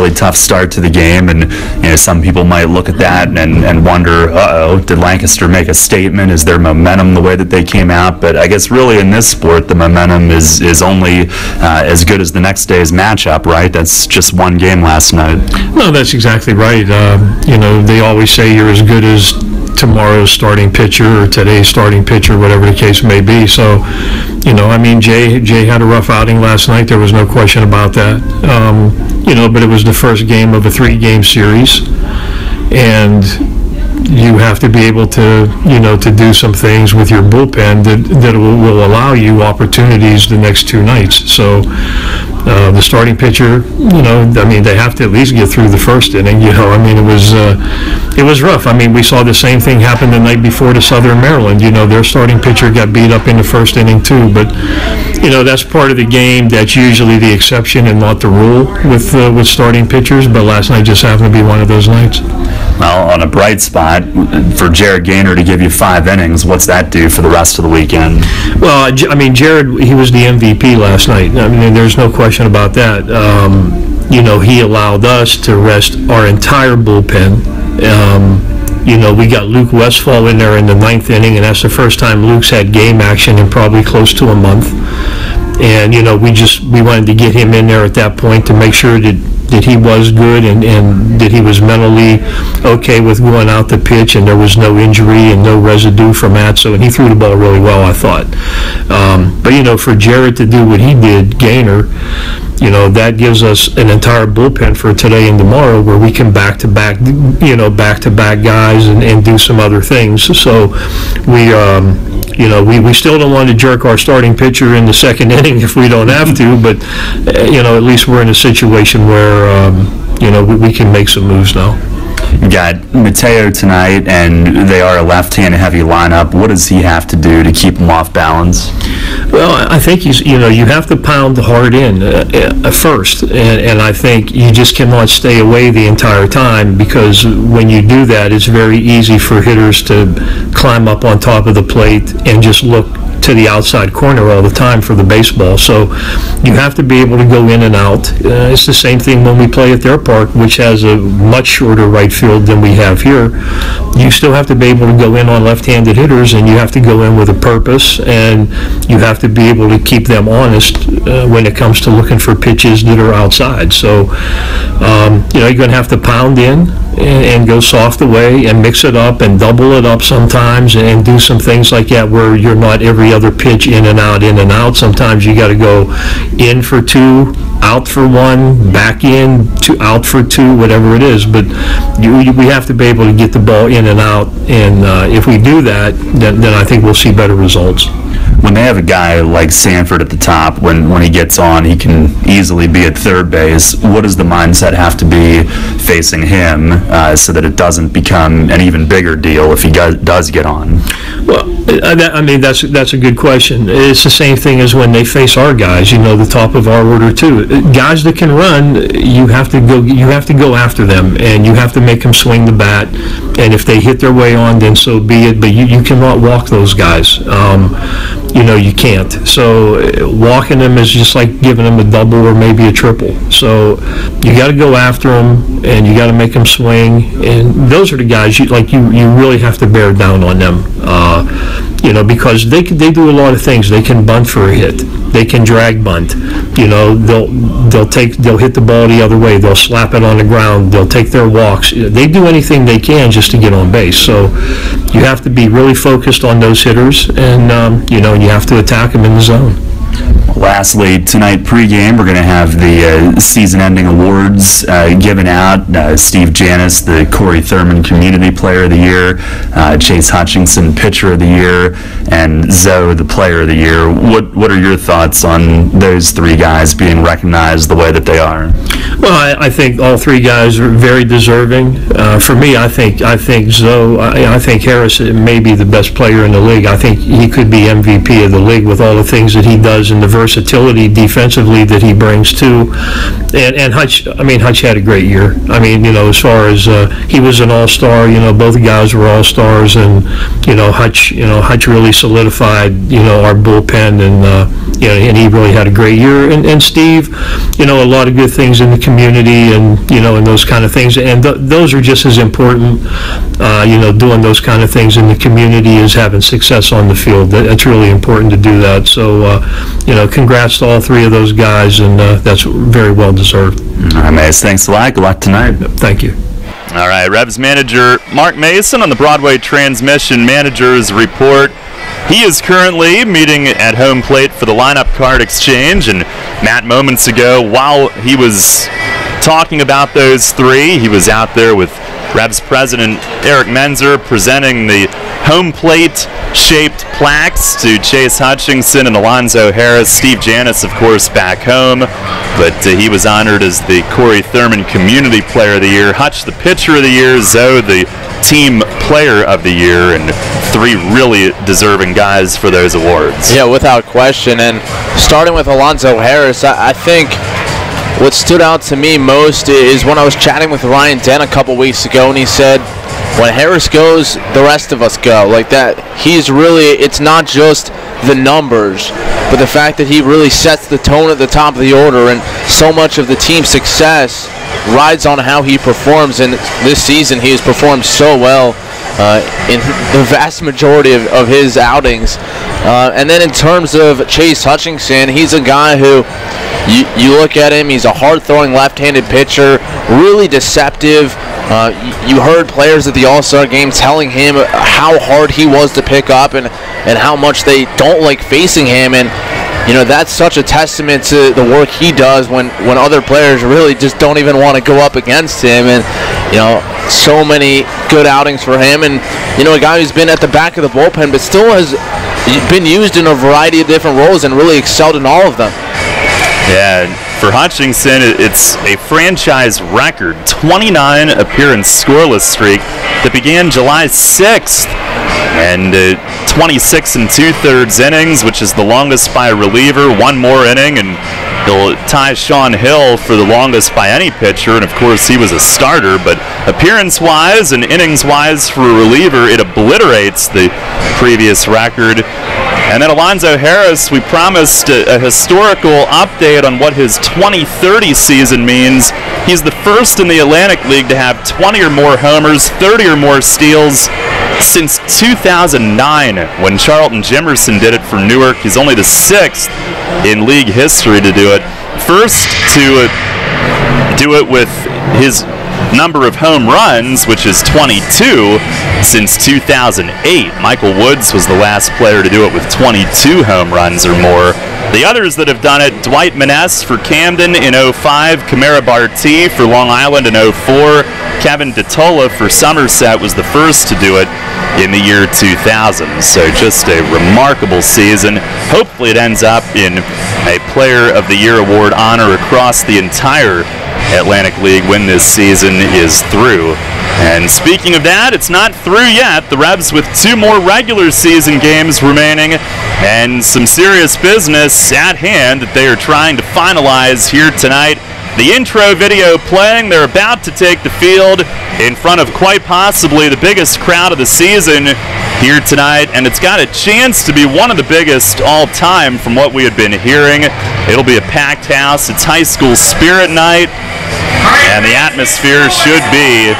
really tough start to the game, and some people might look at that and wonder, did Lancaster make a statement? Is their momentum the way that they came out? But I guess really in this sport, the momentum is only as good as the next day's matchup, right? That's just one game last night. No, that's exactly right. They always say you're as good as tomorrow's starting pitcher or today's starting pitcher, whatever the case may be. So, Jay had a rough outing last night. There was no question about that. But it was the first game of a 3-game series, and you have to be able to, to do some things with your bullpen that will allow you opportunities the next 2 nights. So the starting pitcher, they have to at least get through the first inning. It was rough. We saw the same thing happen the night before to Southern Maryland. Their starting pitcher got beat up in the first inning too. But that's part of the game. That's usually the exception and not the rule with starting pitchers. But last night just happened to be one of those nights. Well, on a bright spot, for Jared Gaynor to give you 5 innings, what's that do for the rest of the weekend? Well, Jared, he was the MVP last night. There's no question about that. He allowed us to rest our entire bullpen. We got Luke Westfall in there in the 9th inning, and that's the first time Luke's had game action in probably close to a month. And, we wanted to get him in there at that point to make sure that he was good and that he was mentally okay with going out the pitch, and there was no injury and no residue from that. So, and he threw the ball really well, I thought. But for Jared to do what he did, Gaynor, that gives us an entire bullpen for today and tomorrow where we can back-to-back guys and do some other things. So we still don't want to jerk our starting pitcher in the 2nd inning if we don't have to, but at least we're in a situation where we can make some moves now. You got Mateo tonight, and they are a left-hand heavy lineup. What does he have to do to keep him off balance? Well, I think you have to pound hard in first, and I think you just cannot stay away the entire time, because when you do that, it's very easy for hitters to climb up on top of the plate and just look to the outside corner all the time for the baseball. So you have to be able to go in and out. It's the same thing when we play at their park, which has a much shorter right field than we have here. You still have to be able to go in on left-handed hitters, and you have to go in with a purpose, and you have to be able to keep them honest when it comes to looking for pitches that are outside. So you're going to have to pound in and go soft away and mix it up and double it up sometimes and do some things like that where you're not every other pitch in and out, in and out. Sometimes you got to go in for 2, out for 1, back in, out for 2, whatever it is. But we have to be able to get the ball in and out, and if we do that, then I think we'll see better results. When they have a guy like Sanford at the top, when he gets on, he can easily be at third base. What does the mindset have to be facing him so that it doesn't become an even bigger deal if he does get on? Well, that's a good question. It's the same thing as when they face our guys, the top of our order too. Guys that can run, you have to go after them, and you have to make them swing the bat. And if they hit their way on, then so be it. But you cannot walk those guys. You can't. So walking them is just like giving them a double or maybe a triple. So you got to go after them, and you got to make them swing. And those are the guys you really have to bear down on them. Because they do a lot of things. They can bunt for a hit. They can drag bunt. They'll hit the ball the other way. They'll slap it on the ground. They'll take their walks. They do anything they can just to get on base. So you have to be really focused on those hitters, and you have to attack them in the zone. Lastly, tonight pregame, we're going to have the season-ending awards given out. Steve Janis, the Corey Thurman Community Player of the Year, Chase Hutchinson, Pitcher of the Year, and Zoe, the Player of the Year. What are your thoughts on those 3 guys being recognized the way that they are? Well, I think all 3 guys are very deserving. For me, I think Zoe, I think Harris may be the best player in the league. I think he could be MVP of the league with all the things that he does and the versatility defensively that he brings too. And Hutch had a great year. As far as he was an all-star, both guys were all-stars, and Hutch really solidified our bullpen, and and he really had a great year. And Steve, a lot of good things in the community, and and those kind of things. And those are just as important. Doing those kind of things in the community as having success on the field. It's really important to do that. So, congrats to all three of those guys, and that's very well deserved. All right, Mace, thanks a lot. Good luck tonight. Thank you. All right, Revs manager Mark Mason on the Broadway Transmission Manager's Report. He is currently meeting at home plate for the lineup card exchange, and Matt, moments ago, while he was talking about those three, he was out there with Revs President Eric Menzer presenting the home plate-shaped plaques to Chase Hutchinson and Alonzo Harris. Steve Janis, of course, back home, but he was honored as the Corey Thurman Community Player of the Year, Hutch the Pitcher of the Year, Zoe the Team Player of the Year, and three really deserving guys for those awards. Yeah, without question. And starting with Alonzo Harris, I think what stood out to me most is when I was chatting with Ryan Dent a couple weeks ago, and he said, when Harris goes, the rest of us go. Like that, it's not just the numbers, but the fact that he really sets the tone at the top of the order, and so much of the team's success rides on how he performs. And this season, he has performed so well in the vast majority of his outings. And then in terms of Chase Hutchinson, he's a guy who you look at him, he's a hard-throwing left-handed pitcher, really deceptive. You heard players at the All-Star game telling him how hard he was to pick up and how much they don't like facing him. And that's such a testament to the work he does when other players really just don't even want to go up against him. And so many good outings for him, and a guy who's been at the back of the bullpen but still has been used in a variety of different roles and really excelled in all of them. Yeah, for Hutchinson, it's a franchise record 29 appearance scoreless streak that began July 6th, and 26 2/3 innings, which is the longest by a reliever. One more inning, and he'll tie Sean Hill for the longest by any pitcher, and of course he was a starter, but appearance-wise and innings-wise for a reliever, it obliterates the previous record. And then Alonzo Harris, we promised a historical update on what his 2030 season means. He's the first in the Atlantic League to have 20 or more homers, 30 or more steals since 2009, when Charlton Jimerson did it for Newark. He's only the 6th in league history to do it. First to do it with his number of home runs, which is 22, since 2008. Michael Woods was the last player to do it with 22 home runs or more. The others that have done it, Dwight Maness for Camden in 05, Kamara Barti for Long Island in 04, Kevin DeTola for Somerset was the first to do it in the year 2000. So just a remarkable season. Hopefully it ends up in a Player of the Year award honor across the entire Atlantic League when this season is through. And speaking of that, it's not through yet. The Revs with 2 more regular season games remaining and some serious business at hand that they are trying to finalize here tonight. The intro video playing, they're about to take the field in front of quite possibly the biggest crowd of the season here tonight, and it's got a chance to be one of the biggest all time from what we had been hearing. It'll be a packed house. It's high school spirit night, and the atmosphere should be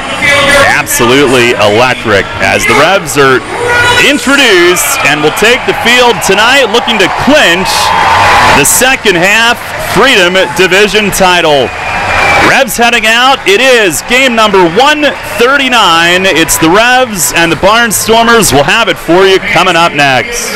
absolutely electric as the Revs are introduced and will take the field tonight looking to clinch the second half Freedom Division title. Revs heading out. It is game number 139. It's the Revs, and the Barnstormers will have it for you coming up next.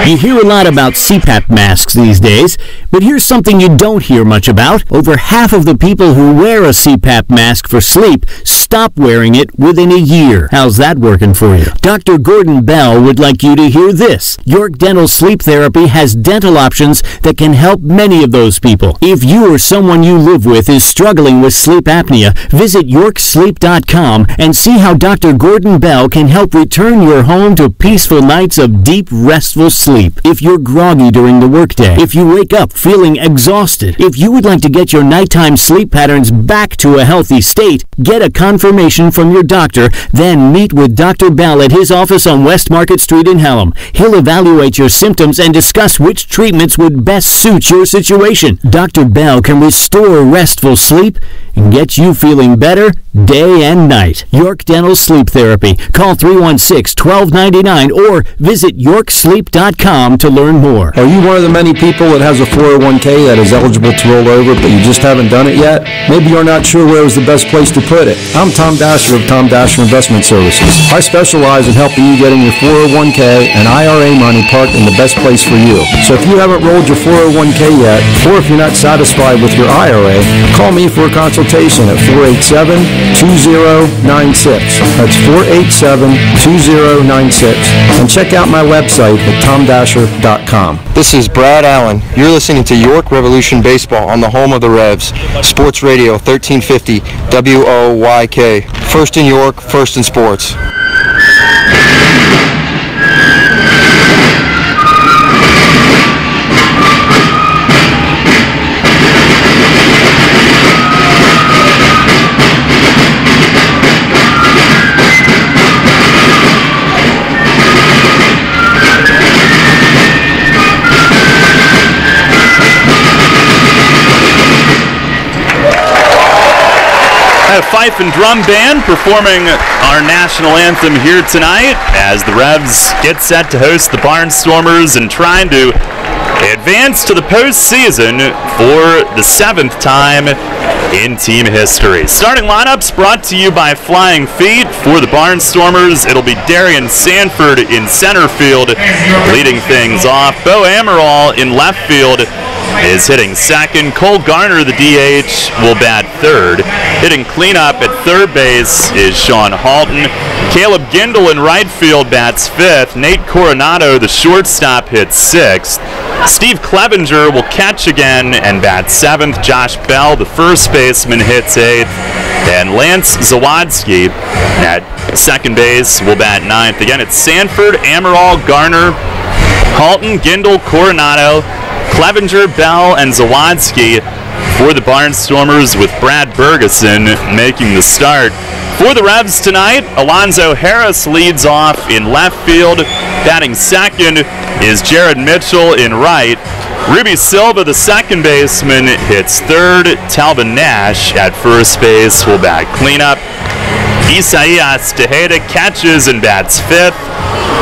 You hear a lot about CPAP masks these days, but here's something you don't hear much about. Over half of the people who wear a CPAP mask for sleep stop wearing it within a year. How's that working for you? Dr. Gordon Bell would like you to hear this. York Dental Sleep Therapy has dental options that can help many of those people. If you or someone you live with is struggling with sleep apnea, visit yorksleep.com and see how Dr. Gordon Bell can help return your home to peaceful nights of deep, restful sleep. If you're groggy during the workday, if you wake up feeling exhausted, if you would like to get your nighttime sleep patterns back to a healthy state, get a information from your doctor, then meet with Dr. Bell at his office on West Market Street in Hallam. He'll evaluate your symptoms and discuss which treatments would best suit your situation. Dr. Bell can restore restful sleep and get you feeling better day and night. York Dental Sleep Therapy. Call 316-1299 or visit yorksleep.com to learn more. Are you one of the many people that has a 401k that is eligible to roll over, but you just haven't done it yet? Maybe you're not sure where is the best place to put it. I'm Tom Dasher of Tom Dasher Investment Services. I specialize in helping you getting your 401k and IRA money parked in the best place for you. So if you haven't rolled your 401k yet, or if you're not satisfied with your IRA, call me for a consultation at 487-2096. That's 487-2096. And check out my website at tomdasher.com. This is Brad Allen. You're listening to York Revolution Baseball on the home of the Revs. Sports Radio 1350 WOYK. First in York, first in sports. A fife and drum band performing our national anthem here tonight as the Revs get set to host the Barnstormers and trying to advance to the postseason for the 7th time in team history. Starting lineups brought to you by Flying Feet. For the Barnstormers, it'll be Darian Sanford in center field leading things off. Bo Amaral in left field is hitting second. Cole Garner, the DH, will bat third. Hitting cleanup at third base is Sean Halton. Caleb Gindel in right field bats fifth. Nate Coronado, the shortstop, hits sixth. Steve Clevenger will catch again and bat seventh. Josh Bell, the first baseman, hits eighth. And Lance Zawadski at second base will bat ninth. Again, it's Sanford, Amaral, Garner, Halton, Gindel, Coronado, Clevenger, Bell, and Zawadski for the Barnstormers, with Brad Bergeson making the start. For the Revs tonight, Alonzo Harris leads off in left field. Batting second is Jared Mitchell in right. Ruby Silva, the second baseman, hits third. Talvin Nash at first base will bat cleanup. Isaias Tejeda catches and bats fifth.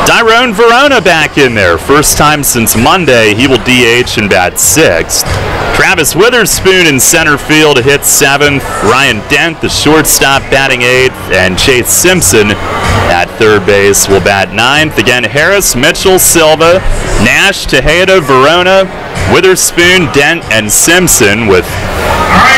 Tyrone Verona back in there. First time since Monday, he will DH and bat sixth. Travis Witherspoon in center field hits seventh. Ryan Dent, the shortstop, batting eighth. And Chase Simpson at third base will bat ninth. Again, Harris, Mitchell, Silva, Nash, Tejeda, Verona, Witherspoon, Dent, and Simpson, with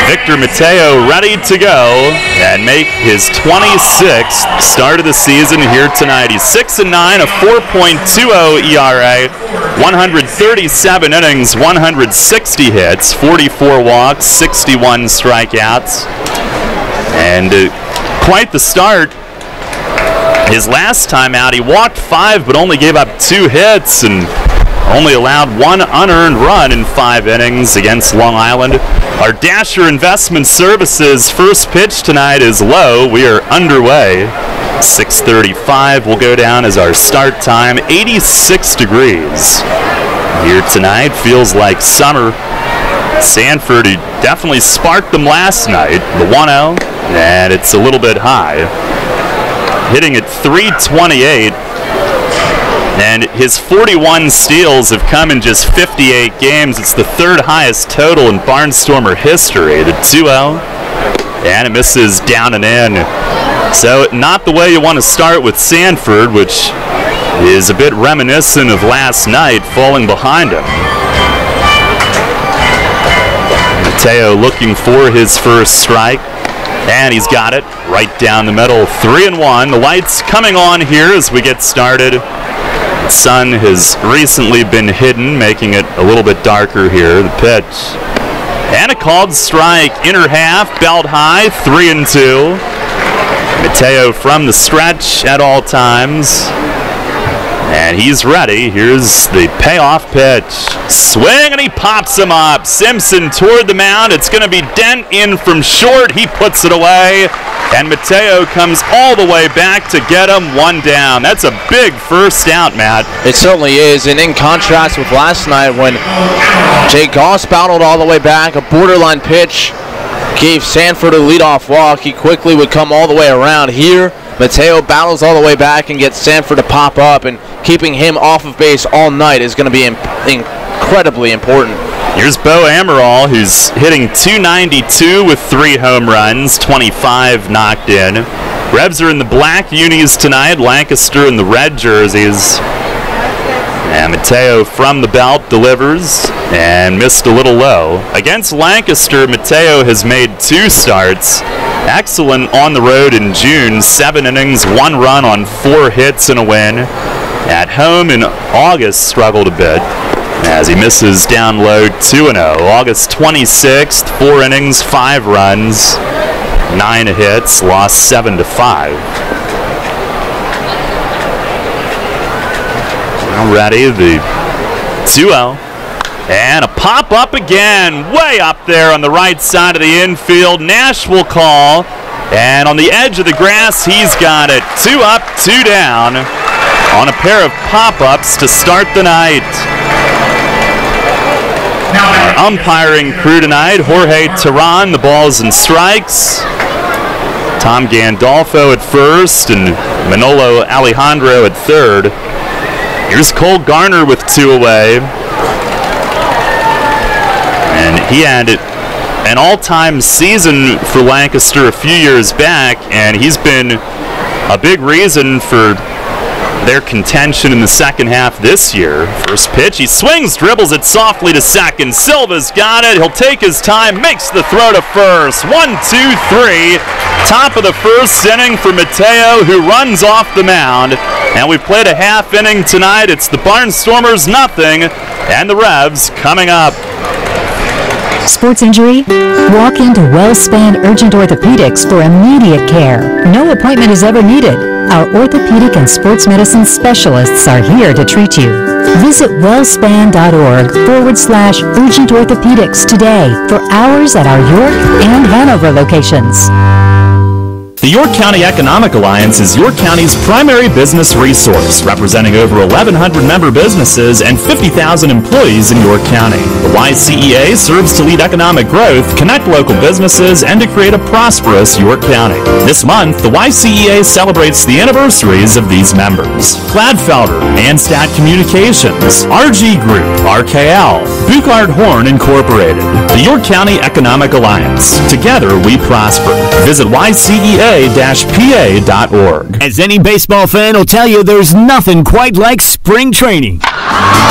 Victor Mateo ready to go and make his 26th start of the season here tonight. He's 6-9, a 4.20 ERA, 137 innings, 160 hits, 44 walks, 61 strikeouts, and quite the start. His last time out, he walked 5 but only gave up 2 hits and only allowed 1 unearned run in 5 innings against Long Island. Our Dasher Investment Services first pitch tonight is low. We are underway. 6:35 will go down as our start time. 86 degrees here tonight. Feels like summer. Sanford, he definitely sparked them last night. The 1-0, and it's a little bit high. Hitting at 328. And his 41 steals have come in just 58 games. It's the 3rd highest total in Barnstormer history. The 2-0, and it misses down and in. So not the way you want to start with Sanford, which is a bit reminiscent of last night, falling behind him. Mateo looking for his first strike, and he's got it right down the middle. 3-1. The lights coming on here as we get started. The sun has recently been hidden, making it a little bit darker here. The pitch. And a called strike. Inner half, belt high, 3-2. Mateo from the stretch at all times. And he's ready. Here's the payoff pitch. Swing, and he pops him up. Simpson toward the mound. It's going to be Dent in from short. He puts it away. And Mateo comes all the way back to get him, one down. That's a big first out, Matt. It certainly is. And in contrast with last night when Jay Goss battled all the way back, a borderline pitch gave Sanford a leadoff walk. He quickly would come all the way around. Here, Mateo battles all the way back and gets Sanford to pop up, and keeping him off of base all night is going to be incredibly important. Here's Bo Amaral, who's hitting .292 with 3 home runs, 25 knocked in. Revs are in the black unis tonight, Lancaster in the red jerseys. And Mateo from the belt delivers and missed a little low. Against Lancaster, Mateo has made 2 starts. Excellent on the road in June, 7 innings, 1 run on 4 hits and a win. At home in August, struggled a bit as he misses down low 2-0. August 26th, 4 innings, 5 runs, 9 hits, lost 7-5. Now ready, the 2-0. And a pop up again, way up there on the right side of the infield. Nash will call, and on the edge of the grass, he's got it. 2 up, 2 down on a pair of pop-ups to start the night. Our umpiring crew tonight, Jorge Terran, the balls and strikes. Tom Gandolfo at first and Manolo Alejandro at third. Here's Cole Garner with 2 away. And he had an all-time season for Lancaster a few years back, and he's been a big reason for their contention in the second half this year. First pitch, he swings, dribbles it softly to second. Silva's got it. He'll take his time, makes the throw to first. 1, 2, 3. Top of the first inning for Mateo, who runs off the mound. And we've played a half inning tonight. It's the Barnstormers nothing, and the Revs coming up. Sports injury? Walk into WellSpan Urgent Orthopedics for immediate care. No appointment is ever needed. Our orthopedic and sports medicine specialists are here to treat you. Visit wellspan.org/urgent orthopedics today for hours at our York and Hanover locations. The York County Economic Alliance is York County's primary business resource, representing over 1,100 member businesses and 50,000 employees in York County. The YCEA serves to lead economic growth, connect local businesses, and to create a prosperous York County. This month, the YCEA celebrates the anniversaries of these members: Gladfelder, Anstat Communications, RG Group, RKL, Buchard Horn Incorporated. The York County Economic Alliance. Together we prosper. Visit YCEA-PA.org. As any baseball fan will tell you, there's nothing quite like spring training.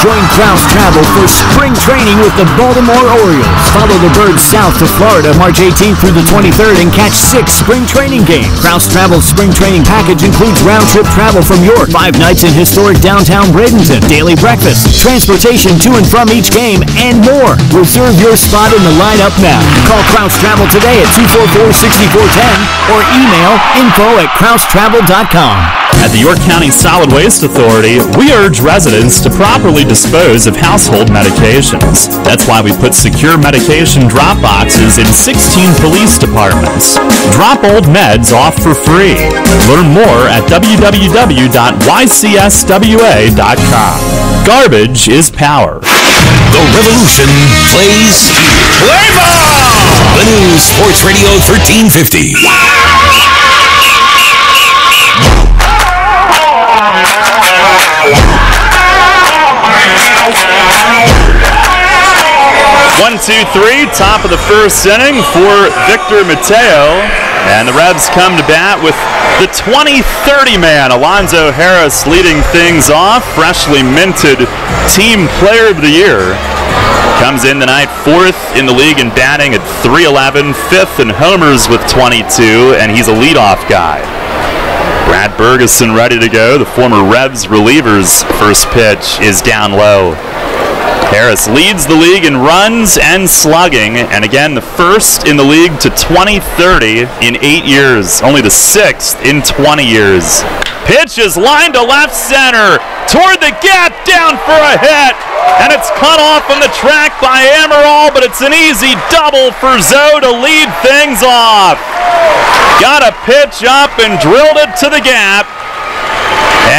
Join Kraus Travel for spring training with the Baltimore Orioles. Follow the Birds south to Florida March 18th through the 23rd and catch 6 spring training games. Kraus Travel's spring training package includes round-trip travel from York, 5 nights in historic downtown Bradenton, daily breakfast, transportation to and from each game, and more. Reserve your spot in the lineup now. Call Kraus Travel today at 244-6410 or email info@kraustravel.com. At the York County Solid Waste Authority, we urge residents to properly dispose of household medications. That's why we put secure medication drop boxes in 16 police departments. Drop old meds off for free. Learn more at www.ycswa.com. Garbage is power. The revolution plays here. Play ball! The new Sports Radio 1350. 1-2-3, top of the first inning for Victor Mateo. And the Revs come to bat with the 20-30 man, Alonzo Harris, leading things off. Freshly minted Team Player of the Year. Comes in tonight 4th in the league in batting at .311, 5th in homers with 22, and he's a leadoff guy. Brad Bergeson ready to go. The former Revs reliever's first pitch is down low. Harris leads the league in runs and slugging, and again the first in the league to 20-30 in 8 years. Only the 6th in 20 years. Pitch is lined to left center. toward the gap, down for a hit. And it's cut off on the track by Amaral, but it's an easy double for Zoe to lead things off. Got a pitch up and drilled it to the gap.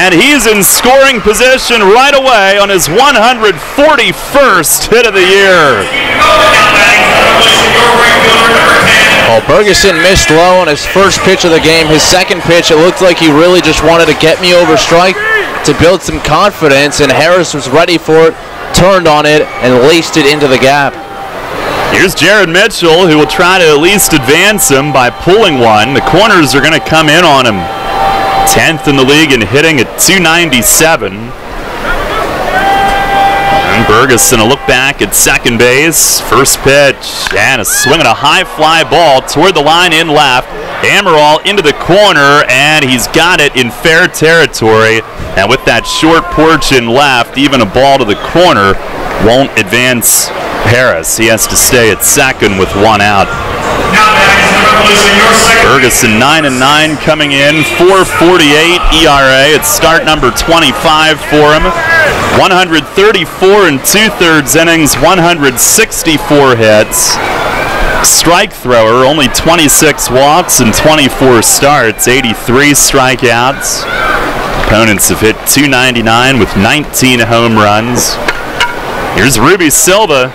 And he's in scoring position right away on his 141st hit of the year. Well, Ferguson missed low on his first pitch of the game. His second pitch, it looked like he really just wanted to get me over strike to build some confidence, and Harris was ready for it, turned on it, and laced it into the gap. Here's Jared Mitchell, who will try to at least advance him by pulling one. The corners are going to come in on him. 10th in the league in hitting at 297. And Bergeson will look back at second base. First pitch, and a swing and a high fly ball toward the line in left. Amaral into the corner, and he's got it in fair territory. And with that short porch in left, even a ball to the corner won't advance Harris. He has to stay at second with one out. Ferguson 9-9 coming in, 4.48 ERA. It's start number 25 for him. 134 and 2/3 innings, 164 hits. Strike thrower, only 26 walks and 24 starts, 83 strikeouts. Opponents have hit 299 with 19 home runs. Here's Ruby Silva.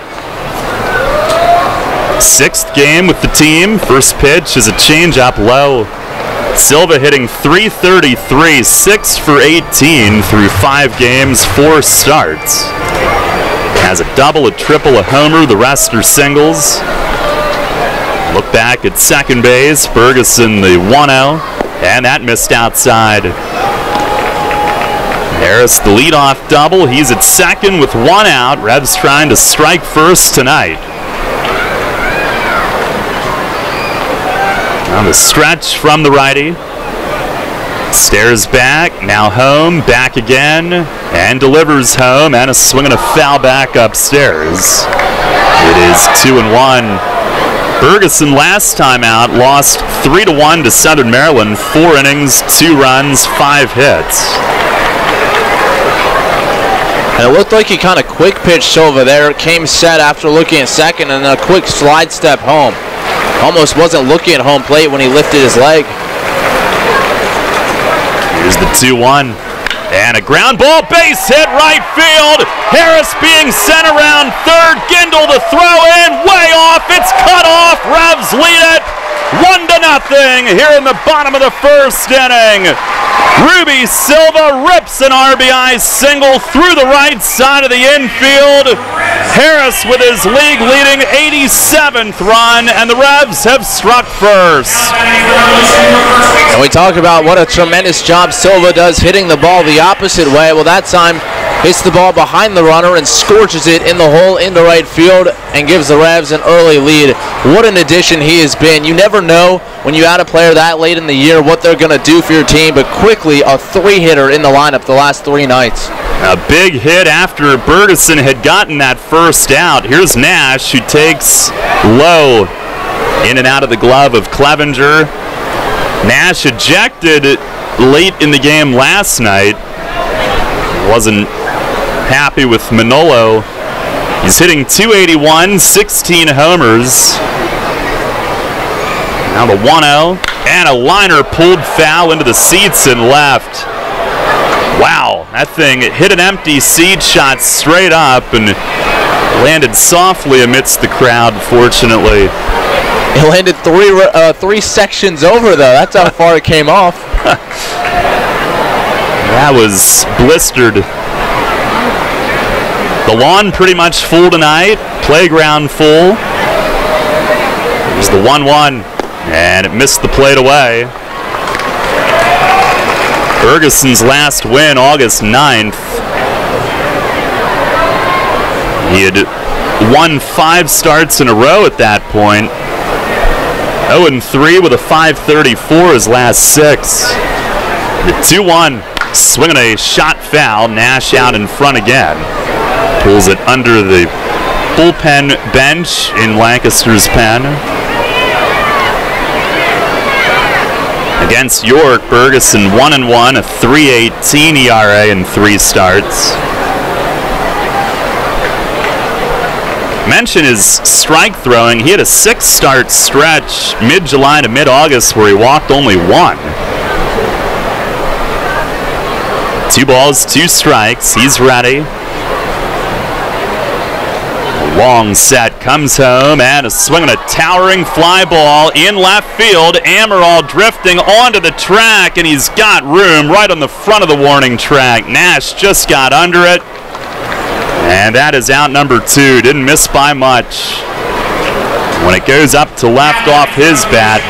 6th game with the team. First pitch is a changeup low. Silva hitting .333, 6 for 18 through 5 games, 4 starts. Has a double, a triple, a homer. The rest are singles. Look back at second base. Ferguson the 1-0, and that missed outside. Harris the leadoff double. He's at second with 1 out. Revs trying to strike first tonight. On the stretch from the righty. Stares back, now home, back again, and delivers home, and a swing and a foul back upstairs. It is 2-1. Ferguson last time out lost 3-1 to Southern Maryland. 4 innings, 2 runs, 5 hits. And it looked like he kind of quick pitched Silva there. It came set after looking at second, and then a quick slide step home. Almost wasn't looking at home plate when he lifted his leg. Here's the 2-1. And a ground ball, base hit right field. Harris being sent around third. Gindel to throw in, way off. It's cut off. Revs lead it 1-0 here in the bottom of the first inning. Ruby Silva rips an RBI single through the right side of the infield. Harris with his league-leading 87th run, and the Revs have struck first. And we talk about what a tremendous job Silva does hitting the ball the opposite way. Well, that time hits the ball behind the runner and scorches it in the hole into right field and gives the Revs an early lead. What an addition he has been. You never know when you add a player that late in the year what they're going to do for your team, but quickly a 3-hitter in the lineup the last 3 nights. A big hit after Bergeson had gotten that first out. Here's Nash, who takes low in and out of the glove of Clevenger. Nash ejected late in the game last night. Wasn't happy with Manolo. He's hitting .281, 16 homers. Now the 1-0, and a liner pulled foul into the seats and left. Wow, that thing hit an empty seat, shot straight up, and landed softly amidst the crowd, fortunately. It landed three sections over, though. That's how far it came off. That was blistered. The lawn pretty much full tonight. Playground full. There's the 1-1, and it missed the plate away. Ferguson's last win, August 9th. He had won 5 starts in a row at that point. 0-3 with a .534 his last 6. The 2-1, swinging a shot foul. Nash out in front again. Pulls it under the bullpen bench in Lancaster's pen. Against York, Bergeson 1-1, a 3.18 ERA in 3 starts. Mention his strike throwing. He had a 6-start stretch mid-July to mid-August where he walked only 1. 2 balls, 2 strikes. He's ready. A long set comes home and a swing on a towering fly ball in left field. Amaral drifting onto the track, and he's got room right on the front of the warning track. Nash just got under it. And that is out number 2. Didn't miss by much. When it goes up to left off his bat.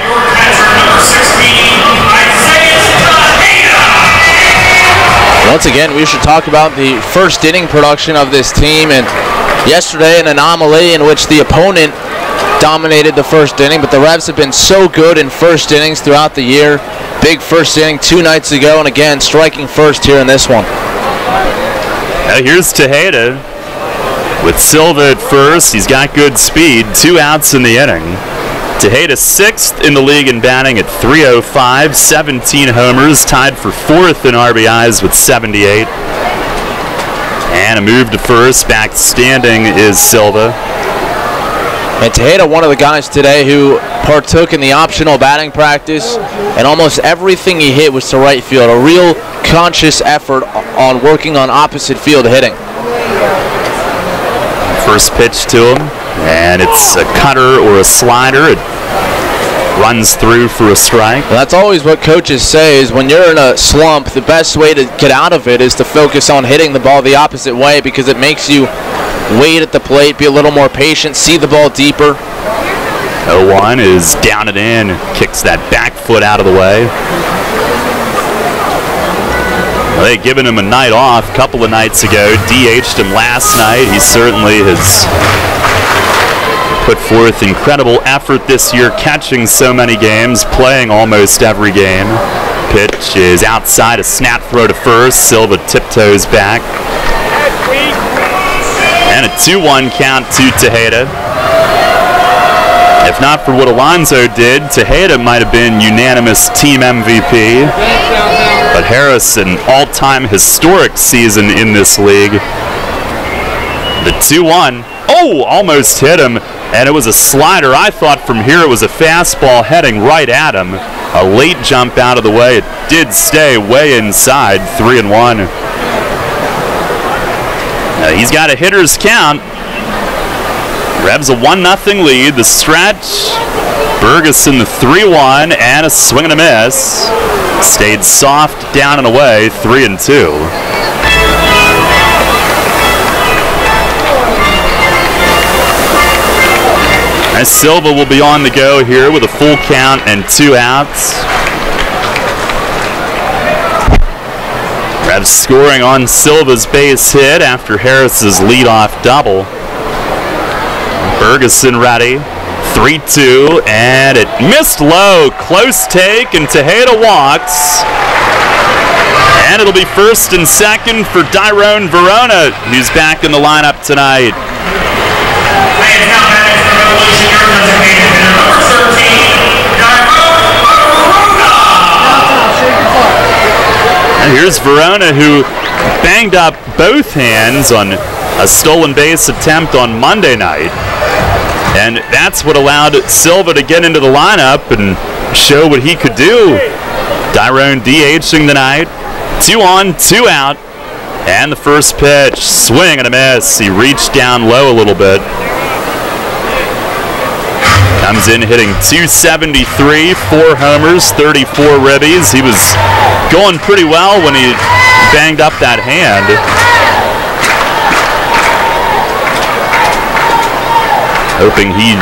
Once again, we should talk about the first inning production of this team. And yesterday, an anomaly in which the opponent dominated the first inning, but the Revs have been so good in first innings throughout the year. Big first inning 2 nights ago, and again, striking first here in this one. Now here's Tejeda with Silva at first. He's got good speed. 2 outs in the inning. Tejeda 6th in the league in batting at .305, 17 homers, tied for 4th in RBIs with 78. And a move to first, back standing is Silva. And Tejeda, one of the guys today who partook in the optional batting practice, and almost everything he hit was to right field. A real conscious effort on working on opposite field hitting. First pitch to him, and it's a cutter or a slider. It runs through for a strike. And that's always what coaches say, is when you're in a slump, the best way to get out of it is to focus on hitting the ball the opposite way, because it makes you wait at the plate, be a little more patient, see the ball deeper. 0-1 is down and in, kicks that back foot out of the way. Well, they'd given him a night off a couple of nights ago, DH'd him last night. He certainly has put forth incredible effort this year, catching so many games, playing almost every game. Pitch is outside, a snap throw to first. Silva tiptoes back. And a 2-1 count to Tejeda. If not for what Alonso did, Tejeda might have been unanimous team MVP. But Harris, an all-time historic season in this league. The 2-1. Oh, almost hit him. And it was a slider. I thought from here it was a fastball heading right at him. A late jump out of the way. It did stay way inside. 3-1. He's got a hitter's count. Revs a 1-0 lead. The stretch. Bergeson the 3-1 and a swing and a miss. Stayed soft down and away. 3-2. As Silva will be on the go here with a full count and 2 outs. Revs scoring on Silva's base hit after Harris's leadoff double. Bergeson ready. 3-2, and it missed low. Close take, and Tejeda walks. And it'll be first and second for Dyrone Verona, who's back in the lineup tonight. And here's Verona, who banged up both hands on a stolen base attempt on Monday night. And that's what allowed Silva to get into the lineup and show what he could do. Dyrone DHing tonight. 2 on, 2 out. And the first pitch, swing and a miss. He reached down low a little bit. Comes in hitting .273, 4 homers, 34 ribbies. He was going pretty well when he banged up that hand. Hoping he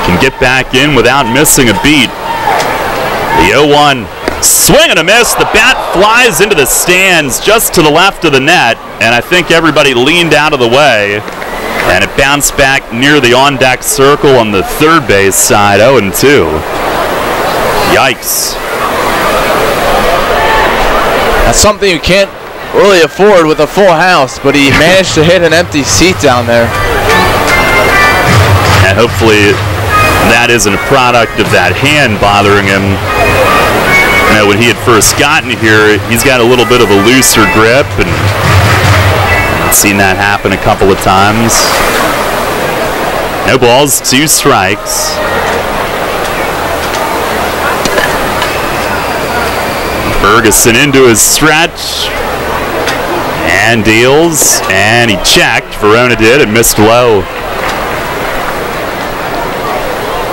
can get back in without missing a beat. The 0-1, swing and a miss. The bat flies into the stands just to the left of the net, and I think everybody leaned out of the way. And it bounced back near the on-deck circle on the third base side, 0-2. Yikes. That's something you can't really afford with a full house, but he managed to hit an empty seat down there. And hopefully that isn't a product of that hand bothering him. when he had first gotten here, he's got a little bit of a looser grip, and I've seen that happen a couple of times. No balls, 2 strikes. Ferguson into his stretch and deals, and he checked. Verona did, and missed low.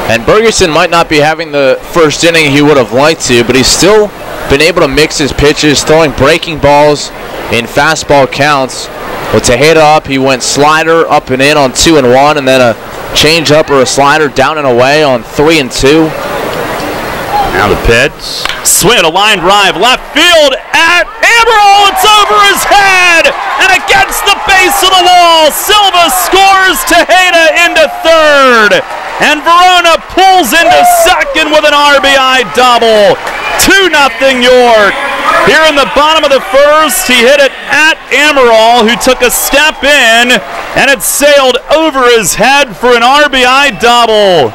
And Ferguson might not be having the first inning he would have liked to, but he's still been able to mix his pitches, throwing breaking balls in fastball counts. With Tejeda up, he went slider up and in on 2 and 1, and then a change up or a slider down and away on 3 and 2. Now the pitch. Swing at a line drive, left field at Amaral. It's over his head and against the base of the wall. Silva scores. Tejeda into third, and Verona pulls into second with an RBI double. 2-0 York. Here in the bottom of the first, he hit it at Amaral, who took a step in, and it sailed over his head for an RBI double.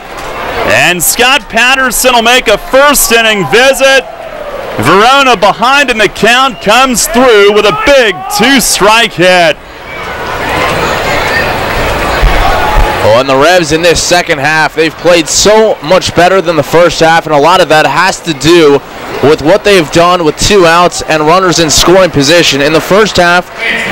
And Scott Patterson will make a first-inning visit. Verona behind in the count, comes through with a big 2-strike hit. Well, and the Revs in this second half, they've played so much better than the first half, and a lot of that has to do with what they've done with 2 outs and runners in scoring position. In the first half,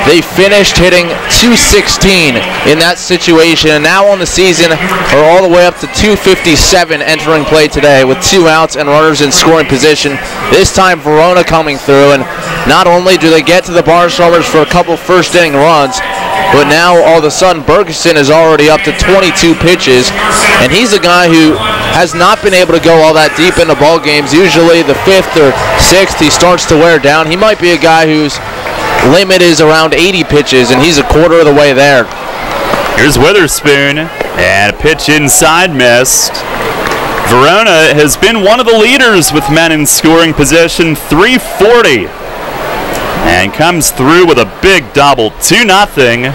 they finished hitting .216 in that situation, and now on the season are all the way up to .257 entering play today with 2 outs and runners in scoring position. This time Verona coming through, and not only do they get to the Barnstormers for a couple first inning runs, but now all of a sudden Bergeson is already up to 22 pitches, and he's a guy who has not been able to go all that deep into ball games. Usually the 5th or 6th he starts to wear down. He might be a guy whose limit is around 80 pitches, and he's a quarter of the way there. Here's Witherspoon, and a pitch inside, missed. Verona has been one of the leaders with men in scoring position, 340. And comes through with a big double, 2-0.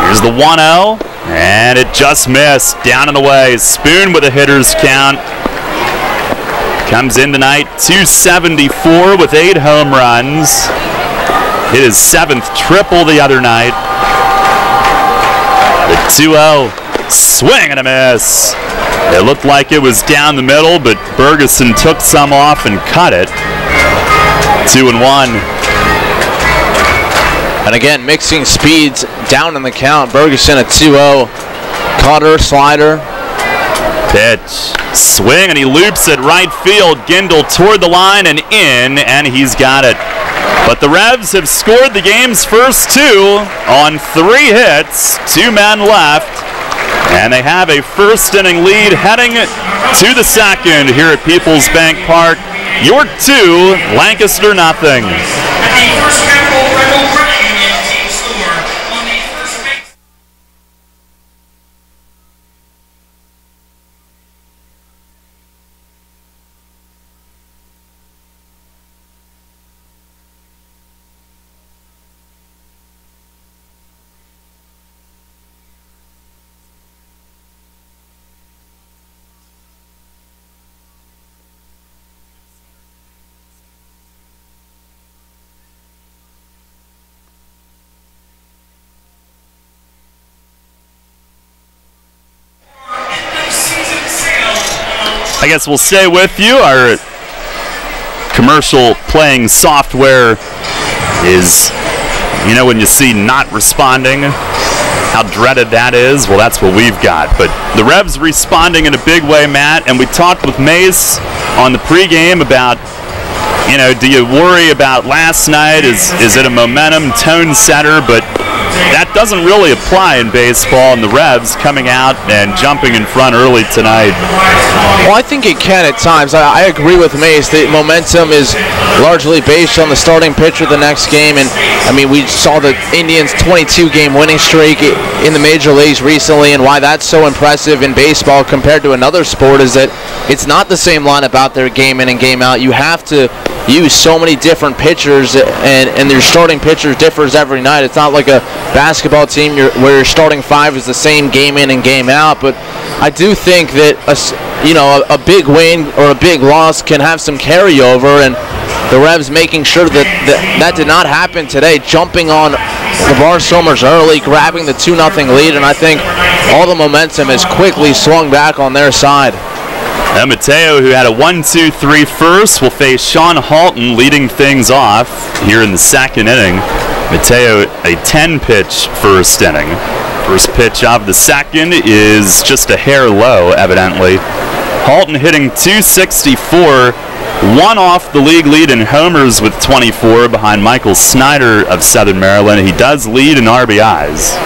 Here's the 1-0, and it just missed, down and away. Spoon with a hitter's count. Comes in tonight, 274 with 8 home runs. Hit his 7th triple the other night. The 2-0, swing and a miss. It looked like it was down the middle, but Bergeson took some off and cut it. 2-1. And again, mixing speeds down in the count. Bergeson at 2-0. Cutter, slider. Pitch, swing, and he loops it right field. Gindel toward the line and in, and he's got it. But the Revs have scored the game's first 2 on 3 hits, 2 men left, and they have a first-inning lead heading to the second here at Peoples Bank Park. York 2, Lancaster nothing. I guess we'll stay with you. Our commercial playing software is, you know, when you see not responding, how dreaded that is. Well, that's what we've got. But the Revs responding in a big way, Matt. And we talked with Mace on the pregame about, you know, do you worry about last night? Is it a momentum tone setter? But that doesn't really apply in baseball, and the Revs coming out and jumping in front early tonight. Well, I think it can at times. I agree with Mace. The momentum is largely based on the starting pitcher the next game, and I mean, we saw the Indians' 22-game winning streak in the major leagues recently, and why that's so impressive in baseball compared to another sport is that it's not the same lineup out there game in and game out. You have to use so many different pitchers, and your starting pitcher differs every night. It's not like a basketball team where your starting 5 is the same game in and game out, but I do think that a big win or a big loss can have some carryover, and the Revs making sure that did not happen today, jumping on the Barnstormers early, grabbing the 2-0 lead, and I think all the momentum has quickly swung back on their side. Now Mateo, who had a 1-2-3 first, will face Sean Halton leading things off here in the second inning. Mateo, a 10-pitch first inning. First pitch of the second is just a hair low, evidently. Halton hitting .264, one off the league lead in homers with 24 behind Michael Snyder of Southern Maryland. He does lead in RBIs.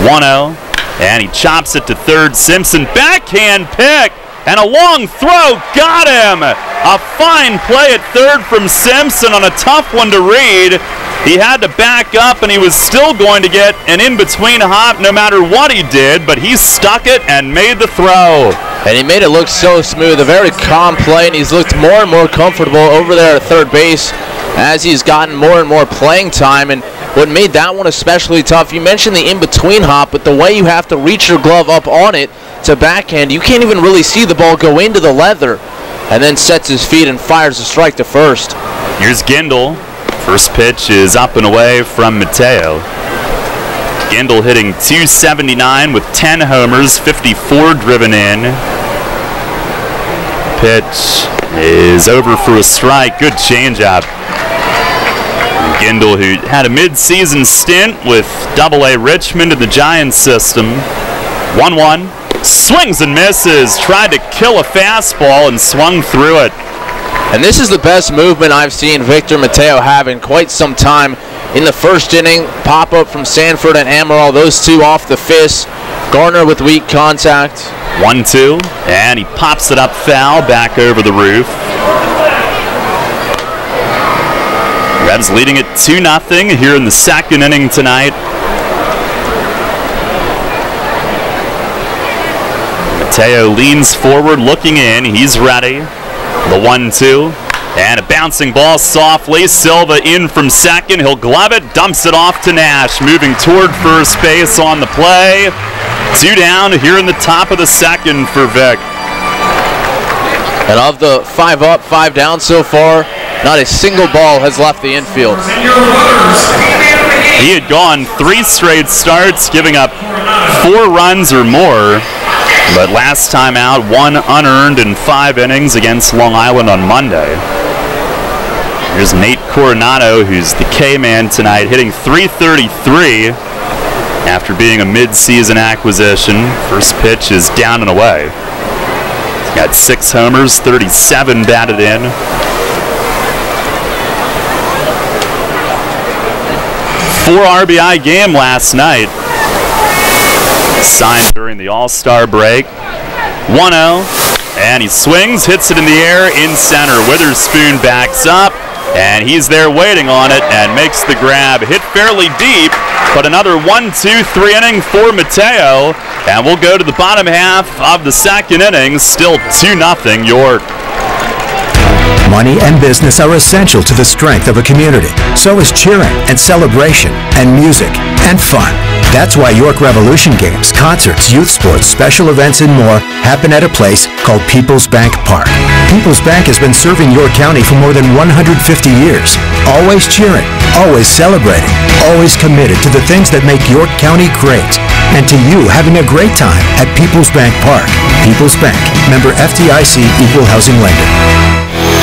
1-0, and he chops it to third. Simpson, backhand pick, and a long throw, got him! A fine play at third from Simpson on a tough one to read. He had to back up, and he was still going to get an in-between hop no matter what he did, but he stuck it and made the throw. And he made it look so smooth, a very calm play, and he's looked more and more comfortable over there at third base as he's gotten more and more playing time. And what made that one especially tough, you mentioned the in-between hop, but the way you have to reach your glove up on it to backhand, you can't even really see the ball go into the leather, and then sets his feet and fires a strike to first. Here's Gindel. First pitch is up and away from Mateo. Gindel hitting .279 with 10 homers, 54 driven in. Pitch is over for a strike. Good changeup. Gindel, who had a mid-season stint with AA Richmond in the Giants system. 1-1. Swings and misses. Tried to kill a fastball and swung through it. And this is the best movement I've seen Victor Mateo have in quite some time. In the first inning, pop-up from Sanford and Amaral, those two off the fist. Garner with weak contact. 1-2, and he pops it up foul, back over the roof. Revs leading it 2-0 here in the second inning tonight. Mateo leans forward, looking in. He's ready. The 1-2, and a bouncing ball softly. Silva in from second. He'll glove it, dumps it off to Nash, moving toward first base on the play. 2 down here in the top of the second for Vic. And of the 5 up, 5 down so far, not a single ball has left the infield. He had gone 3 straight starts, giving up 4 runs or more. But last time out, 1 unearned in 5 innings against Long Island on Monday. Here's Nate Coronado, who's the K-man tonight, hitting .333 after being a mid-season acquisition. First pitch is down and away. He's got 6 homers, 37 batted in. Four RBI game last night. Signed during the All-Star break. 1-0, and he swings, hits it in the air in center. Witherspoon backs up, and he's there waiting on it and makes the grab. Hit fairly deep, but another 1-2-3 inning for Mateo, and we'll go to the bottom half of the second inning. Still 2-0 York. Money and business are essential to the strength of a community. So is cheering and celebration and music and fun. That's why York Revolution games, concerts, youth sports, special events, and more happen at a place called People's Bank Park. People's Bank has been serving York County for more than 150 years. Always cheering, always celebrating, always committed to the things that make York County great. And to you having a great time at People's Bank Park. People's Bank, member FDIC, equal housing lender.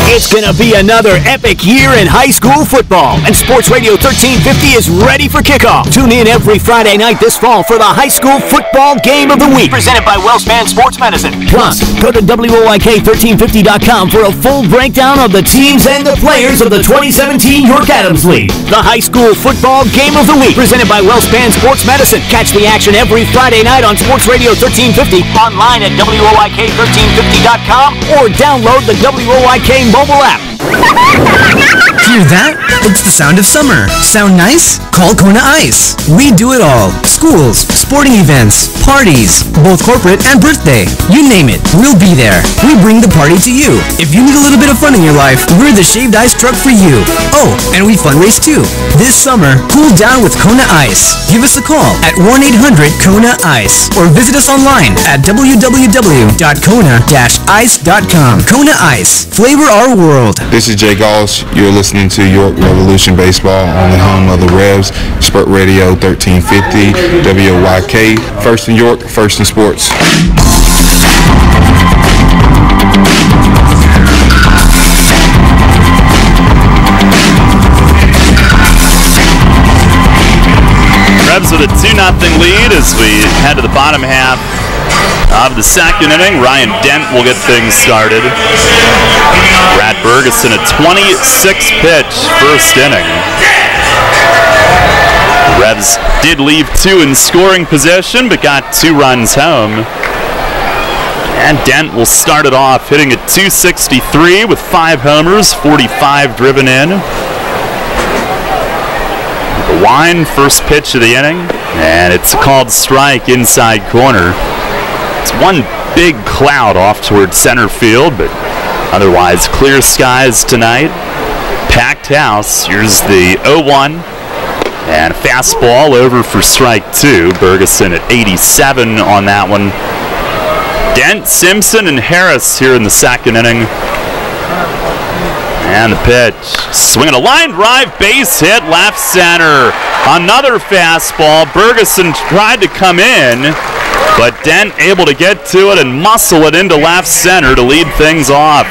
It's going to be another epic year in high school football, and Sports Radio 1350 is ready for kickoff. Tune in every Friday night this fall for the high school football game of the week, presented by WellSpan Sports Medicine. Plus, go to WOIK1350.com for a full breakdown of the teams and the players of the 2017 York Adams League. The high school football game of the week, presented by WellSpan Sports Medicine. Catch the action every Friday night on Sports Radio 1350, online at WOIK1350.com, or download the WOIK mobile app. Hear that? It's the sound of summer. Sound nice? Call Kona Ice. We do it all. Schools, sporting events, parties, both corporate and birthday. You name it, we'll be there. We bring the party to you. If you need a little bit of fun in your life, we're the shaved ice truck for you. Oh, and we fundraise too. This summer, cool down with Kona Ice. Give us a call at 1-800-KONA-ICE or visit us online at www.kona-ice.com. Kona Ice. Flavor our world. This is Jay Gauss. You're listening to York Revolution Baseball on the home of the Revs, Sport Radio 1350, WYK. First in York, first in sports. Revs with a 2-0 lead as we head to the bottom half of the second inning. Ryan Dent will get things started. Brad Bergeson, a 26-pitch first inning. The Revs did leave 2 in scoring position, but got 2 runs home. And Dent will start it off hitting at .263 with 5 homers, 45 driven in. The wind, first pitch of the inning, and it's a called strike inside corner. It's one big cloud off towards center field, but otherwise clear skies tonight. Packed house. Here's the 0-1, and a fastball over for strike 2. Bergeson at 87 on that one. Dent, Simpson, and Harris here in the second inning. And the pitch, swinging a line drive, base hit, left center. Another fastball. Bergeson tried to come in, but Dent able to get to it and muscle it into left center to lead things off.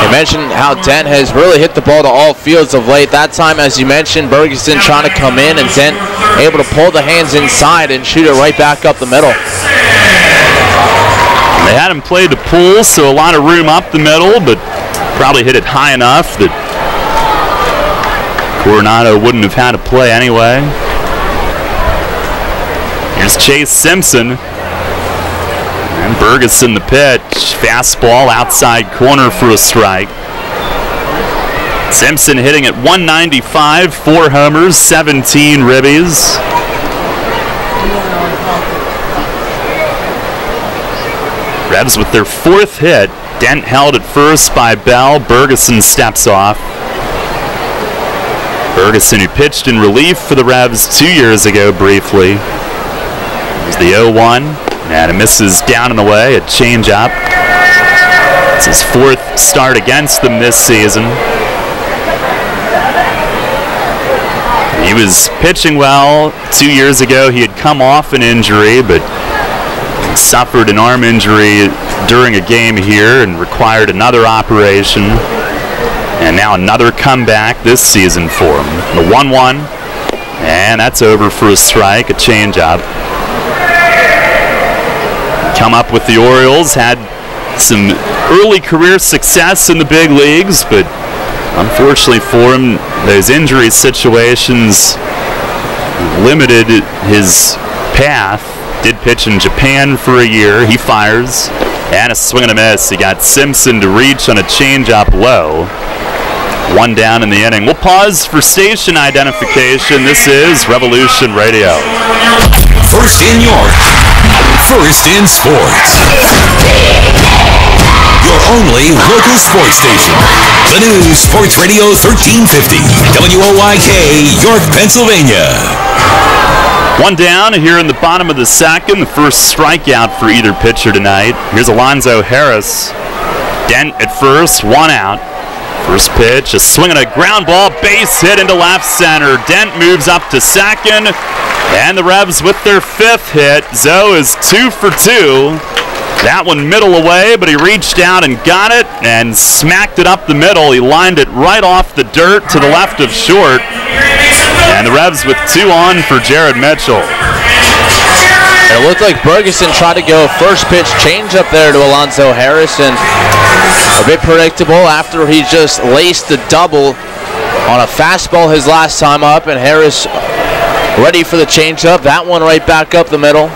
You mentioned how Dent has really hit the ball to all fields of late. That time, as you mentioned, Bergeson trying to come in, and Dent able to pull the hands inside and shoot it right back up the middle. They had him played to pull, so a lot of room up the middle, but probably hit it high enough that Coronado wouldn't have had to play anyway. Here's Chase Simpson. And Bergeson the pitch. Fastball outside corner for a strike. Simpson hitting at .195, 4 homers, 17 ribbies. Revs with their 4th hit. Dent held at first by Bell. Bergeson steps off. Bergeson, who pitched in relief for the Revs 2 years ago briefly. There's the 0-1, and it misses down and away, a changeup. It's his 4th start against them this season. He was pitching well 2 years ago. He had come off an injury, but suffered an arm injury during a game here and required another operation. And now another comeback this season for him. The 1-1, and that's over for a strike, a changeup. Come up with the Orioles, had some early career success in the big leagues, but unfortunately for him, those injury situations limited his path. Did pitch in Japan for a year. He fires, and a swing and a miss. He got Simpson to reach on a changeup low. 1 down in the inning. We'll pause for station identification. This is Revolution Radio. First in York, first in sports. Your only local sports station. The new Sports Radio 1350, WOYK, York, Pennsylvania. 1 down here in the bottom of the second. The first strikeout for either pitcher tonight. Here's Alonzo Harris. Dent at first, 1 out. First pitch, a swing and a ground ball, base hit into left center. Dent moves up to second, and the Revs with their 5th hit. Zoe is 2 for 2. That one middle away, but he reached out and got it and smacked it up the middle. He lined it right off the dirt to the left of short. And the Revs with 2 on for Jared Mitchell. It looked like Bergeson tried to go first pitch change up there to Alonzo Harris, and a bit predictable after he just laced the double on a fastball his last time up, and Harris ready for the changeup. That one right back up the middle.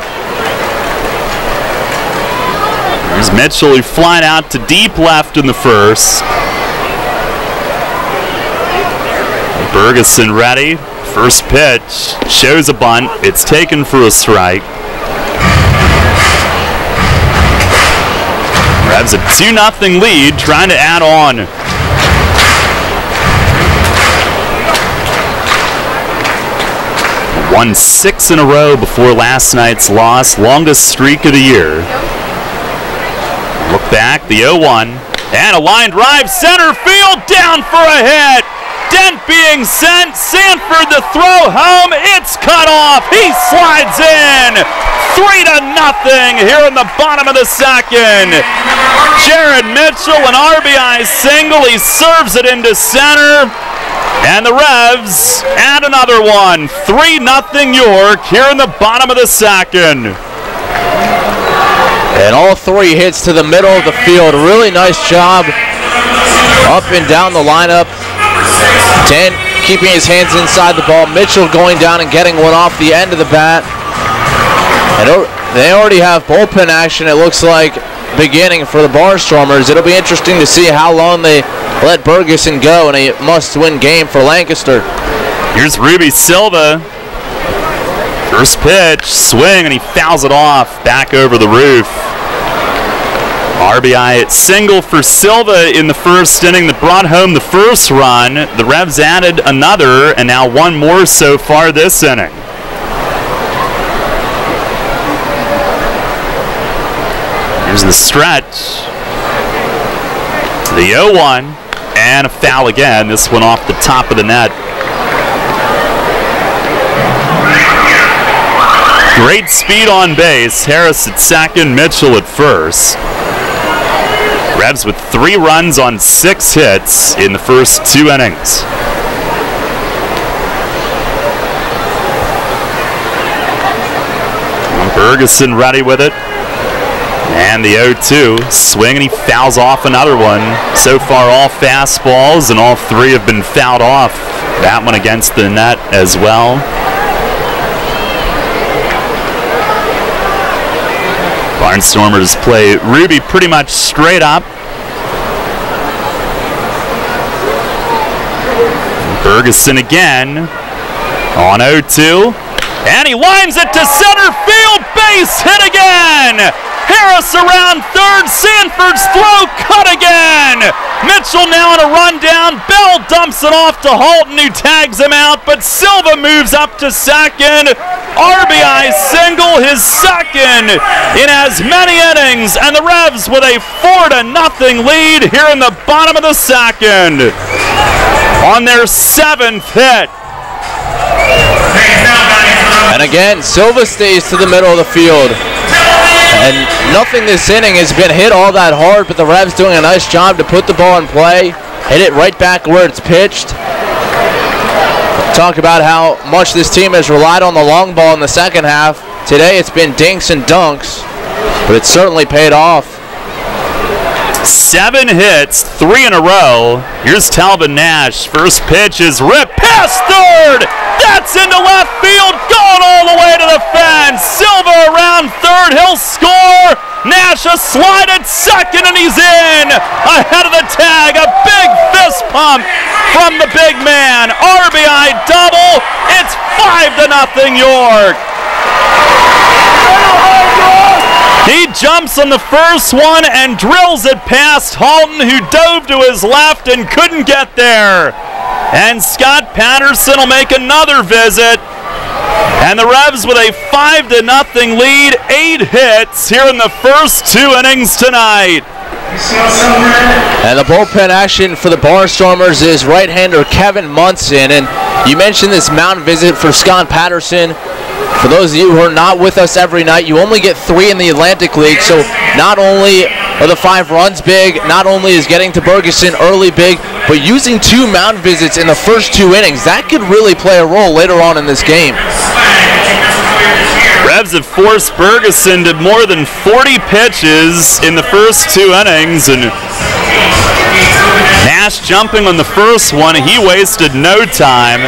There's Mitchell, who flied out to deep left in the first. Ferguson ready. First pitch shows a bunt. It's taken for a strike. Revs a 2-0 lead, trying to add on. Won 6 in a row before last night's loss, longest streak of the year. Look back, the 0-1, and a line drive, center field, down for a hit. Dent being sent, Sanford the throw home, it's cut off, he slides in. 3-0 here in the bottom of the second. Jared Mitchell, an RBI single, he serves it into center. And the Revs add another one. 3-0 York here in the bottom of the second. And all three hits to the middle of the field. Really nice job up and down the lineup. Dent keeping his hands inside the ball. Mitchell going down and getting one off the end of the bat. And they already have bullpen action, it looks like, beginning for the Barnstormers. It'll be interesting to see how long they let Bergeson go in a must-win game for Lancaster. Here's Ruby Silva. First pitch, swing, and he fouls it off back over the roof. RBI single for Silva in the first inning that brought home the first run. The Revs added another, and now one more so far this inning. Here's the stretch. The 0-1, and a foul again. This one off the top of the net. Great speed on base. Harris at second, Mitchell at first. Revs with 3 runs on 6 hits in the first 2 innings. Ferguson ready with it. And the 0-2, swing, and he fouls off another one. So far, all fastballs, and all 3 have been fouled off. That one against the net as well. Barnstormers play Ruby pretty much straight up. Ferguson again on 0-2. And he lines it to center field, base hit again! Harris around third, Sanford's throw cut again! Mitchell now on a rundown, Bell dumps it off to Halton, who tags him out, but Silva moves up to second. RBI single, his second in as many innings, and the Revs with a 4-0 lead here in the bottom of the second on their 7th hit. And again, Silva stays to the middle of the field. And nothing this inning has been hit all that hard, but the Revs doing a nice job to put the ball in play, hit it right back where it's pitched. Talk about how much this team has relied on the long ball in the second half. Today it's been dinks and dunks, but it's certainly paid off. 7 hits, 3 in a row. Here's Talbot Nash. First pitch is ripped past third. That's into left field, going all the way to the fence. Silva around third, he'll score. Nash a slide at second, and he's in. Ahead of the tag, a big fist pump from the big man. RBI double. It's 5-0 York. He jumps on the first one and drills it past Halton, who dove to his left and couldn't get there. And Scott Patterson will make another visit. And the Revs with a 5-0 lead, 8 hits here in the first 2 innings tonight. And the bullpen action for the Barnstormers is right-hander Kevin Munson. And you mentioned this mound visit for Scott Patterson. For those of you who are not with us every night, you only get 3 in the Atlantic League, so not only are the 5 runs big, not only is getting to Bergeson early big, but using 2 mound visits in the first 2 innings, that could really play a role later on in this game. Revs have forced Bergeson to more than 40 pitches in the first 2 innings, and Nash jumping on the first one, he wasted no time.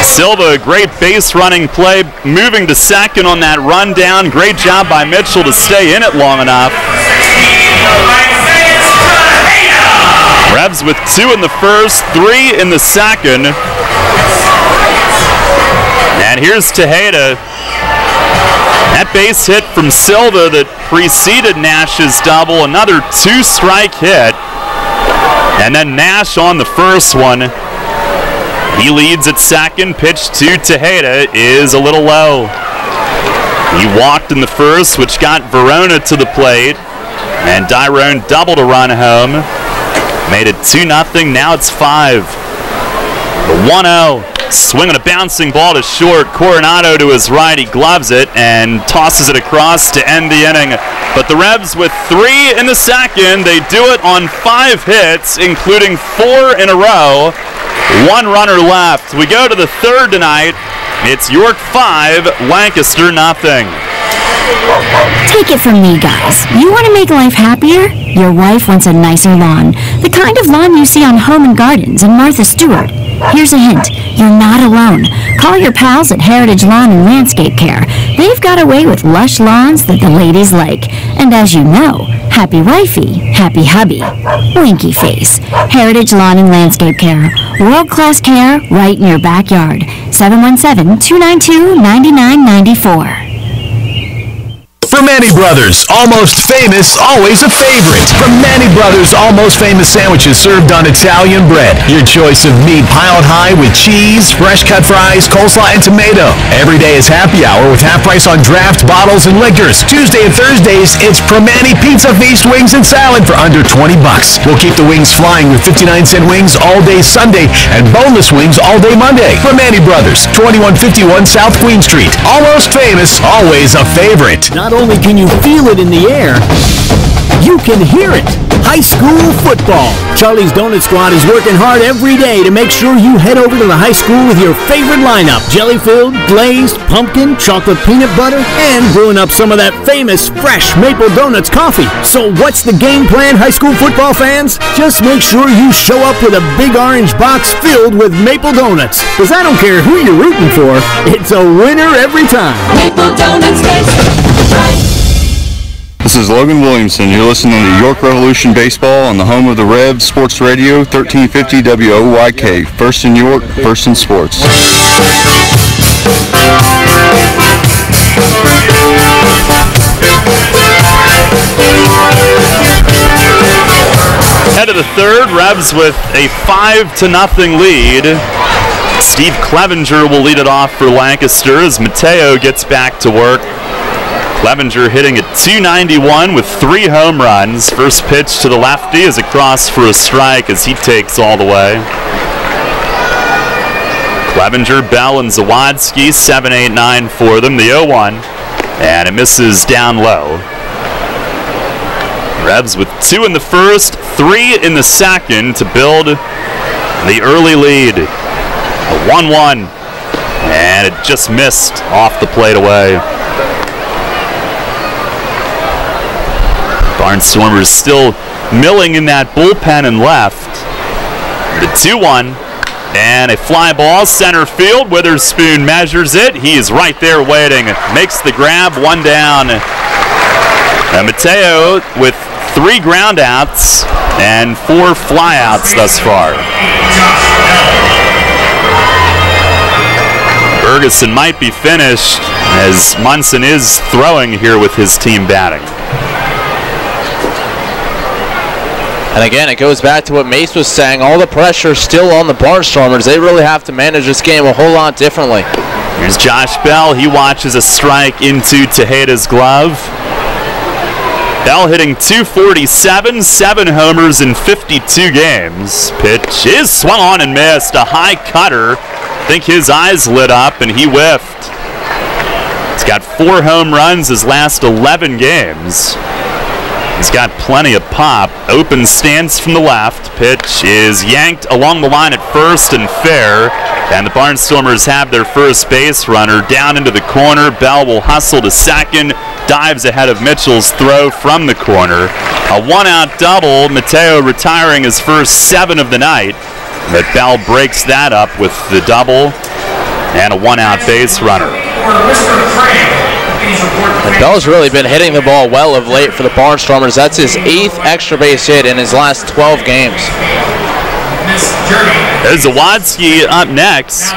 Silva, a great base running play, moving to second on that rundown. Great job by Mitchell to stay in it long enough. Revs with 2 in the first, 3 in the second. And here's Tejeda. That base hit from Silva that preceded Nash's double, another 2-strike hit. And then Nash on the first one. He leads at second. Pitch to Tejeda is a little low. He walked in the first, which got Verona to the plate. And Dyrone doubled a run home. Made it 2-0. Now it's 5. The 1-0. Swinging a bouncing ball to short. Coronado to his right. He gloves it and tosses it across to end the inning. But the Revs with 3 in the second. They do it on 5 hits, including 4 in a row. 1 runner left. We go to the third tonight. It's York 5, Lancaster 0. Take it from me, guys. You want to make life happier? Your wife wants a nicer lawn. The kind of lawn you see on Home and Gardens and Martha Stewart. Here's a hint. You're not alone. Call your pals at Heritage Lawn and Landscape Care. They've got a way with lush lawns that the ladies like. And as you know, happy wifey, happy hubby. Winky face. Heritage Lawn and Landscape Care. World-class care right in your backyard. 717-292-9994. From Manny Brothers, almost famous, always a favorite. From Manny Brothers, almost famous sandwiches served on Italian bread. Your choice of meat piled high with cheese, fresh cut fries, coleslaw, and tomato. Every day is happy hour with half price on draft, bottles, and liquors. Tuesday and Thursdays, it's Primanti Pizza Feast wings and salad for under $20. We'll keep the wings flying with 59-cent wings all day Sunday and boneless wings all day Monday. Primanti Brothers, 2151 South Queen Street. Almost famous, always a favorite. Not only can you feel it in the air, you can hear it. High school football. Charlie's Donut Squad is working hard every day to make sure you head over to the high school with your favorite lineup. Jelly-filled, glazed, pumpkin, chocolate peanut butter, and brewing up some of that famous fresh Maple Donuts coffee. So what's the game plan, high school football fans? Just make sure you show up with a big orange box filled with Maple Donuts. Because I don't care who you're rooting for, it's a winner every time. Maple Donuts taste right. This is Logan Williamson. You're listening to York Revolution Baseball on the home of the Revs, Sports Radio, 1350 WOYK. First in York, first in sports. Head of the third, Revs with a 5-0 lead. Steve Clevenger will lead it off for Lancaster as Mateo gets back to work. Clevenger hitting at .291 with 3 home runs. First pitch to the lefty is across for a strike as he takes all the way. Clevenger, Bell, and Zawadzki, 7-8-9 for them. The 0-1, and it misses down low. Revs with 2 in the first, 3 in the second to build the early lead. A 1-1, and it just missed off the plate away. Barnstormers still milling in that bullpen and left. The 2-1, and a fly ball, center field. Witherspoon measures it. He is right there waiting. Makes the grab, 1 down. And Mateo with 3 groundouts and 4 flyouts thus far. Ferguson might be finished as Munson is throwing here with his team batting. And again, it goes back to what Mace was saying. All the pressure still on the Barnstormers. They really have to manage this game a whole lot differently. Here's Josh Bell. He watches a strike into Tejeda's glove. Bell hitting .247, 7 homers in 52 games. Pitch is swung on and missed. A high cutter. I think his eyes lit up and he whiffed. He's got 4 home runs his last 11 games. He's got plenty of pop. Open stance from the left. Pitch is yanked along the line at first and fair. And the Barnstormers have their first base runner down into the corner. Bell will hustle to second. Dives ahead of Mitchell's throw from the corner. A 1-out double. Mateo retiring his first 7 of the night. But Bell breaks that up with the double and a 1-out base runner. And Bell's really been hitting the ball well of late for the Barnstormers. That's his 8th extra base hit in his last 12 games. Zawadski up next.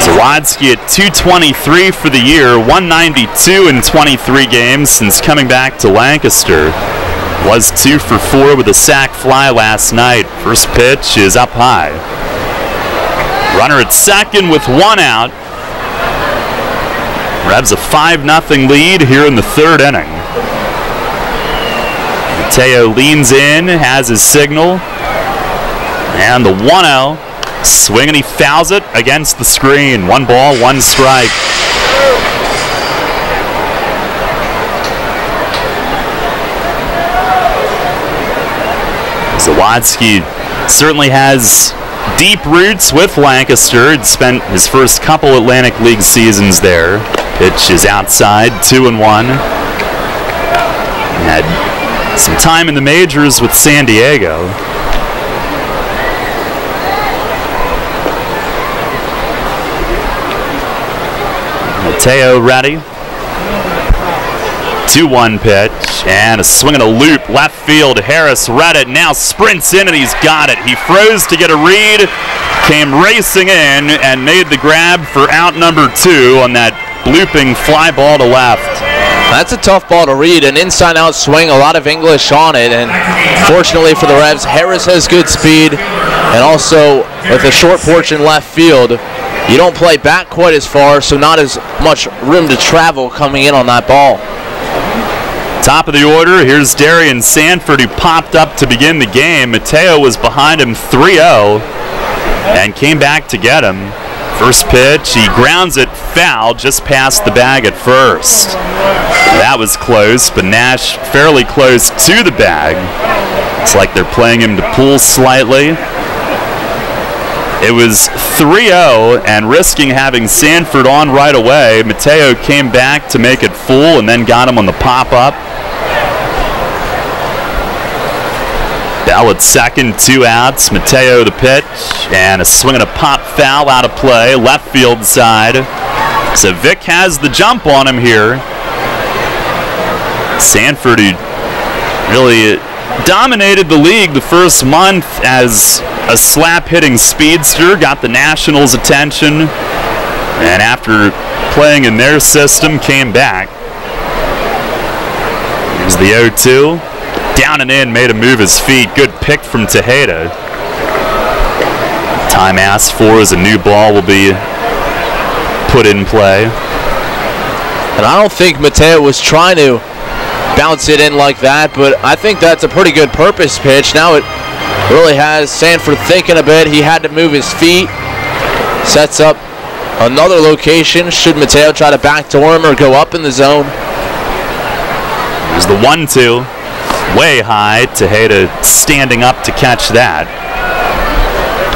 Zawadski at 223 for the year, 192 in 23 games since coming back to Lancaster. Was 2 for 4 with a sac fly last night. First pitch is up high. Runner at second with 1 out. Revs a 5-0 lead here in the 3rd inning. Mateo leans in, has his signal. And the 1-0. Swing and he fouls it against the screen. 1 ball, 1 strike. Zawadski certainly has deep roots with Lancaster. He'd spent his first couple Atlantic League seasons there. Pitch is outside, 2-1. Had some time in the majors with San Diego. Mateo ready. 2-1 pitch, and a swing and a loop, left field. Harris read it, now sprints in, and he's got it. He froze to get a read, came racing in, and made the grab for out number 2 on that blooping fly ball to left. That's a tough ball to read, an inside-out swing, a lot of English on it, and fortunately for the Revs, Harris has good speed, and also with a short porch in left field, you don't play back quite as far, so not as much room to travel coming in on that ball. Top of the order, here's Darian Sanford, who popped up to begin the game. Mateo was behind him 3-0 and came back to get him. First pitch, he grounds it foul just past the bag at first. That was close, but Nash fairly close to the bag. It's like they're playing him to pull slightly. It was 3-0, and risking having Sanford on right away, Mateo came back to make it full and then got him on the pop-up. Bell at second, 2 outs. Mateo the pitch, and a swing and a pop foul out of play, left field side. So Vic has the jump on him here. Sanford, who really dominated the league the first month as a slap-hitting speedster, got the Nationals' attention, and after playing in their system, came back. Here's the 0-2. Down and in, made him move his feet. Good pick from Tejeda. Time asked for as a new ball will be put in play. And I don't think Mateo was trying to bounce it in like that, but I think that's a pretty good purpose pitch. Now it really has Sanford thinking a bit. He had to move his feet. Sets up another location. Should Mateo try to backdoor him or go up in the zone? There's the 1-2. Way high. Tejeda standing up to catch that.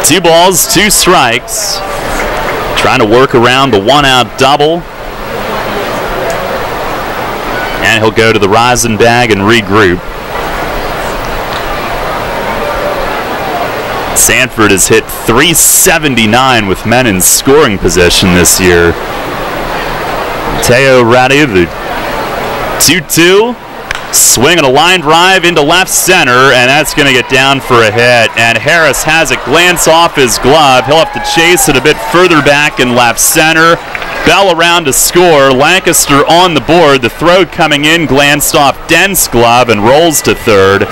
2 balls, 2 strikes. Trying to work around the 1-out double. And he'll go to the rosin bag and regroup. Sanford has hit .379 with men in scoring position this year. Mateo ready, the 2-2. Swing and a line drive into left center, and that's going to get down for a hit. And Harris has it glance off his glove. He'll have to chase it a bit further back in left center. Bell around to score. Lancaster on the board. The throw coming in glanced off Dent's glove and rolls to third.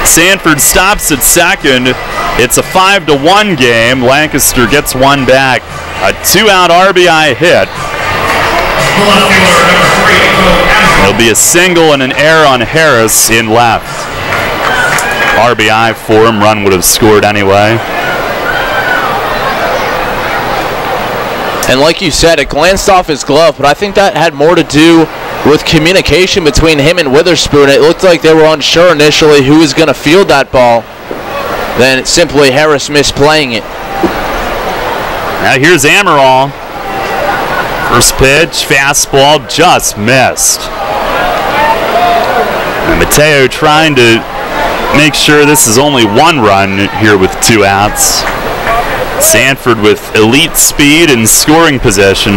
Sanford stops at second. It's a 5-1 game. Lancaster gets one back. A 2-out RBI hit. There'll be a single and an error on Harris in left. RBI for him. Run would have scored anyway. And like you said, it glanced off his glove, but I think that had more to do with communication between him and Witherspoon. It looked like they were unsure initially who was going to field that ball than simply Harris misplaying it. Now here's Amaral. First pitch, fastball, just missed. And Mateo trying to make sure this is only 1 run here with 2 outs. Sanford with elite speed and scoring position.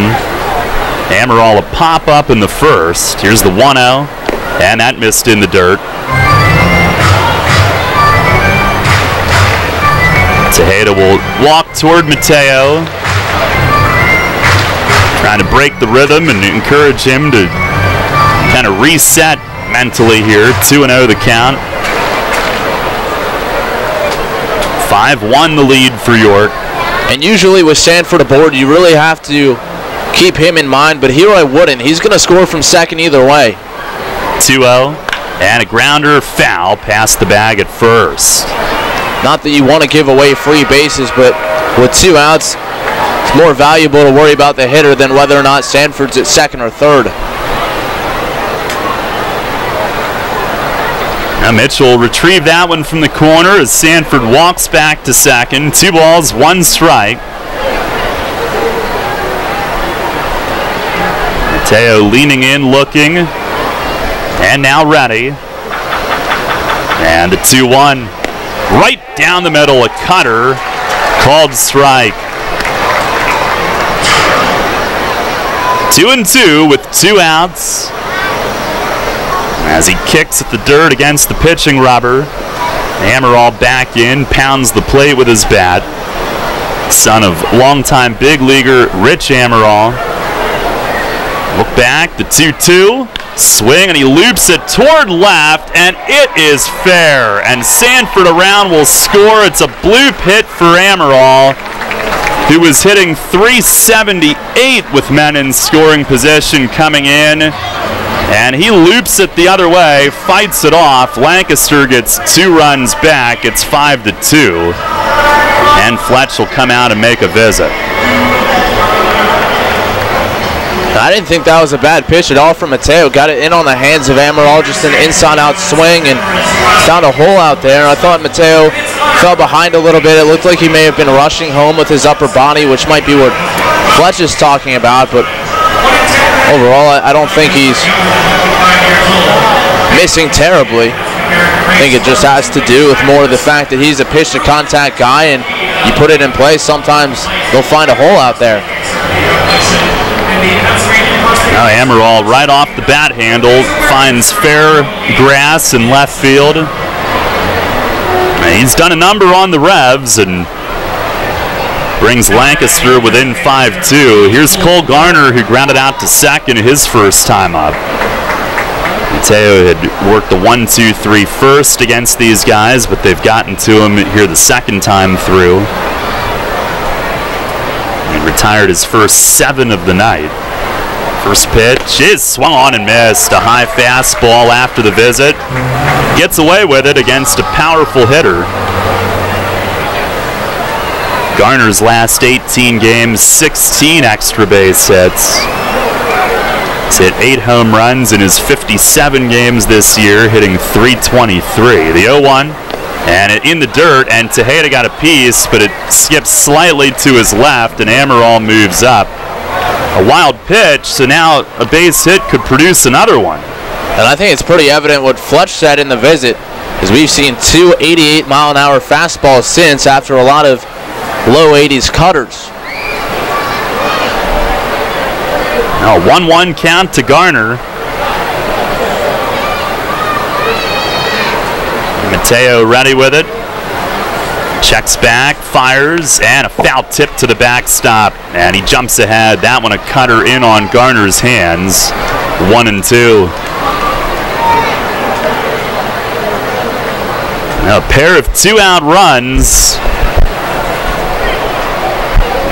Amaral a pop-up in the first. Here's the 1-0, and that missed in the dirt. Tejeda will walk toward Mateo, trying to break the rhythm and encourage him to kind of reset mentally here. 2-0 the count. 5-1 the lead for York. And usually with Sanford aboard, you really have to keep him in mind, but here I wouldn't. He's going to score from second either way. 2-0, and a grounder foul past the bag at first. Not that you want to give away free bases, but with 2 outs, it's more valuable to worry about the hitter than whether or not Sanford's at second or third. Now Mitchell retrieved that one from the corner as Sanford walks back to second. 2 balls, 1 strike. Mateo leaning in, looking, and now ready. And the 2-1. Right down the middle, a cutter, called strike. 2-2 with 2 outs. As he kicks at the dirt against the pitching rubber, Amaral back in, pounds the plate with his bat. Son of longtime big leaguer Rich Amaral. Look back, the 2-2, swing, and he loops it toward left, and it is fair. And Sanford around will score. It's a bloop hit for Amaral, who was hitting .378 with men in scoring position coming in. And he loops it the other way, fights it off. Lancaster gets 2 runs back. It's 5-2. And Fletch will come out and make a visit. I didn't think that was a bad pitch at all from Mateo. Got it in on the hands of Amaral, just an inside-out swing, and found a hole out there. I thought Mateo fell behind a little bit. It looked like he may have been rushing home with his upper body, which might be what Fletch is talking about, but overall, I don't think he's missing terribly. I think it just has to do with more of the fact that he's a pitch-to-contact guy, and you put it in place, sometimes they'll find a hole out there. Now Amaral right off the bat handle finds fair grass in left field. And he's done a number on the Revs and brings Lancaster within 5-2. Here's Cole Garner, who grounded out to second his first time up. Mateo had worked the 1-2-3 first against these guys, but they've gotten to him here the second time through. And retired his first 7 of the night. First pitch is swung on and missed. A high fastball after the visit. Gets away with it against a powerful hitter. Garner's last 18 games, 16 extra base hits. He's hit 8 home runs in his 57 games this year, hitting .323. The 0-1, and it in the dirt, and Tejeda got a piece, but it skips slightly to his left, and Amaral moves up. A wild pitch, so now a base hit could produce another one. And I think it's pretty evident what Fletch said in the visit, is we've seen 2 88-mile-an-hour fastballs since, after a lot of low 80s cutters. Now 1-1 count to Garner. Mateo ready with it. Checks back, fires, and a foul tip to the backstop. And he jumps ahead. That one a cutter in on Garner's hands. 1-2. Now a pair of 2-out runs.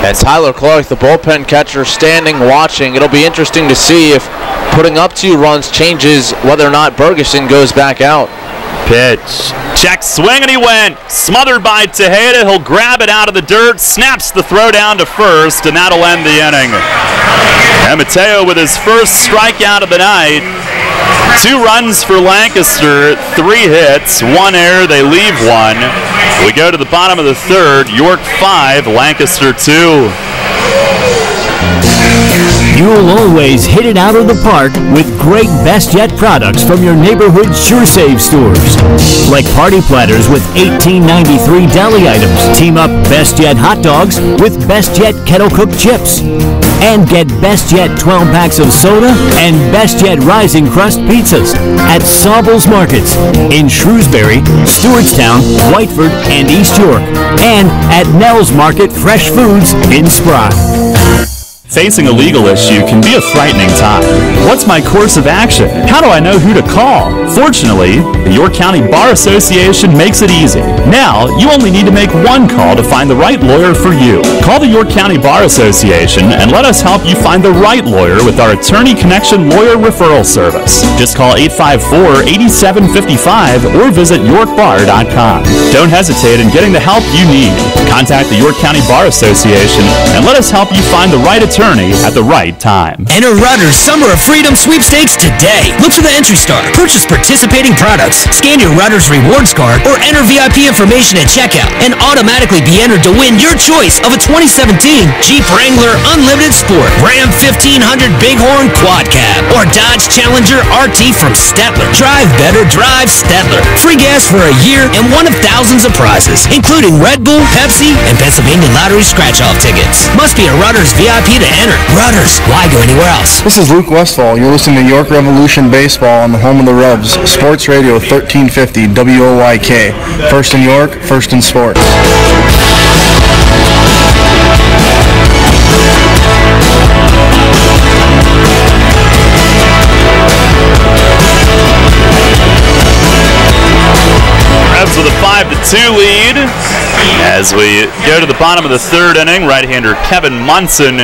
And Tyler Clark, the bullpen catcher, standing, watching. It'll be interesting to see if putting up 2 runs changes whether or not Bergeson goes back out. Pitch. Check, swing, and he went. Smothered by Tejeda. He'll grab it out of the dirt, snaps the throw down to first, and that'll end the inning. And Mateo with his first strikeout of the night. 2 runs for Lancaster, 3 hits, 1 error, they leave 1. We go to the bottom of the third. York 5, Lancaster 2. You'll always hit it out of the park with great Best Yet products from your neighborhood Sure Save stores. Like party platters with $18.93 deli items. Team up Best Yet hot dogs with Best Yet kettle cooked chips. And get Best Yet 12 packs of soda and Best Yet Rising Crust pizzas at Sobel's Markets in Shrewsbury, Stewartstown, Whiteford, and East York. And at Nell's Market Fresh Foods in Spry. Facing a legal issue can be a frightening time. What's my course of action? How do I know who to call? Fortunately, the York County Bar Association makes it easy. Now, you only need to make one call to find the right lawyer for you. Call the York County Bar Association and let us help you find the right lawyer with our Attorney Connection Lawyer Referral Service. Just call 854-8755 or visit yorkbar.com. Don't hesitate in getting the help you need. Contact the York County Bar Association and let us help you find the right attorney at the right time. Enter Rutter's Summer of Freedom sweepstakes today. Look for the entry star. Purchase participating products. Scan your Rutter's rewards card or enter VIP information at checkout and automatically be entered to win your choice of a 2017 Jeep Wrangler Unlimited Sport, Ram 1500 Bighorn Quad Cab, or Dodge Challenger RT from Stettler. Drive better, drive Stettler. Free gas for a year and one of thousands of prizes, including Red Bull, Pepsi, and Pennsylvania Lottery scratch-off tickets. Must be a Rutter's VIP to enter. Rudders, why go anywhere else? This is Luke Westfall. You're listening to York Revolution Baseball on the home of the Revs, Sports Radio 1350 WOYK. First in York, first in sports. Revs with a 5-2 lead. As we go to the bottom of the third inning, right-hander Kevin Munson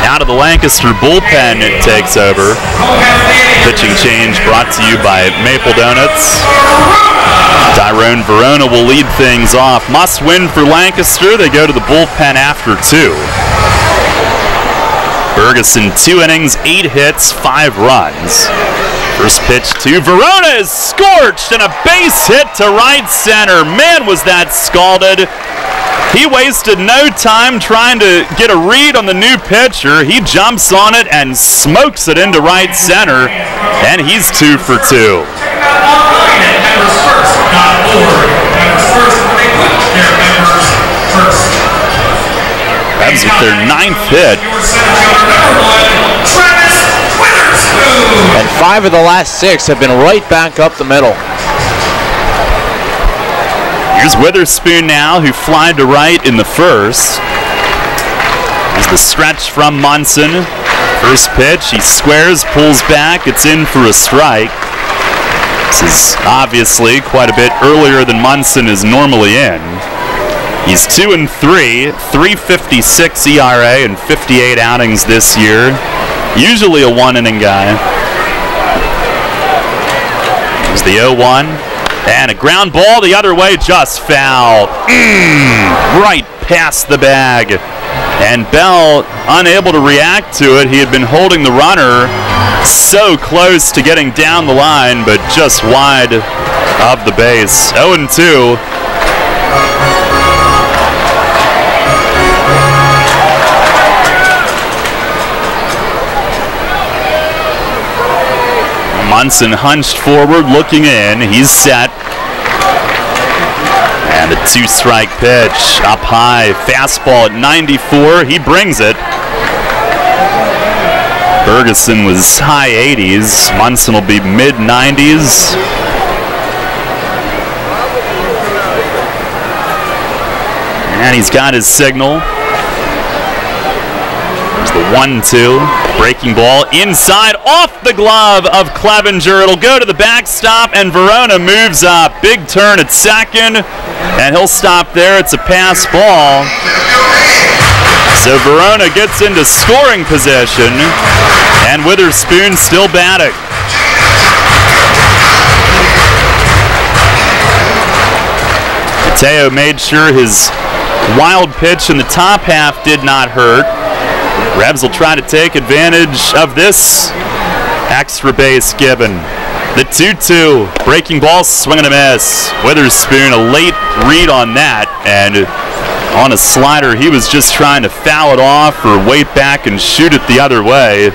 out of the Lancaster bullpen takes over. Pitching change brought to you by Maple Donuts. Tyrone Verona will lead things off. Must win for Lancaster. They go to the bullpen after 2. Ferguson, 2 innings, 8 hits, 5 runs. First pitch to Verona is scorched and a base hit to right center. Man, was that scalded. He wasted no time trying to get a read on the new pitcher. He jumps on it and smokes it into right center, and he's 2 for 2. Revs with their 9th hit. And 5 of the last 6 have been right back up the middle. Here's Witherspoon now, who flied to right in the first. Here's the stretch from Munson. First pitch, he squares, pulls back, it's in for a strike. This is obviously quite a bit earlier than Munson is normally in. He's 2-3, 3.56 ERA and 58 outings this year. Usually a 1-inning guy. Here's the 0-1. And a ground ball the other way, just foul. Right past the bag. And Bell unable to react to it. He had been holding the runner so close to getting down the line, but just wide of the base. 0-2. Munson hunched forward, looking in. He's set. And the 2-strike pitch up high. Fastball at 94. He brings it. Ferguson was high 80s. Munson will be mid-90s. And he's got his signal. There's the 1-2. Breaking ball inside, off the glove of Clevenger. It'll go to the backstop, and Verona moves up. Big turn at second, and he'll stop there. It's a pass ball. So Verona gets into scoring position, and Witherspoon still batting. Mateo made sure his wild pitch in the top half did not hurt. Revs will try to take advantage of this extra base given. The 2-2, breaking ball, swing and a miss. Witherspoon, a late read on that, and on a slider. He was just trying to foul it off or wait back and shoot it the other way.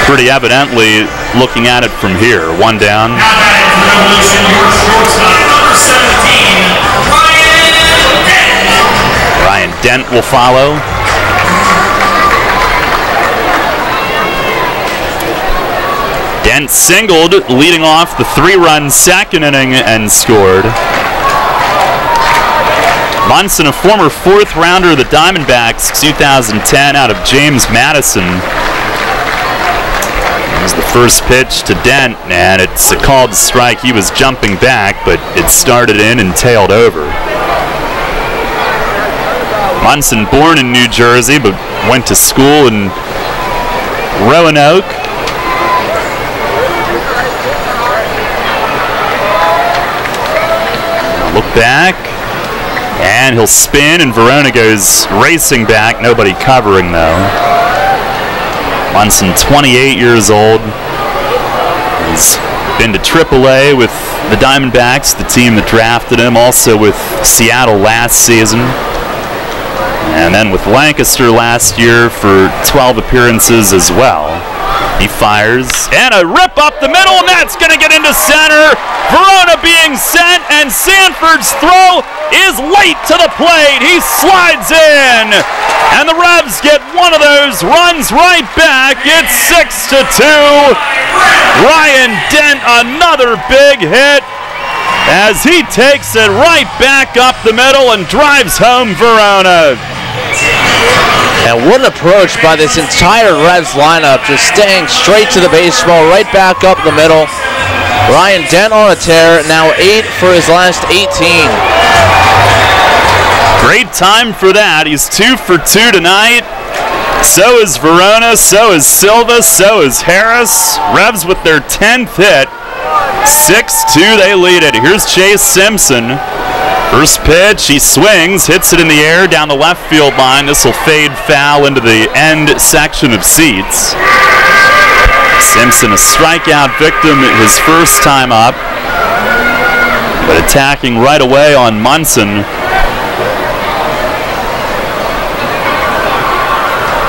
Pretty evidently looking at it from here. One down. Ryan Dent will follow. Dent singled, leading off the 3-run second inning and scored. Munson, a former 4th rounder of the Diamondbacks, 2010 out of James Madison. It was the first pitch to Dent, and it's a called strike. He was jumping back, but it started in and tailed over. Munson, born in New Jersey, but went to school in Roanoke. Look back, and he'll spin, and Verona goes racing back. Nobody covering, though. Munson, 28 years old. He's been to AAA with the Diamondbacks, the team that drafted him, also with Seattle last season. And then with Lancaster last year for 12 appearances as well. He fires, and a rip up the middle, and that's going to get into center. Verona being sent, and Sanford's throw is late to the plate. He slides in, and the Revs get one of those runs right back. It's 6-2. Ryan Dent, another big hit, as he takes it right back up the middle and drives home Verona. And what an approach by this entire Revs lineup, just staying straight to the baseball, right back up the middle. Ryan Dent on a tear, now 8 for his last 18. Great time for that. He's 2 for 2 tonight. So is Verona, so is Silva, so is Harris. Revs with their 10th hit. 6-2, they lead it. Here's Chase Simpson. First pitch, he swings, hits it in the air down the left field line. This will fade foul into the end section of seats. Simpson, a strikeout victim his first time up, but attacking right away on Munson.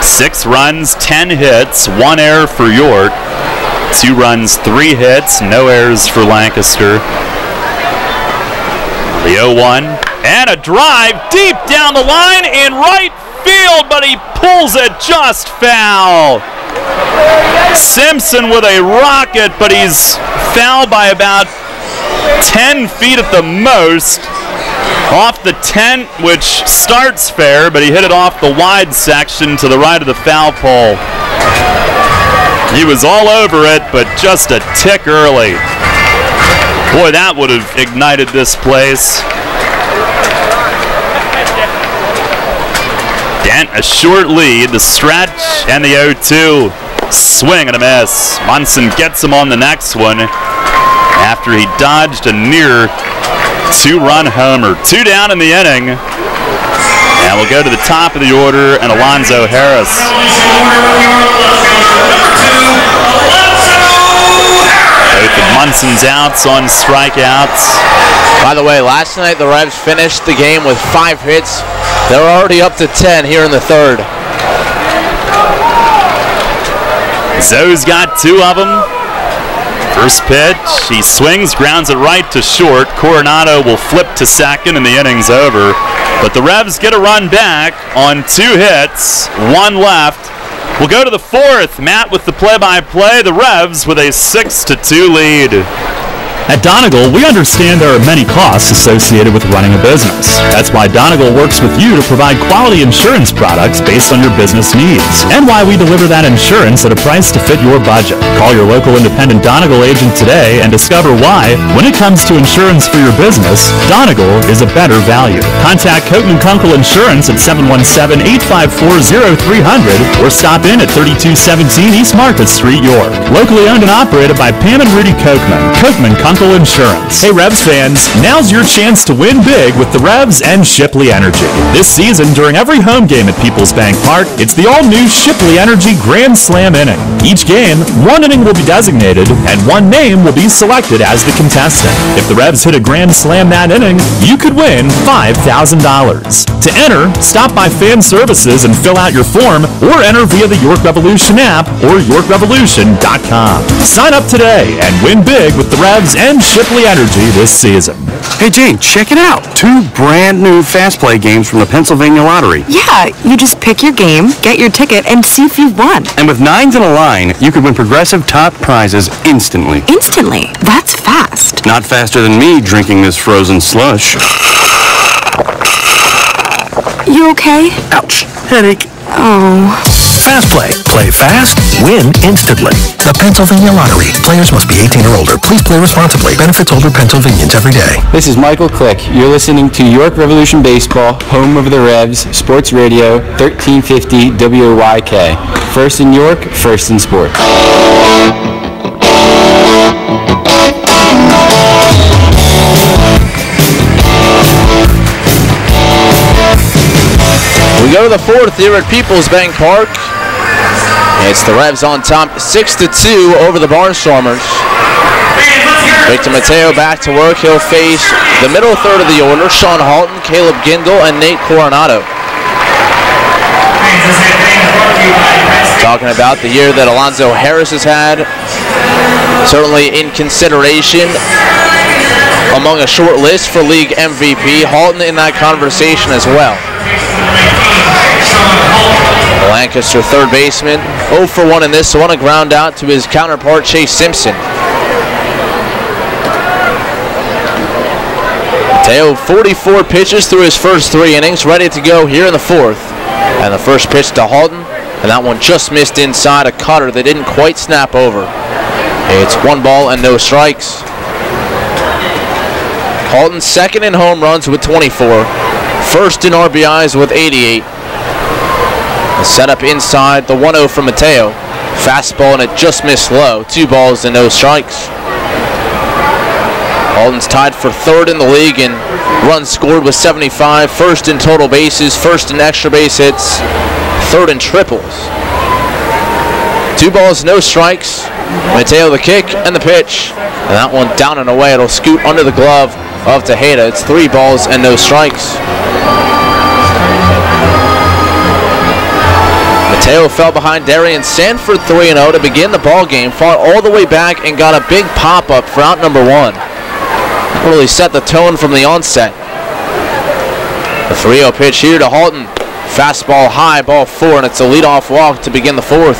6 runs, 10 hits, 1 error for York. 2 runs, 3 hits, no errors for Lancaster. The 0-1, and a drive deep down the line in right field, but he pulls it just foul. Simpson with a rocket, but he's foul by about 10 feet at the most. Off the tent, which starts fair, but he hit it off the wide section to the right of the foul pole. He was all over it, but just a tick early. Boy, that would have ignited this place. Dent, a short lead, the stretch, and the 0-2. Swing and a miss. Munson gets him on the next one after he dodged a near 2-run homer. 2 down in the inning. And we'll go to the top of the order, and Alonzo Harris. Both of Munson's outs on strikeouts. By the way, last night the Revs finished the game with 5 hits. They're already up to 10 here in the third. Zoe's got 2 of them. First pitch, he swings, grounds it right to short. Coronado will flip to second and the inning's over. But the Revs get a run back on 2 hits, 1 left. We'll go to the 4th. Matt with the play-by-play. The Revs with a 6-2 lead. At Donegal, we understand there are many costs associated with running a business. That's why Donegal works with you to provide quality insurance products based on your business needs, and why we deliver that insurance at a price to fit your budget. Call your local independent Donegal agent today and discover why, when it comes to insurance for your business, Donegal is a better value. Contact Coatman Kunkel Insurance at 717-854-0300 or stop in at 3217 East Market Street, York. Locally owned and operated by Pam and Rudy Coatman. Coatman Kunkel Insurance. Hey Revs fans, now's your chance to win big with the Revs and Shipley Energy. This season, during every home game at Peoples Bank Park, it's the all-new Shipley Energy Grand Slam inning. Each game, 1 inning will be designated, and 1 name will be selected as the contestant. If the Revs hit a Grand Slam that inning, you could win $5,000. To enter, stop by Fan Services and fill out your form, or enter via the York Revolution app or YorkRevolution.com. Sign up today and win big with the Revs and Shipley Energy this season. Hey Jane, check it out. 2 brand new Fast Play games from the Pennsylvania Lottery. Yeah, you just pick your game, get your ticket, and see if you've won. And with 9s in a line, you could win progressive top prizes instantly. Instantly? That's fast. Not faster than me drinking this frozen slush. You okay? Ouch. Headache. Oh. Fast Play. Play fast, win instantly. The Pennsylvania Lottery. Players must be 18 or older. Please play responsibly. Benefits older Pennsylvanians every day. This is Michael Click. You're listening to York Revolution Baseball, home of the Revs, Sports Radio, 1350 WYK. First in York, first in sports. We go to the 4th here at Peoples Bank Park. It's the Revs on top 6-2 over the Barnstormers. Victor Mateo back to work. He'll face the middle third of the order, Sean Halton, Caleb Gindle, and Nate Coronado. Talking about the year that Alonzo Harris has had, certainly in consideration among a short list for league MVP. Halton in that conversation as well. The Lancaster third baseman, 0 for 1 in this one, a ground out to his counterpart Chase Simpson. Mateo, 44 pitches through his first 3 innings, ready to go here in the 4th. And the first pitch to Halton, and that one just missed inside, a cutter that didn't quite snap over. It's 1 ball and no strikes. Halton second in home runs with 24, first in RBIs with 88. The setup inside, the 1-0 from Mateo. Fastball and it just missed low. 2 balls and no strikes. Halton's tied for 3rd in the league in runs scored with 75, first in total bases, first in extra base hits, 3rd in triples. 2 balls, no strikes. Mateo the kick and the pitch. And that one down and away. It'll scoot under the glove of Tejeda. It's 3 balls and no strikes. Mateo fell behind Darian Sanford 3-0 to begin the ball game. Fought all the way back and got a big pop-up for out number 1. Really set the tone from the onset. The 3-0 pitch here to Halton. Fastball high, ball 4, and it's a leadoff walk to begin the 4th.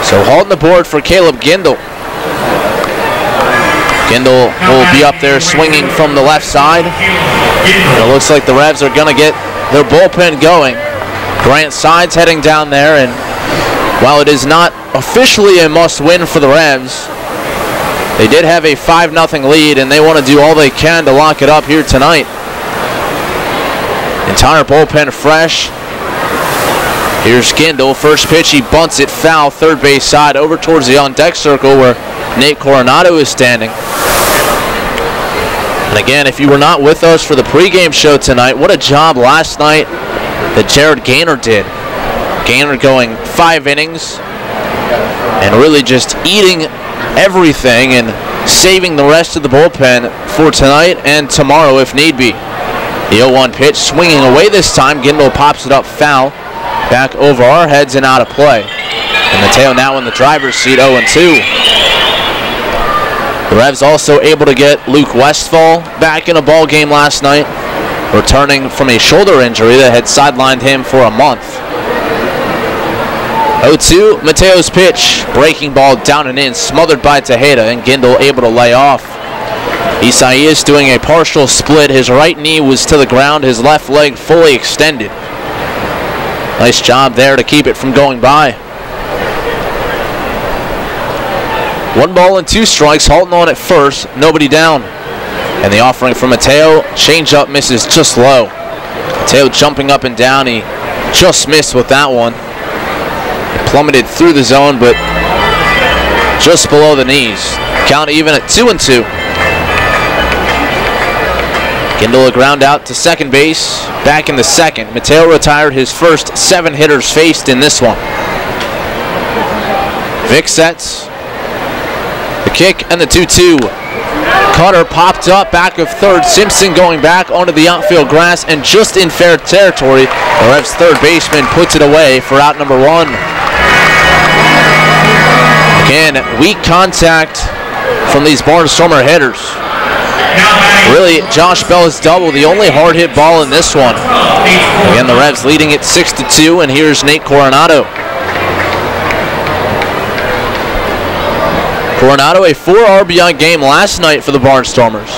So Halton aboard for Caleb Gindle. Gindle will be up there swinging from the left side. And it looks like the Revs are going to get their bullpen going. Grant Sides heading down there, and while it is not officially a must-win for the Revs, they did have a 5-0 lead, and they want to do all they can to lock it up here tonight. Entire bullpen fresh. Here's Gindle. First pitch, he bunts it foul, third base side, over towards the on-deck circle where Nate Coronado is standing. And again, if you were not with us for the pregame show tonight, what a job last night that Jared Gaynor did. Gaynor going 5 innings and really just eating everything and saving the rest of the bullpen for tonight and tomorrow if need be. The 0-1 pitch swinging away this time. Gindle pops it up foul, back over our heads and out of play. And Mateo now in the driver's seat, 0-2. The Revs also able to get Luke Westfall back in a ball game last night, returning from a shoulder injury that had sidelined him for a month. 0-2, Mateo's pitch, breaking ball down and in, smothered by Tejeda, and Gindle able to lay off. Isaias doing a partial split. His right knee was to the ground, his left leg fully extended. Nice job there to keep it from going by. 1 ball and 2 strikes. Halton on at first, nobody down. And the offering from Mateo, changeup misses just low. Mateo jumping up and down. He just missed with that one. It plummeted through the zone, but just below the knees. Count even at 2-2. Gindle a ground out to second base. Back in the second. Mateo retired his first 7 hitters faced in this one. Vic sets. The kick and the 2-2. Cutter popped up back of third. Simpson going back onto the outfield grass and just in fair territory. The Revs' third baseman puts it away for out number 1. Again, weak contact from these Barnstormer hitters. Really, Josh Bell's double, the only hard hit ball in this one. Again, the Revs leading it 6-2, and here's Nate Coronado. Coronado, a 4 RBI game last night for the Barnstormers,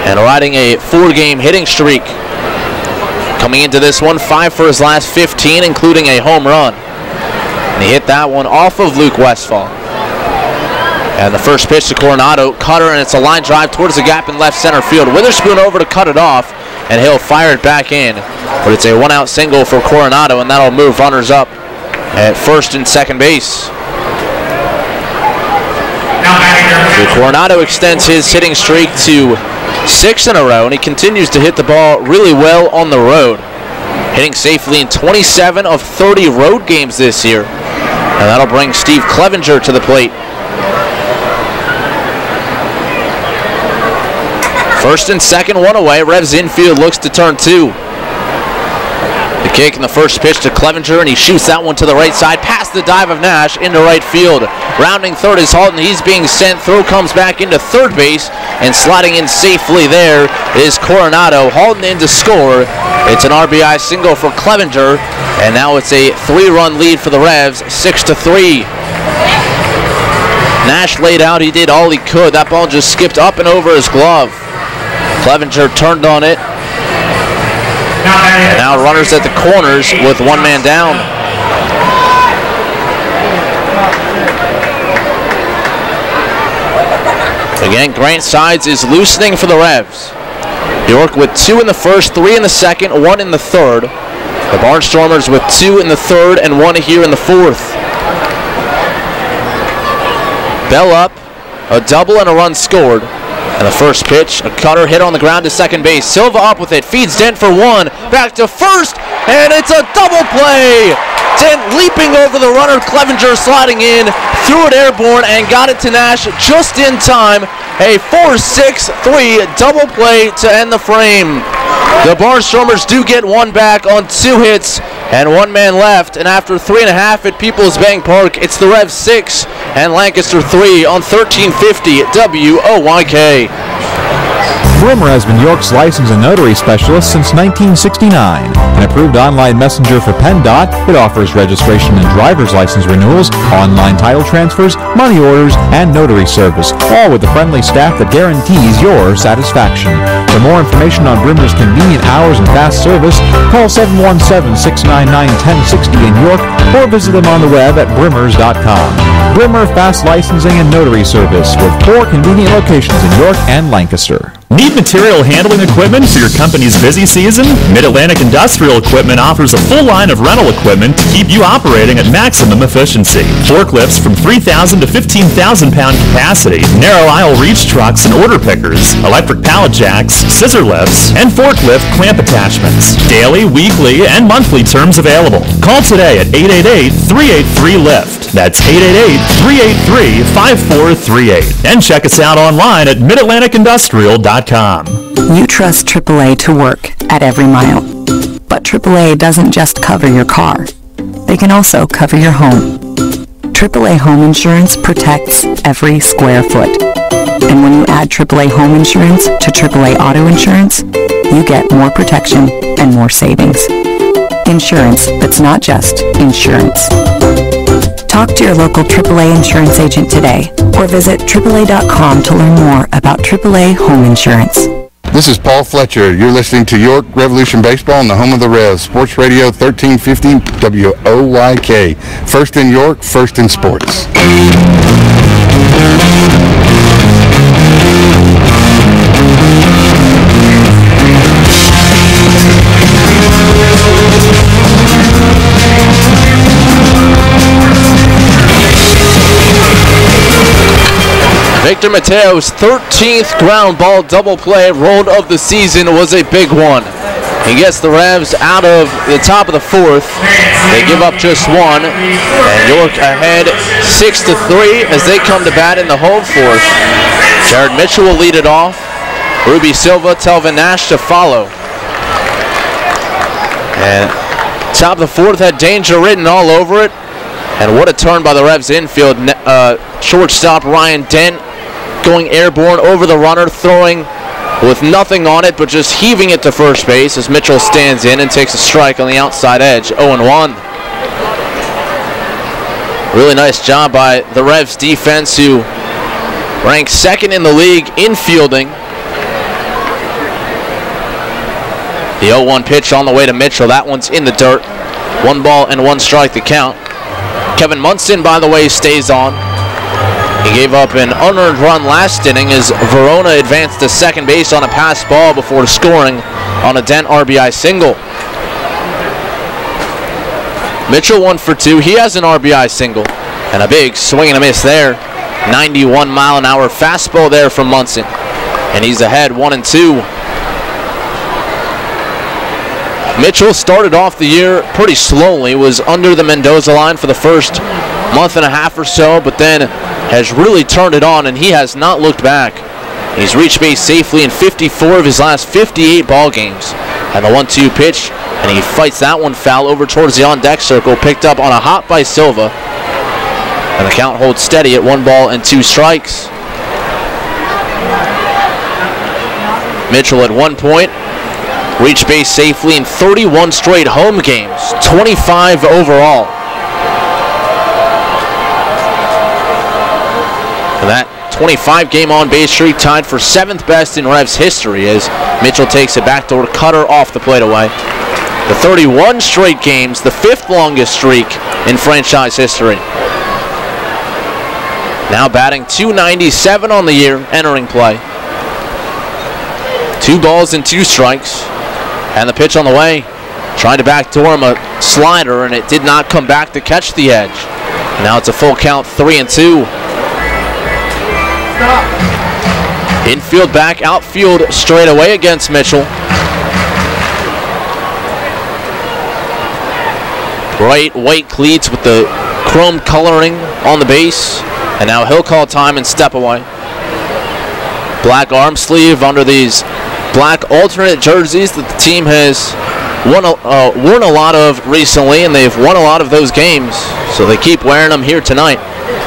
and riding a 4-game hitting streak. Coming into this one, 5 for his last 15, including a home run. And he hit that one off of Luke Westphal. And the first pitch to Coronado, cutter, and it's a line drive towards the gap in left center field. Witherspoon over to cut it off, and he'll fire it back in. But it's a 1-out single for Coronado, and that'll move runners up at first and second base. So Coronado extends his hitting streak to 6 in a row, and he continues to hit the ball really well on the road. Hitting safely in 27 of 30 road games this year. And that'll bring Steve Clevenger to the plate. First and second, 1 away. Revs infield looks to turn 2. The kick and the first pitch to Clevenger, and he shoots that one to the right side past the dive of Nash into right field. Rounding third is Halton. He's being sent. Throw comes back into third base, and sliding in safely there is Coronado. Halton in to score. It's an RBI single for Clevenger, and now it's a 3-run lead for the Revs, 6-3. Nash laid out. He did all he could. That ball just skipped up and over his glove. Clevenger turned on it. And now runners at the corners with 1 man down. Again, Grant Sides is loosening for the Revs. York with 2 in the first, 3 in the second, 1 in the third. The Barnstormers with 2 in the third and 1 here in the fourth. Bell up, a double and a run scored. And the first pitch, a cutter hit on the ground to second base. Silva up with it, feeds Dent for 1, back to first, and it's a double play! Dent leaping over the runner, Clevenger sliding in, threw it airborne, and got it to Nash just in time. A 4-6-3 double play to end the frame. The Barnstormers do get 1 back on 2 hits and 1 man left, and after 3.5 at Peoples Bank Park, it's the Revs 6 and Lancaster 3 on 1350 WOYK. Brimmer has been York's license and notary specialist since 1969. An approved online messenger for PennDOT, it offers registration and driver's license renewals, online title transfers, money orders, and notary service, all with a friendly staff that guarantees your satisfaction. For more information on Brimmer's convenient hours and fast service, call 717-699-1060 in York or visit them on the web at brimmers.com. Brimmer Fast Licensing and Notary Service with 4 convenient locations in York and Lancaster. Need material handling equipment for your company's busy season? Mid-Atlantic Industrial Equipment offers a full line of rental equipment to keep you operating at maximum efficiency. Forklifts from 3,000 to 15,000 pound capacity, narrow aisle reach trucks and order pickers, electric pallet jacks, scissor lifts, and forklift clamp attachments. Daily, weekly, and monthly terms available. Call today at 888-383-LIFT. That's 888-383-5438. And check us out online at midatlanticindustrial.com. You trust AAA to work at every mile. But AAA doesn't just cover your car. They can also cover your home. AAA Home Insurance protects every square foot. And when you add AAA Home Insurance to AAA Auto Insurance, you get more protection and more savings. Insurance that's not just insurance. Talk to your local AAA insurance agent today or visit AAA.com to learn more about AAA Home Insurance. This is Paul Fletcher. You're listening to York Revolution Baseball on the home of the Revs, Sports Radio 1350 WOYK. First in York, first in sports. Victor Mateo's 13th ground ball double play rolled of the season was a big one. He gets the Revs out of the top of the fourth. They give up just 1, and York ahead 6-3 as they come to bat in the home fourth. Jared Mitchell will lead it off. Ruby Silva, Telvin Nash to follow. And top of the fourth had danger written all over it. And what a turn by the Revs infield. Shortstop Ryan Dent going airborne over the runner, throwing with nothing on it but just heaving it to first base as Mitchell stands in and takes a strike on the outside edge, 0-1. Really nice job by the Revs defense, who ranks second in the league in fielding. The 0-1 pitch on the way to Mitchell. That one's in the dirt. 1 ball and 1 strike to count. Kevin Munson, by the way, stays on. He gave up an unearned run last inning as Verona advanced to second base on a pass ball before scoring on a Dent RBI single. Mitchell 1 for 2. He has an RBI single and a big swing and a miss there. 91-mile-an-hour fastball there from Munson. And he's ahead 1-2. Mitchell started off the year pretty slowly, was under the Mendoza line for the first month and a half or so, but then has really turned it on, and he has not looked back. He's reached base safely in 54 of his last 58 ball games. And the 1-2 pitch, and he fights that one foul over towards the on-deck circle, picked up on a hop by Silva. And the count holds steady at 1 ball and 2 strikes. Mitchell at one point reached base safely in 31 straight home games, 25 overall. And that 25-game on-base streak tied for 7th best in Revs history as Mitchell takes a backdoor cutter off the plate away. The 31 straight games, the 5th longest streak in franchise history. Now batting .297 on the year, entering play. 2 balls and 2 strikes. And the pitch on the way. Trying to backdoor him a slider, and it did not come back to catch the edge. Now it's a full count, 3-2. Infield back, outfield straight away against Mitchell. Bright white cleats with the chrome coloring on the base. And now he'll call time and step away. Black arm sleeve under these black alternate jerseys that the team has worn a lot of recently, and they've won a lot of those games, so they keep wearing them here tonight.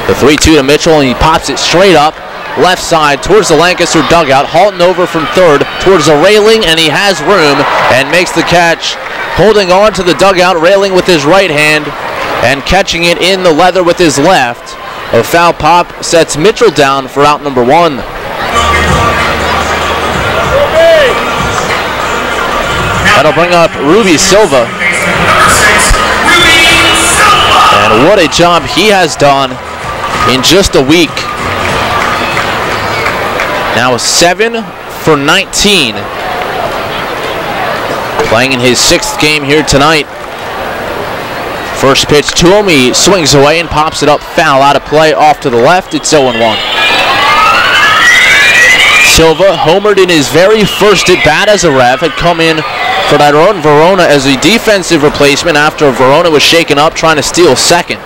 The 3-2 to Mitchell, and he pops it straight up left side towards the Lancaster dugout, halting over from third towards the railing, and he has room and makes the catch, holding on to the dugout railing with his right hand and catching it in the leather with his left. A foul pop sets Mitchell down for out number 1. That'll bring up Ruby Silva. And what a job he has done in just a week. Now 7 for 19. Playing in his 6th game here tonight. First pitch to him, he swings away and pops it up foul out of play off to the left. It's 0-1. Silva homered in his very first at-bat as a Rev, had come in for Tyrone Verona as a defensive replacement after Verona was shaken up trying to steal second.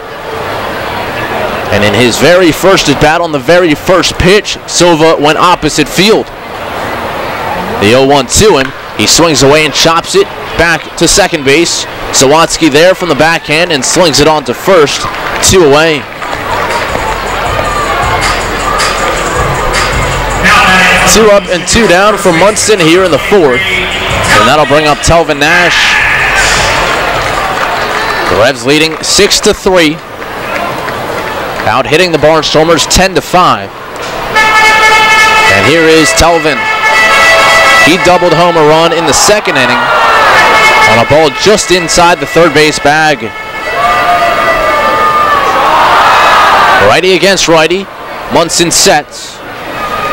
And in his very first at-bat on the very first pitch, Silva went opposite field. The 0-1 to him, he swings away and chops it back to second base. Sawatsky there from the backhand and slings it on to first, 2 away. Two up and 2 down for Munson here in the 4th. And that'll bring up Telvin Nash. The Revs leading 6-3. Out hitting the Barnstormers 10-5. And here is Telvin. He doubled home a run in the 2nd inning on a ball just inside the third base bag. Righty against righty. Munson sets.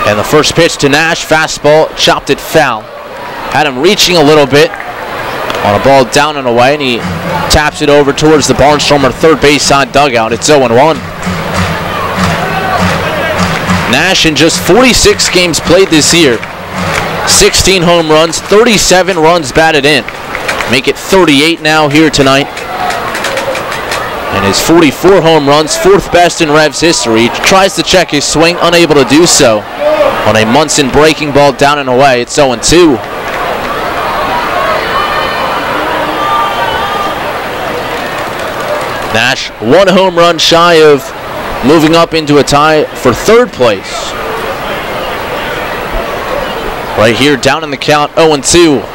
And the first pitch to Nash, fastball, chopped it foul. Had him reaching a little bit on a ball down and away, and he taps it over towards the Barnstormer third base side dugout. It's 0-1. Nash in just 46 games played this year. 16 home runs, 37 runs batted in. Make it 38 now here tonight. And his 44 home runs, 4th best in Revs history. Tries to check his swing, unable to do so. on a Munson breaking ball down and away. It's 0-2. Nash, one home run shy of moving up into a tie for third place. Right here, down in the count, 0-2.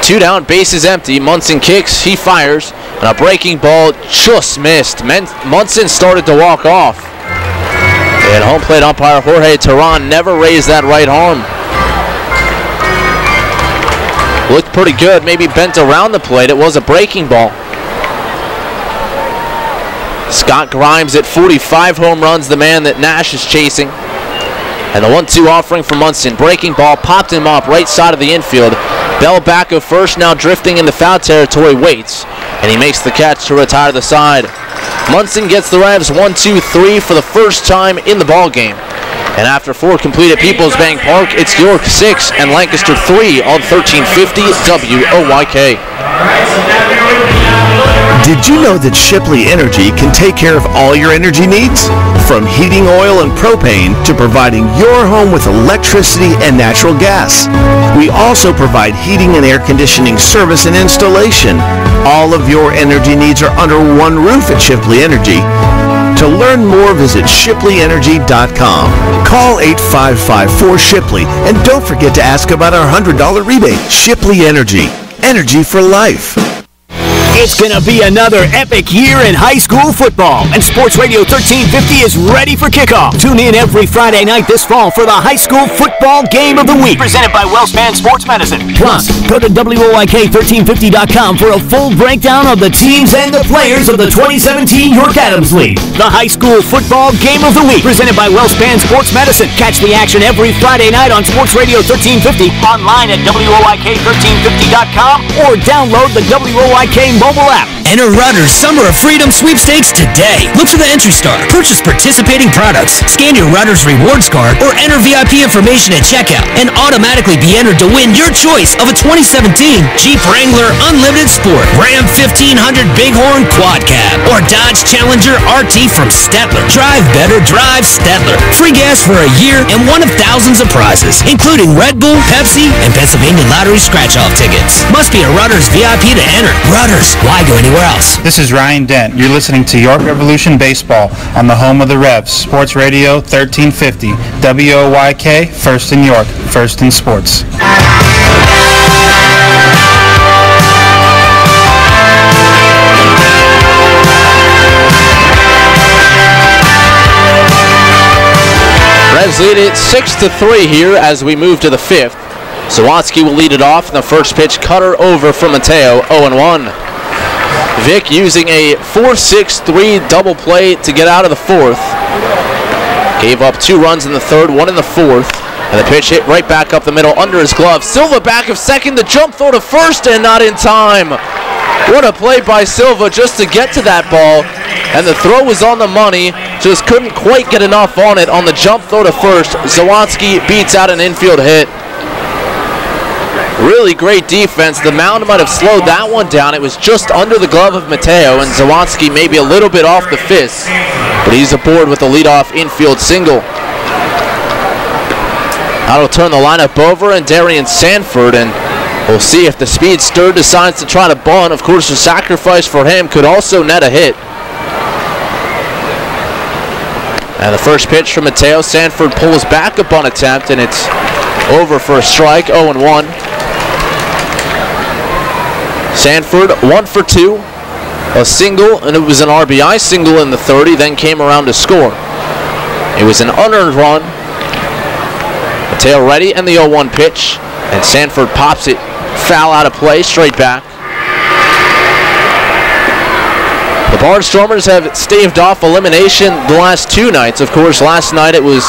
2 down, bases empty. Munson kicks, he fires, and a breaking ball just missed. Munson started to walk off. And home plate umpire Jorge Terran never raised that right arm. Looked pretty good, maybe bent around the plate. It was a breaking ball. Scott Grimes at 45 home runs, the man that Nash is chasing. And the 1-2 offering for Munson. Breaking ball, popped him up right side of the infield. Bell back of first, now drifting into foul territory, waits. And he makes the catch to retire the side. Munson gets the Revs 1-2-3 for the first time in the ballgame. And after 4 completed Peoples Bank Park, it's York 6 and Lancaster 3 on 1350 WOYK. Did you know that Shipley Energy can take care of all your energy needs? From heating oil and propane to providing your home with electricity and natural gas. We also provide heating and air conditioning service and installation. All of your energy needs are under one roof at Shipley Energy. To learn more, visit ShipleyEnergy.com. Call 855-4SHIPLEY and don't forget to ask about our $100 rebate. Shipley Energy. Energy for life. It's going to be another epic year in high school football, and Sports Radio 1350 is ready for kickoff. Tune in every Friday night this fall for the high school football game of the week, presented by WellSpan Sports Medicine. Plus, go to WOYK1350.com for a full breakdown of the teams and the players of the 2017 York Adams League. The high school football game of the week, presented by WellSpan Sports Medicine. Catch the action every Friday night on Sports Radio 1350, online at WOYK1350.com, or download the WOYK mobile app. Enter Rudder's Summer of Freedom sweepstakes today. Look for the entry star, purchase participating products, scan your Rudder's rewards card, or enter VIP information at checkout, and automatically be entered to win your choice of a 2017 Jeep Wrangler Unlimited Sport, Ram 1500 Bighorn Quad Cab, or Dodge Challenger RT from Stettler. Drive better, drive Stettler. Free gas for a year and one of thousands of prizes, including Red Bull, Pepsi, and Pennsylvania Lottery scratch-off tickets. Must be a Rudder's VIP to enter. Rudder's, why go anywhere else? This is Ryan Dent. You're listening to York Revolution Baseball on the home of the Revs, Sports Radio 1350, WOYK, first in York, first in sports. Revs lead it 6-3 here as we move to the 5th. Zawatsky will lead it off, and the first pitch cutter over from Mateo, 0-1. Vic using a 4-6-3 double play to get out of the 4th. Gave up 2 runs in the 3rd, 1 in the 4th. And the pitch hit right back up the middle under his glove. Silva back of second, the jump throw to first, and not in time. What a play by Silva just to get to that ball. And the throw was on the money, just couldn't quite get enough on it on the jump throw to first. Zawatsky beats out an infield hit. Really great defense. The mound might have slowed that one down. It was just under the glove of Mateo, and Zawatsky maybe a little bit off the fist, but he's aboard with the leadoff infield single. That'll turn the lineup over, and Darian Sanford, and we'll see if the speed stir decides to try to bunt. Of course, a sacrifice for him could also net a hit. And the first pitch from Mateo, Sanford pulls back a bunt attempt, and it's over for a strike, 0-1. Sanford, 1 for 2, a single, and it was an RBI single in the 3rd. He then came around to score. It was an unearned run. Mateo ready, and the 0-1 pitch, and Sanford pops it foul out of play, straight back. The Barnstormers have staved off elimination the last 2 nights. Of course, last night it was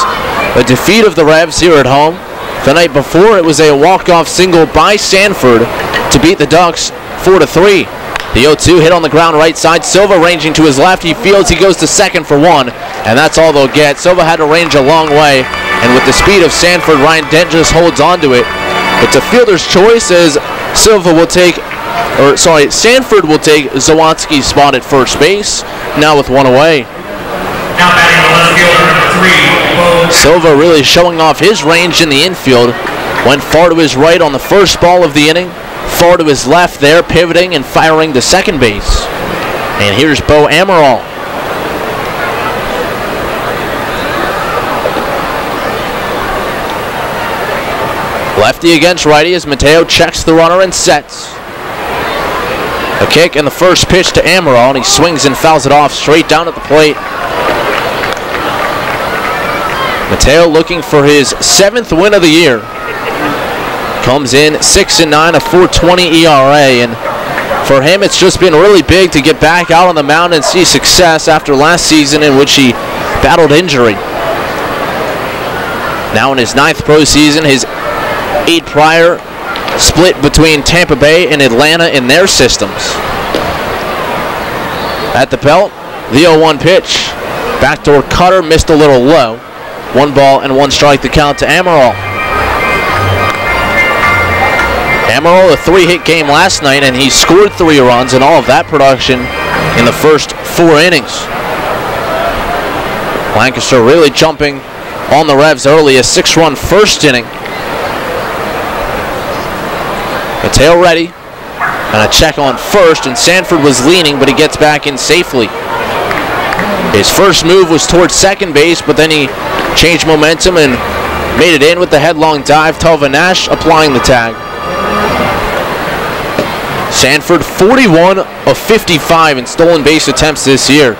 a defeat of the Revs here at home. The night before, it was a walk-off single by Sanford to beat the Ducks 4-3. The 0-2 hit on the ground right side. Silva ranging to his left. He fields. He goes to second for 1, and that's all they'll get. Silva had to range a long way, and with the speed of Sanford, Ryan Dent just holds on to it. But the fielder's choice is Sanford will take Zawatsky's spot at first base, now with 1 away. Now batting the left fielder, number 3, Bo Silva really showing off his range in the infield. Went far to his right on the first ball of the inning, far to his left there, pivoting and firing to second base. And here's Bo Amaral. Lefty against righty as Mateo checks the runner and sets. A kick and the first pitch to Amaral, and he swings and fouls it off straight down at the plate. Mateo looking for his 7th win of the year. Comes in 6-9, a 4.20 ERA, and for him it's just been really big to get back out on the mound and see success after last season in which he battled injury. Now in his 9th pro season, his 8 prior split between Tampa Bay and Atlanta in their systems. At the belt, the 0-1 pitch. Backdoor cutter, missed a little low. 1 ball and 1 strike to count to Amaral. Amaral, a 3-hit game last night, and he scored 3 runs, and all of that production in the first 4 innings. Lancaster really jumping on the Revs early, a 6-run first inning. Mateo ready, and a check on first, and Sanford was leaning, but he gets back in safely. His first move was towards second base, but then he changed momentum and made it in with the headlong dive. Telvin Nash applying the tag. Sanford 41 of 55 in stolen base attempts this year.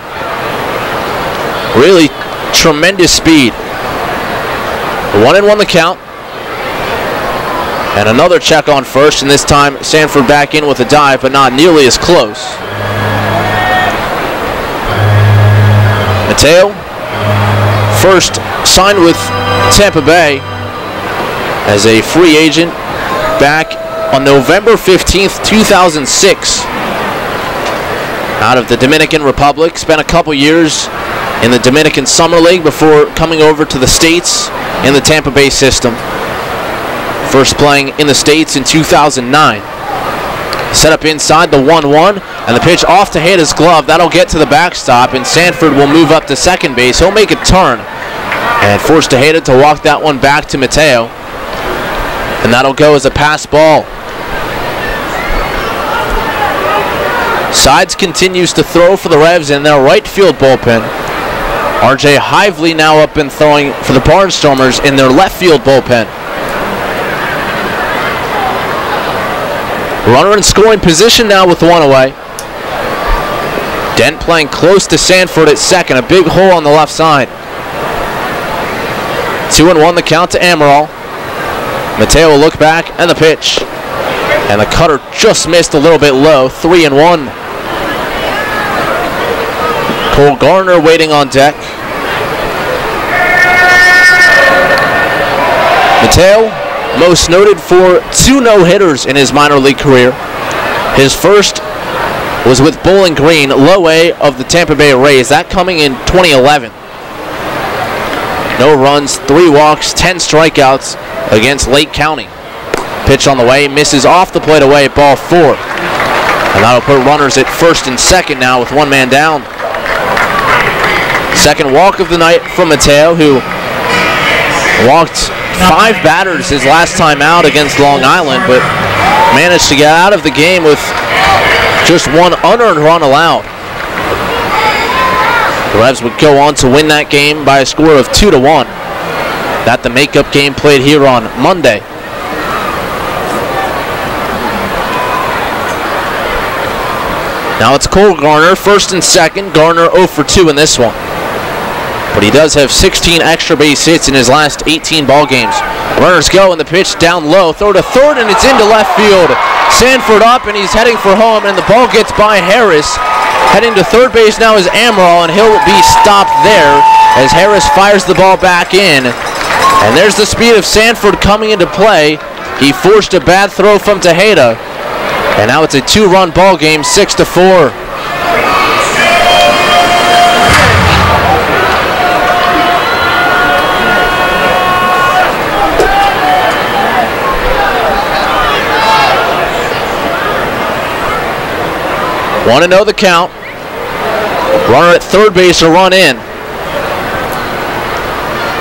Really tremendous speed. 1-1 the count. And another check on first, and this time Sanford back in with a dive, but not nearly as close. Mateo, first signed with Tampa Bay as a free agent back on November 15th, 2006. Out of the Dominican Republic, spent a couple years in the Dominican Summer League before coming over to the States in the Tampa Bay system. First playing in the States in 2009. Set up inside the 1-1, and the pitch off to Tejada's glove. That'll get to the backstop, and Sanford will move up to second base. He'll make a turn and force Tejada to walk that one back to Mateo. And that'll go as a pass ball. Sides continues to throw for the Revs in their right field bullpen. RJ Hively now up and throwing for the Barnstormers in their left field bullpen. Runner in scoring position now with 1 away. Dent playing close to Sanford at second. A big hole on the left side. 2-1 the count to Amaral. Mateo will look back, and the pitch. And the cutter just missed a little bit low. 3-1. Cole Garner waiting on deck. Mateo, most noted for 2 no-hitters in his minor league career. His first was with Bowling Green, low A of the Tampa Bay Rays. That coming in 2011. No runs, 3 walks, 10 strikeouts against Lake County. Pitch on the way, misses off the plate away at ball 4. And that'll put runners at first and second now with 1 man down. Second walk of the night from Mateo, who walked 5 batters his last time out against Long Island, but managed to get out of the game with just 1 unearned run allowed. The Revs would go on to win that game by a score of 2-1. That the makeup game played here on Monday. Now it's Cole Garner, first and second. Garner 0 for 2 in this one. But he does have 16 extra base hits in his last 18 ball games. Runners go, and the pitch down low. Throw to third, and it's into left field. Sanford up, and he's heading for home, and the ball gets by Harris. Heading to third base now is Amaral, and he'll be stopped there as Harris fires the ball back in. And there's the speed of Sanford coming into play. He forced a bad throw from Tejada. And now it's a 2-run ball game, 6-4. Want to know the count. Runner at third base, a run in.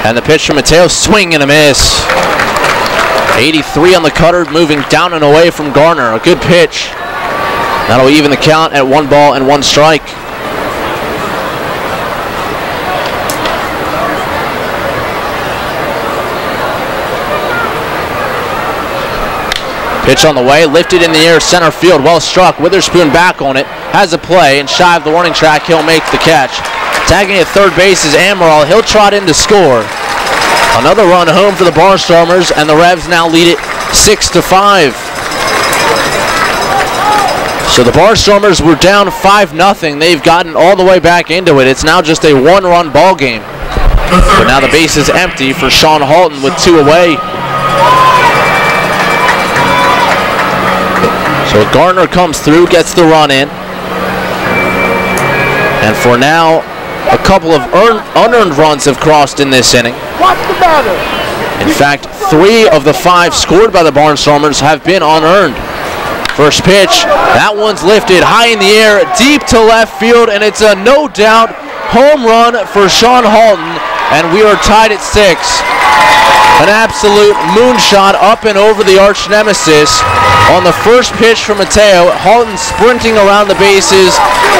And the pitch from Mateo, swing and a miss. 83 on the cutter, moving down and away from Garner. A good pitch. That'll even the count at 1 ball and 1 strike. Pitch on the way, lifted in the air, center field, well struck. Witherspoon back on it, has a play, and shy of the warning track, he'll make the catch. Tagging at third base is Amaral. He'll trot in to score. Another run home for the Barnstormers, and the Revs now lead it 6-5. So the Barnstormers were down 5-0. They've gotten all the way back into it. It's now just a 1-run ball game. But now the base is empty for Sean Halton with 2 away. So Garner comes through, gets the run in. And for now, a couple of unearned runs have crossed in this inning. Watch the batter. In fact, 3 of the 5 scored by the Barnstormers have been unearned. First pitch, that one's lifted high in the air, deep to left field, and it's a no doubt home run for Sean Halton, and we are tied at 6. An absolute moonshot up and over the arch nemesis on the first pitch from Mateo. Halton sprinting around the bases,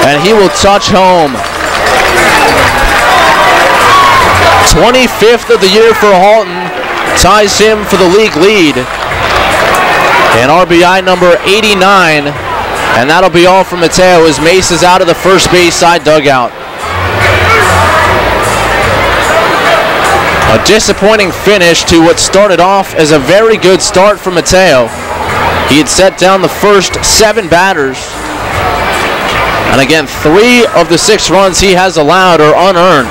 and he will touch home. 25th of the year for Halton, ties him for the league lead. And RBI number 89, and that'll be all from Mateo as Mace is out of the first base side dugout. A disappointing finish to what started off as a very good start from Mateo. He had set down the first 7 batters. And again, 3 of the 6 runs he has allowed are unearned.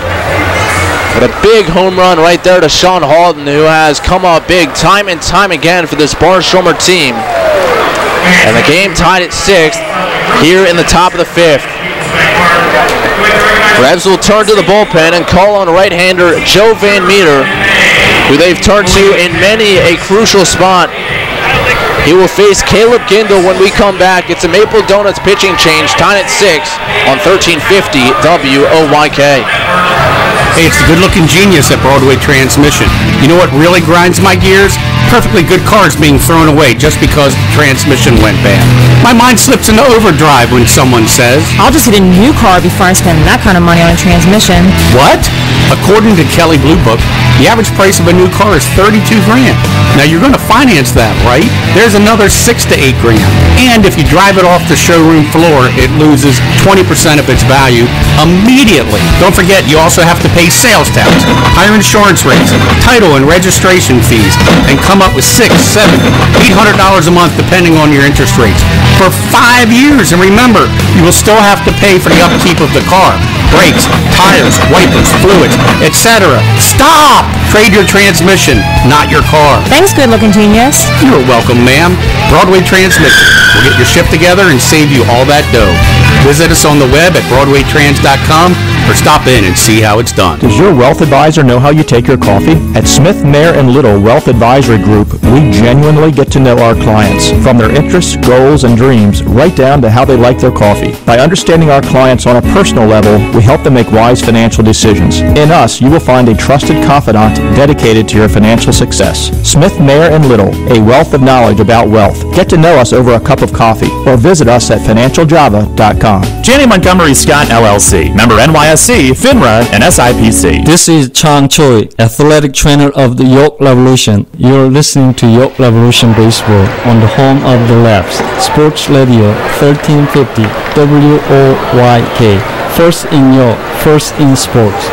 But a big home run right there to Sean Halton, who has come up big time and time again for this Barnstormer team. And the game tied at 6 here in the top of the 5th. Revs will turn to the bullpen and call on right-hander Joe Van Meter, who they've turned to in many a crucial spot. He will face Caleb Gindle when we come back. It's a Maple Donuts pitching change, tied at 6 on 1350 WOYK. Hey, it's the good-looking genius at Broadway Transmission. You know what really grinds my gears? Perfectly good cars being thrown away just because the transmission went bad. My mind slips into overdrive when someone says, I'll just get a new car before I spend that kind of money on a transmission. What? According to Kelley Blue Book, the average price of a new car is $32 grand. Now you're going to finance that, right? There's another $6 to $8 grand. And if you drive it off the showroom floor, it loses 20% of its value immediately. Don't forget, you also have to pay sales tax, higher insurance rates, title and registration fees, and come up with $600, $700, $800 a month depending on your interest rates for 5 years. And remember, you will still have to pay for the upkeep of the car, brakes, tires, wipers, fluids, etc. Stop! Trade your transmission, not your car. Thanks, good-looking genius. You're welcome, ma'am. Broadway Transmission. We'll get your shift together and save you all that dough. Visit us on the web at BroadwayTrans.com or stop in and see how it's done. Does your wealth advisor know how you take your coffee? At Smith, Mayer & Little Wealth Advisory Group, we genuinely get to know our clients, from their interests, goals, and dreams, right down to how they like their coffee. By understanding our clients on a personal level, we help them make wise financial decisions. In us, you will find a trusted confidant dedicated to your financial success. Smith, Mayer & Little, a wealth of knowledge about wealth. Get to know us over a cup of coffee or visit us at financialjava.com. Janney Montgomery Scott LLC, member NYSE, FINRA, and SIPC. This is Chan Choi, athletic trainer of the York Revolution. You're listening to York Revolution Baseball on the home of the Revs, Sports Radio 1350 WOYK. First in York, first in sports.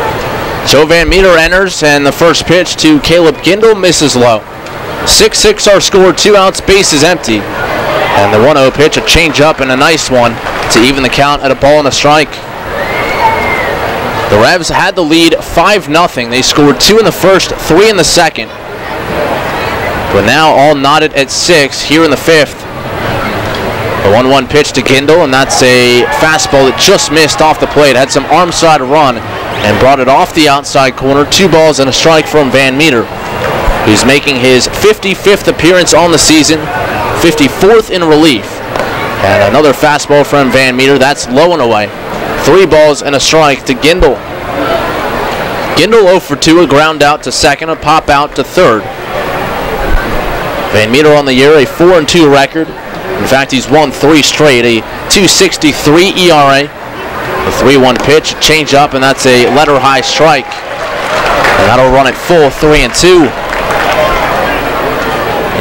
Joe Van Meter enters, and the first pitch to Caleb Gindle misses low. 6-6 our score, 2 outs, bases empty. And the 1-0 pitch, a changeup and a nice one to even the count at a ball and a strike. The Revs had the lead 5-0. They scored 2 in the first, 3 in the second. But now all knotted at 6 here in the 5th. The 1-1 pitch to Gindle, and that's a fastball that just missed off the plate. Had some arm side run and brought it off the outside corner. 2 balls and a strike from Van Meter, who's making his 55th appearance on the season, 54th in relief. And another fastball from Van Meter, that's low and away. 3 balls and a strike to Gindle. Gindel 0 for 2, a ground out to second, a pop out to third. Van Meter on the year, a 4-2 record. In fact, he's won 3 straight, a 2.63 ERA. A 3-1 pitch, a change up, and that's a letter high strike. And that'll run it full, 3-2.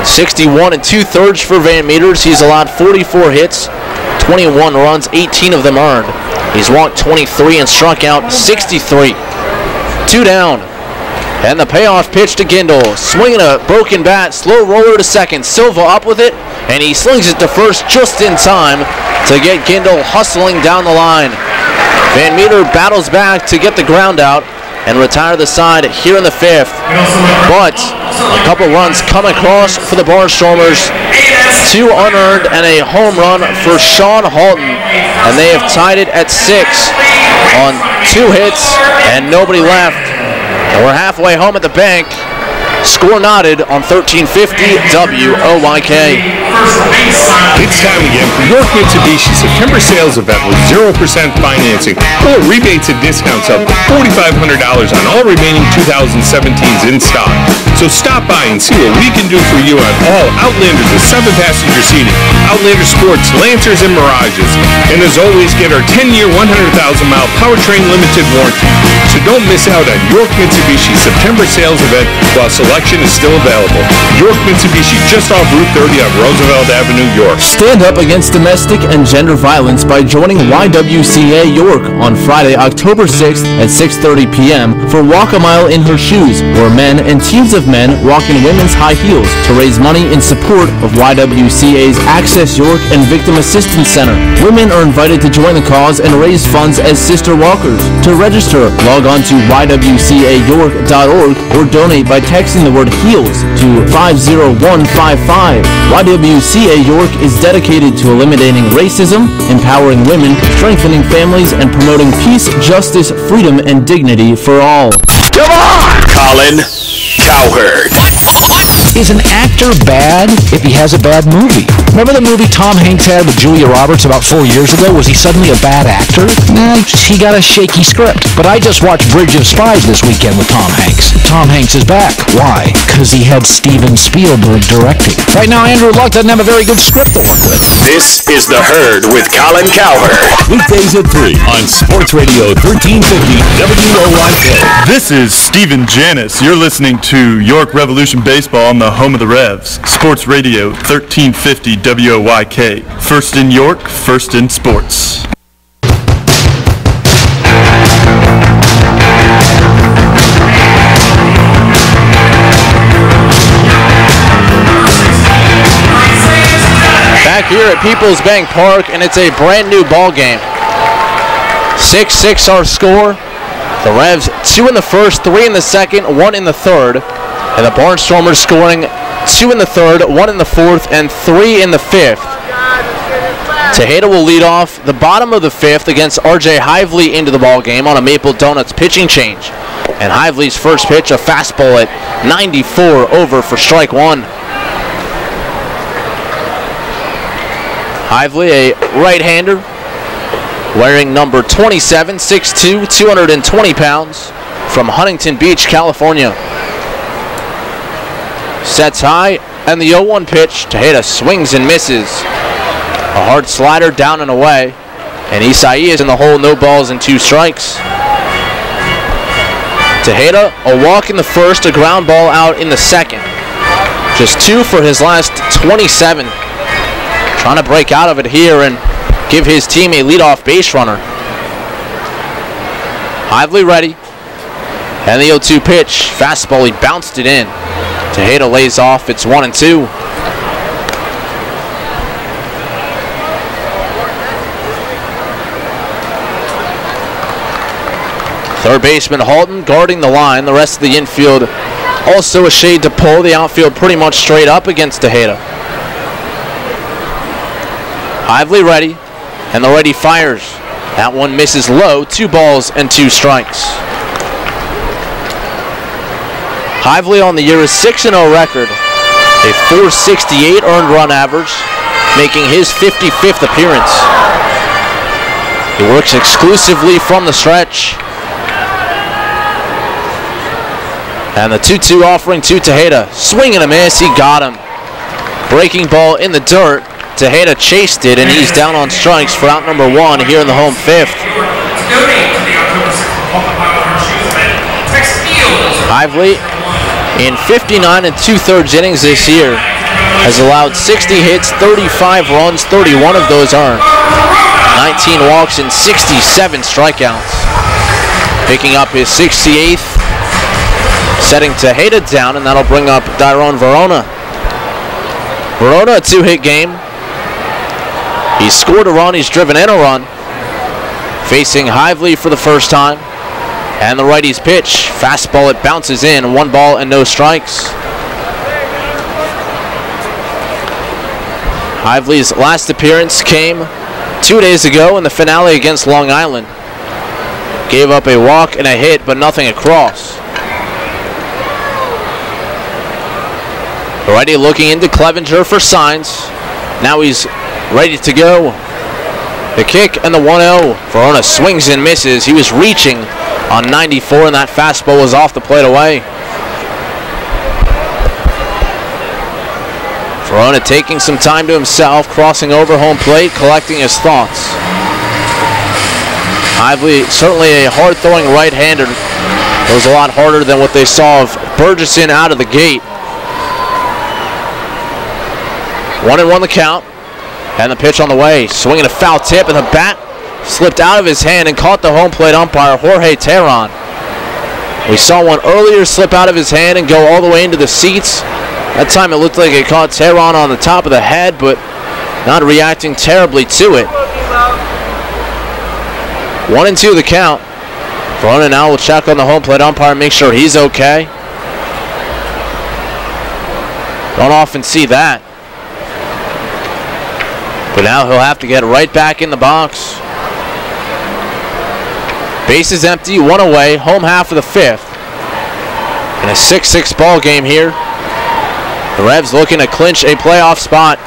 61 2/3 for Van Meters. He's allowed 44 hits, 21 runs, 18 of them earned. He's walked 23 and struck out 63. 2 down. And the payoff pitch to Gindel. Swinging a broken bat, slow roller to second. Silva up with it, and he slings it to first just in time to get Gindel hustling down the line. Van Meter battles back to get the ground out and retire the side here in the 5th. But a couple runs come across for the Barnstormers. 2 unearned and a home run for Sean Halton. And they have tied it at 6 on 2 hits and nobody left. And we're halfway home at the bank. Score nodded on 1350 WOYK. It's time again for York Mitsubishi September sales event with 0% financing or rebates and discounts up to $4,500 on all remaining 2017s in stock. So stop by and see what we can do for you on all Outlanders with 7-passenger seating, Outlander Sports, Lancers, and Mirages. And as always, get our 10-year, 100,000-mile powertrain limited warranty. So don't miss out on York Mitsubishi September sales event while selection is still available. York Mitsubishi, just off Route 30 on Roosevelt Avenue, York. Stand up against domestic and gender violence by joining YWCA York on Friday, October 6th at 6:30 p.m. for Walk a Mile in Her Shoes, where men and teams of men walk in women's high heels to raise money in support of YWCA's Access York and Victim Assistance Center. Women are invited to join the cause and raise funds as sister walkers. To register, log on to ywcayork.org or donate by texting the word HEELS to 50155. YWCA York is dedicated to eliminating racism, empowering women, strengthening families, and promoting peace, justice, freedom, and dignity for all. Come on! Colin Cowherd. Is an actor bad if he has a bad movie? Remember the movie Tom Hanks had with Julia Roberts about 4 years ago? Was he suddenly a bad actor? Nah, he got a shaky script. But I just watched Bridge of Spies this weekend with Tom Hanks. Tom Hanks is back. Why? Because he had Steven Spielberg directing. Right now, Andrew Luck doesn't have a very good script to work with. This is The Herd with Colin Cowherd. Weekdays at 3 on Sports Radio 1350 WOYK. This is Steven Janis. You're listening to York Revolution Baseball on the home of the Revs. Sports Radio 1350 WOYK. First in York, first in sports. Back here at Peoples Bank Park, and it's a brand new ball game. 6-6 our score. The Revs 2 in the first, 3 in the second, 1 in the third. And the Barnstormers scoring 2 in the third, 1 in the fourth, and 3 in the fifth. Tejeda will lead off the bottom of the fifth against R.J. Hively into the ball game on a Maple Donuts pitching change. And Hively's first pitch, a fastball at 94 over for strike 1. Hively, a right-hander, wearing number 27, 6'2", 220 pounds, from Huntington Beach, California. Sets high, and the 0-1 pitch. Tejeda swings and misses. A hard slider down and away, and Isai is in the hole, no balls and 2 strikes. Tejeda, a walk in the first, a ground ball out in the second. Just 2 for his last 27. Trying to break out of it here and give his team a leadoff base runner. Hively ready. And the 0-2 pitch. Fastball, he bounced it in. Tejeda lays off. It's 1-2. Third baseman Halton guarding the line. The rest of the infield also a shade to pull. The outfield pretty much straight up against Tejeda. Hively ready, and the righty fires. That one misses low, 2 balls and 2 strikes. Hively on the year is 6-0 record, a .468 earned run average, making his 55th appearance. He works exclusively from the stretch. And the 2-2 offering to Tejeda. Swing and a miss. He got him. Breaking ball in the dirt. Tejeda chased it, and he's down on strikes for out number 1 here in the home 5th. Hively, in 59 2/3 innings this year, has allowed 60 hits, 35 runs, 31 of those earned, 19 walks, and 67 strikeouts. Picking up his 68th, setting Tejeda down, and that'll bring up Dairon Verona. Verona, a 2-hit game. He's scored a run, he's driven in a run. Facing Hively for the first time. And the righty's pitch. Fastball, it bounces in. 1 ball and no strikes. Hively's last appearance came 2 days ago in the finale against Long Island. Gave up a walk and a hit, but nothing across. The righty looking into Clevenger for signs. Now he's ready to go. The kick and the 1-0. Verona swings and misses. He was reaching on 94, and that fastball was off the plate away. Verona taking some time to himself, crossing over home plate, collecting his thoughts. Hively, certainly a hard-throwing right-hander. It was a lot harder than what they saw of Burgesson out of the gate. 1-1 the count. And the pitch on the way. Swinging a foul tip, and the bat slipped out of his hand and caught the home plate umpire, Jorge Terron. We saw one earlier slip out of his hand and go all the way into the seats. That time it looked like it caught Terron on the top of the head, but not reacting terribly to it. 1-2 the count. Verona now will check on the home plate umpire, make sure he's okay. Don't often see that. But now he'll have to get right back in the box. Bases empty, 1 away, home half of the 5th. In a 6-6 ball game here. The Revs looking to clinch a playoff spot.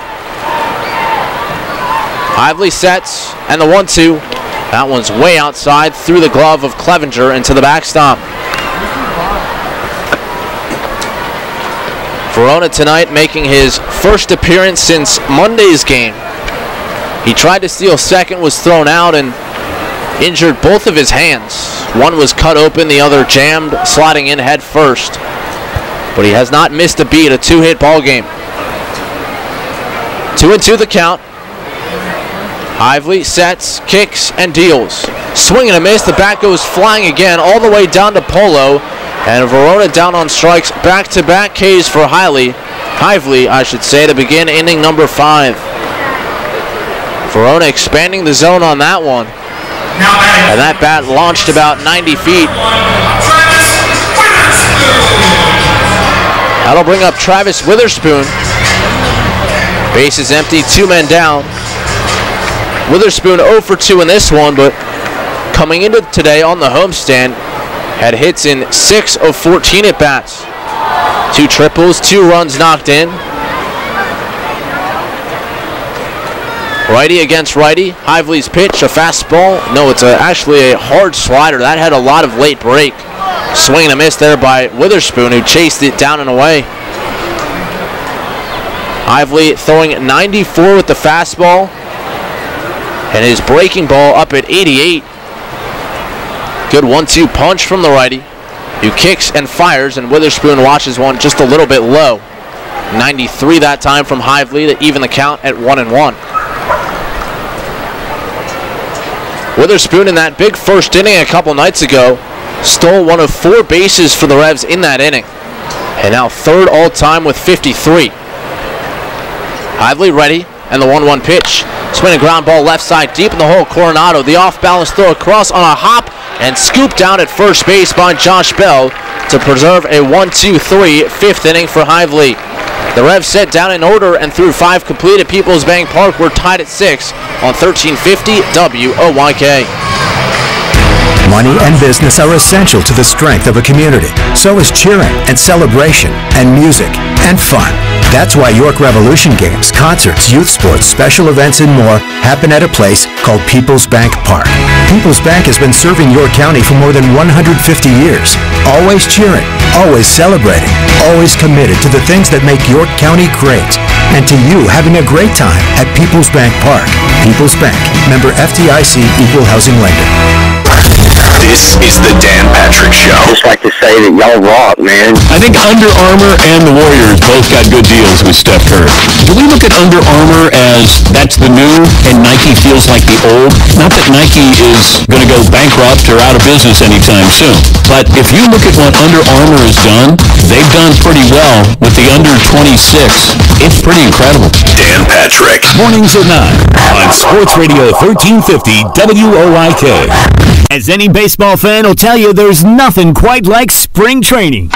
Hively sets, and the 1-2. That one's way outside, through the glove of Clevenger into the backstop. Verona tonight making his first appearance since Monday's game. He tried to steal second, was thrown out, and injured both of his hands. One was cut open, the other jammed, sliding in head first. But he has not missed a beat, a 2-hit ball game. 2-2 the count. Hively sets, kicks, and deals. Swing and a miss, the bat goes flying again, all the way down to Polo. And Verona down on strikes, back-to-back Ks for Hively, to begin inning number 5. Verona expanding the zone on that one. And that bat launched about 90 feet. That'll bring up Travis Witherspoon. Base is empty, 2 men down. Witherspoon 0 for 2 in this one, but coming into today on the homestand, had hits in 6 of 14 at-bats. 2 triples, 2 runs knocked in. Righty against righty. Hively's pitch, a fastball. No, it's actually a hard slider. That had a lot of late break. Swing and a miss there by Witherspoon, who chased it down and away. Hively throwing 94 with the fastball. And his breaking ball up at 88. Good 1-2 punch from the righty, who kicks and fires, and Witherspoon watches one just a little bit low. 93 that time from Hively to even the count at 1-1. Witherspoon in that big first inning a couple nights ago stole one of 4 bases for the Revs in that inning. And now 3rd all-time with 53. Hively ready, and the 1-1 pitch. Swinging ground ball left side deep in the hole. Coronado, the off-balance throw across on a hop and scooped down at first base by Josh Bell to preserve a 1-2-3 5th inning for Hively. The Revs set down in order and through 5 complete at Peoples Bank Park. We're tied at 6 on 1350 WOYK. Money and business are essential to the strength of a community. So is cheering and celebration and music and fun. That's why York Revolution games, concerts, youth sports, special events, and more happen at a place called Peoples Bank Park. People's Bank has been serving your county for more than 150 years. Always cheering, always celebrating, always committed to the things that make York County great. And to you having a great time at People's Bank Park. People's Bank, member FDIC, equal housing lender. This is the Dan Patrick Show. Just like to say that y'all rock, man. I think Under Armour and the Warriors both got good deals with Steph Curry. Do we look at Under Armour as that's the new and Nike feels like the old? Not that Nike is going to go bankrupt or out of business anytime soon. But if you look at what Under Armour has done, they've done pretty well with the under 26. It's pretty incredible. Dan Patrick. Mornings at 9 on Sports Radio 1350 WOIK. As any baseball fan will tell you, there's nothing quite like spring training.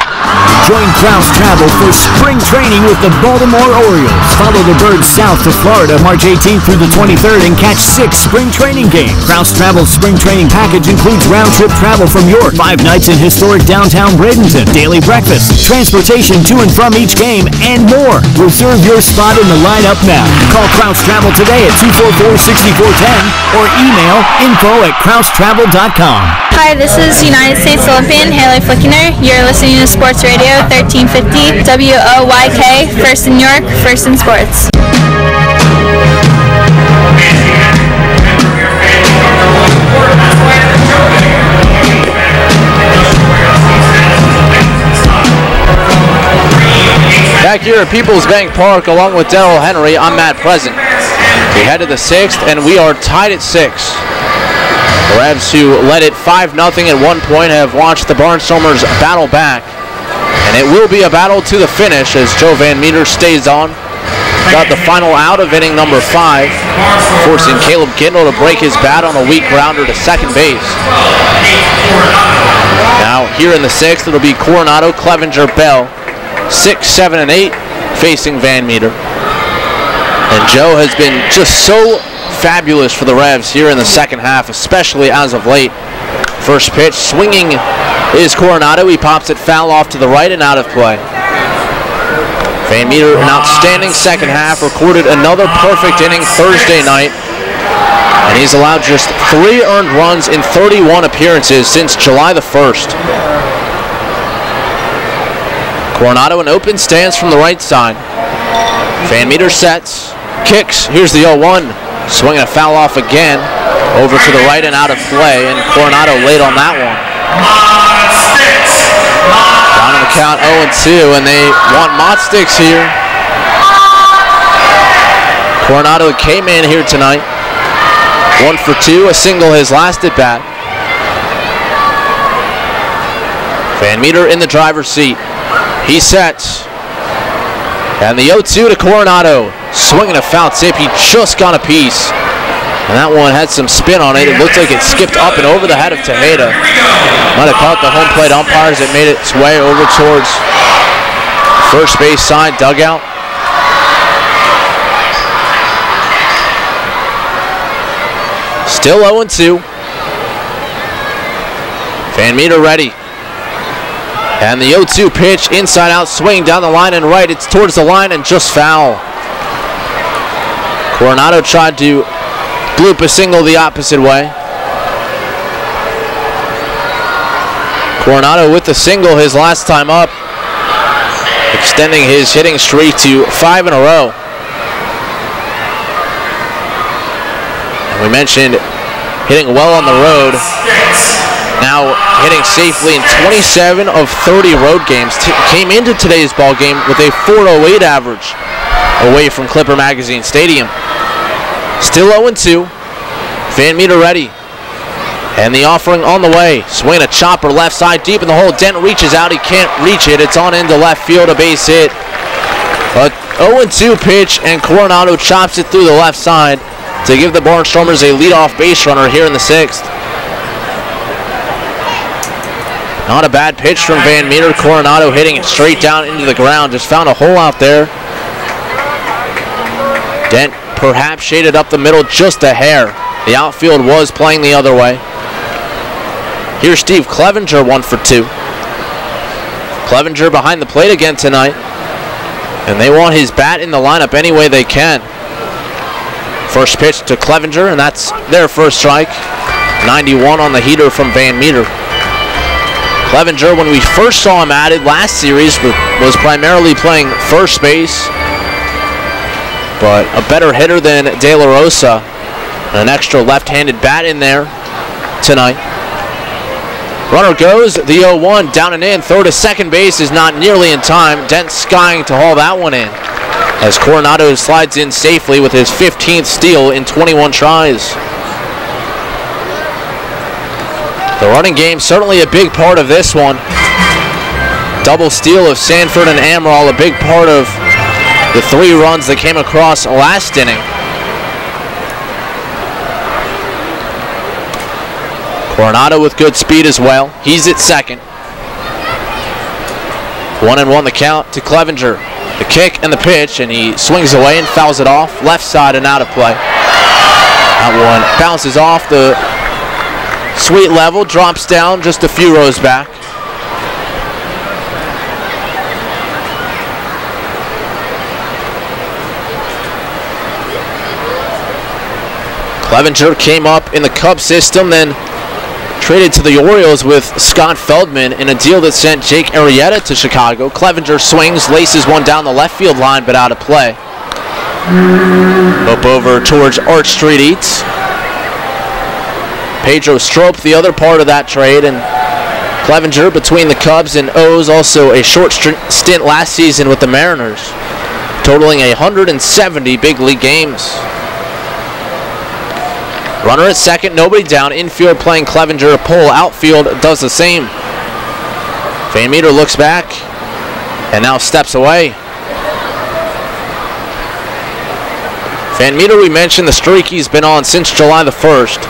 Join Kraus Travel for spring training with the Baltimore Orioles. Follow the Birds south to Florida March 18th through the 23rd and catch 6 spring training games. Kraus Travel's spring training package includes round-trip travel from York, 5 nights in historic downtown Bradenton, daily breakfast, transportation to and from each game, and more. Reserve your spot in the lineup now. Call Kraus Travel today at 244-6410 or email info@kraustravel.com. Hi, this is United States Olympian Haley Flickener. You're listening to Sports Radio 1350 WOYK, first in York, first in sports. Back here at People's Bank Park, along with Darrell Henry, I'm Matt Present. We head to the 6th, and we are tied at 6. The Revs, who led it 5-0 at one point, have watched the Barnstormers battle back. And it will be a battle to the finish as Joe Van Meter stays on. Got the final out of inning number 5, forcing Caleb Gindle to break his bat on a weak grounder to second base. Now, here in the 6th, it'll be Coronado, Clevenger, Bell, 6, 7, and 8, facing Van Meter. And Joe has been just so fabulous for the Revs here in the second half, especially as of late. First pitch, swinging is Coronado. He pops it foul off to the right and out of play. Van Meter, an outstanding second half, recorded another perfect inning Thursday night, and he's allowed just 3 earned runs in 31 appearances since July the 1st. Coronado, an open stance from the right side. Van Meter sets, kicks, here's the 0-1. Swinging a foul off again, over to the right and out of play, and Coronado late on that one. Down on the count 0-2, and they want Mott Sticks here. Coronado came in here tonight. 1 for 2, a single his last at bat. Van Meter in the driver's seat. He sets. And the 0-2 to Coronado. Swinging a foul tip. He just got a piece. And that one had some spin on it. It looked like it skipped up and over the head of Tejeda. Might have caught the home plate umpires. It made its way over towards the first base side dugout. Still 0-2. Van Meter ready. And the 0-2 pitch, inside out swing down the line and right. It's towards the line and just foul. Coronado tried to bloop a single the opposite way. Coronado with the single his last time up, extending his hitting streak to 5 in a row. And we mentioned hitting well on the road. Now hitting safely in 27 of 30 road games. Came into today's ball game with a .408 average away from Clipper Magazine Stadium. Still 0-2. Van Meter ready. And the offering on the way. Swing a chopper left side deep in the hole. Dent reaches out. He can't reach it. It's on into left field. A base hit. A 0-2 pitch, and Coronado chops it through the left side to give the Barnstormers a leadoff base runner here in the 6th. Not a bad pitch from Van Meter. Coronado hitting it straight down into the ground. Just found a hole out there. Dent perhaps shaded up the middle just a hair. The outfield was playing the other way. Here's Steve Clevenger, 1 for 2. Clevenger behind the plate again tonight. And they want his bat in the lineup any way they can. First pitch to Clevenger, and that's their first strike. 91 on the heater from Van Meter. Clevenger, when we first saw him added last series, was primarily playing first base, but a better hitter than De La Rosa. An extra left-handed bat in there tonight. Runner goes, the 0-1, down and in. Throw to second base is not nearly in time. Dent skying to haul that one in, as Coronado slides in safely with his 15th steal in 21 tries. The running game certainly a big part of this one. Double steal of Sanford and Amaral, a big part of the 3 runs that came across last inning. Coronado with good speed as well. He's at second. 1-1 the count to Clevenger. The kick and the pitch, and he swings away and fouls it off. Left side and out of play. That one bounces off the sweet level, drops down just a few rows back. Clevenger came up in the Cub system, then traded to the Orioles with Scott Feldman in a deal that sent Jake Arrieta to Chicago. Clevenger swings, laces one down the left field line, but out of play. Up over towards Arch Street Eats. Pedro Strop, the other part of that trade, and Clevenger between the Cubs and O's, also a short stint last season with the Mariners, totaling 170 big league games. Runner at second, nobody down. Infield playing Clevenger. Pull outfield does the same. Van Meter looks back and now steps away. Van Meter, we mentioned the streak he's been on since July the 1st.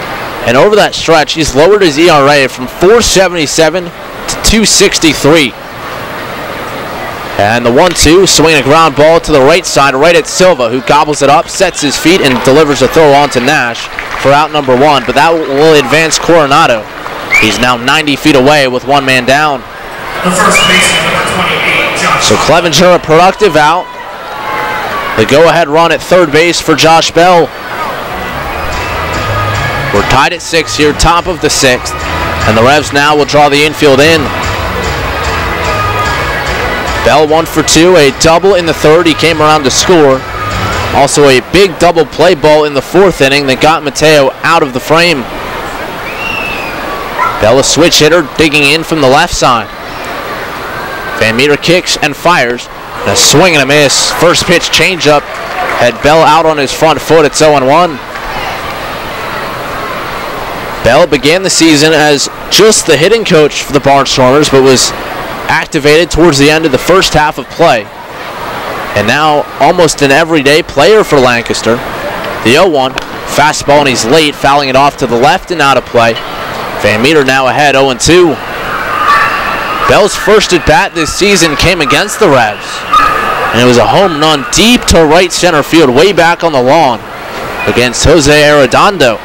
And over that stretch, he's lowered his ERA from 4.77 to 2.63. And the 1-2, swing a ground ball to the right side, right at Silva, who gobbles it up, sets his feet, and delivers a throw on to Nash for out number 1. But that will advance Coronado. He's now 90 feet away with one man down. The first baseman, number 28, Josh. So Clevenger, a productive out. The go-ahead run at third base for Josh Bell. We're tied at 6 here, top of the 6th. And the Revs now will draw the infield in. Bell 1 for 2, a double in the 3rd. He came around to score. Also a big double play ball in the 4th inning that got Mateo out of the frame. Bell, a switch hitter, digging in from the left side. Van Meter kicks and fires. And a swing and a miss. First pitch changeup had Bell out on his front foot. It's 0-1. Bell began the season as just the hitting coach for the Barnstormers, but was activated towards the end of the first half of play. And now almost an everyday player for Lancaster. The 0-1, fastball, and he's late, fouling it off to the left and out of play. Van Meter now ahead, 0-2. Bell's first at bat this season came against the Revs, and it was a home run deep to right center field, way back on the lawn against Jose Arredondo.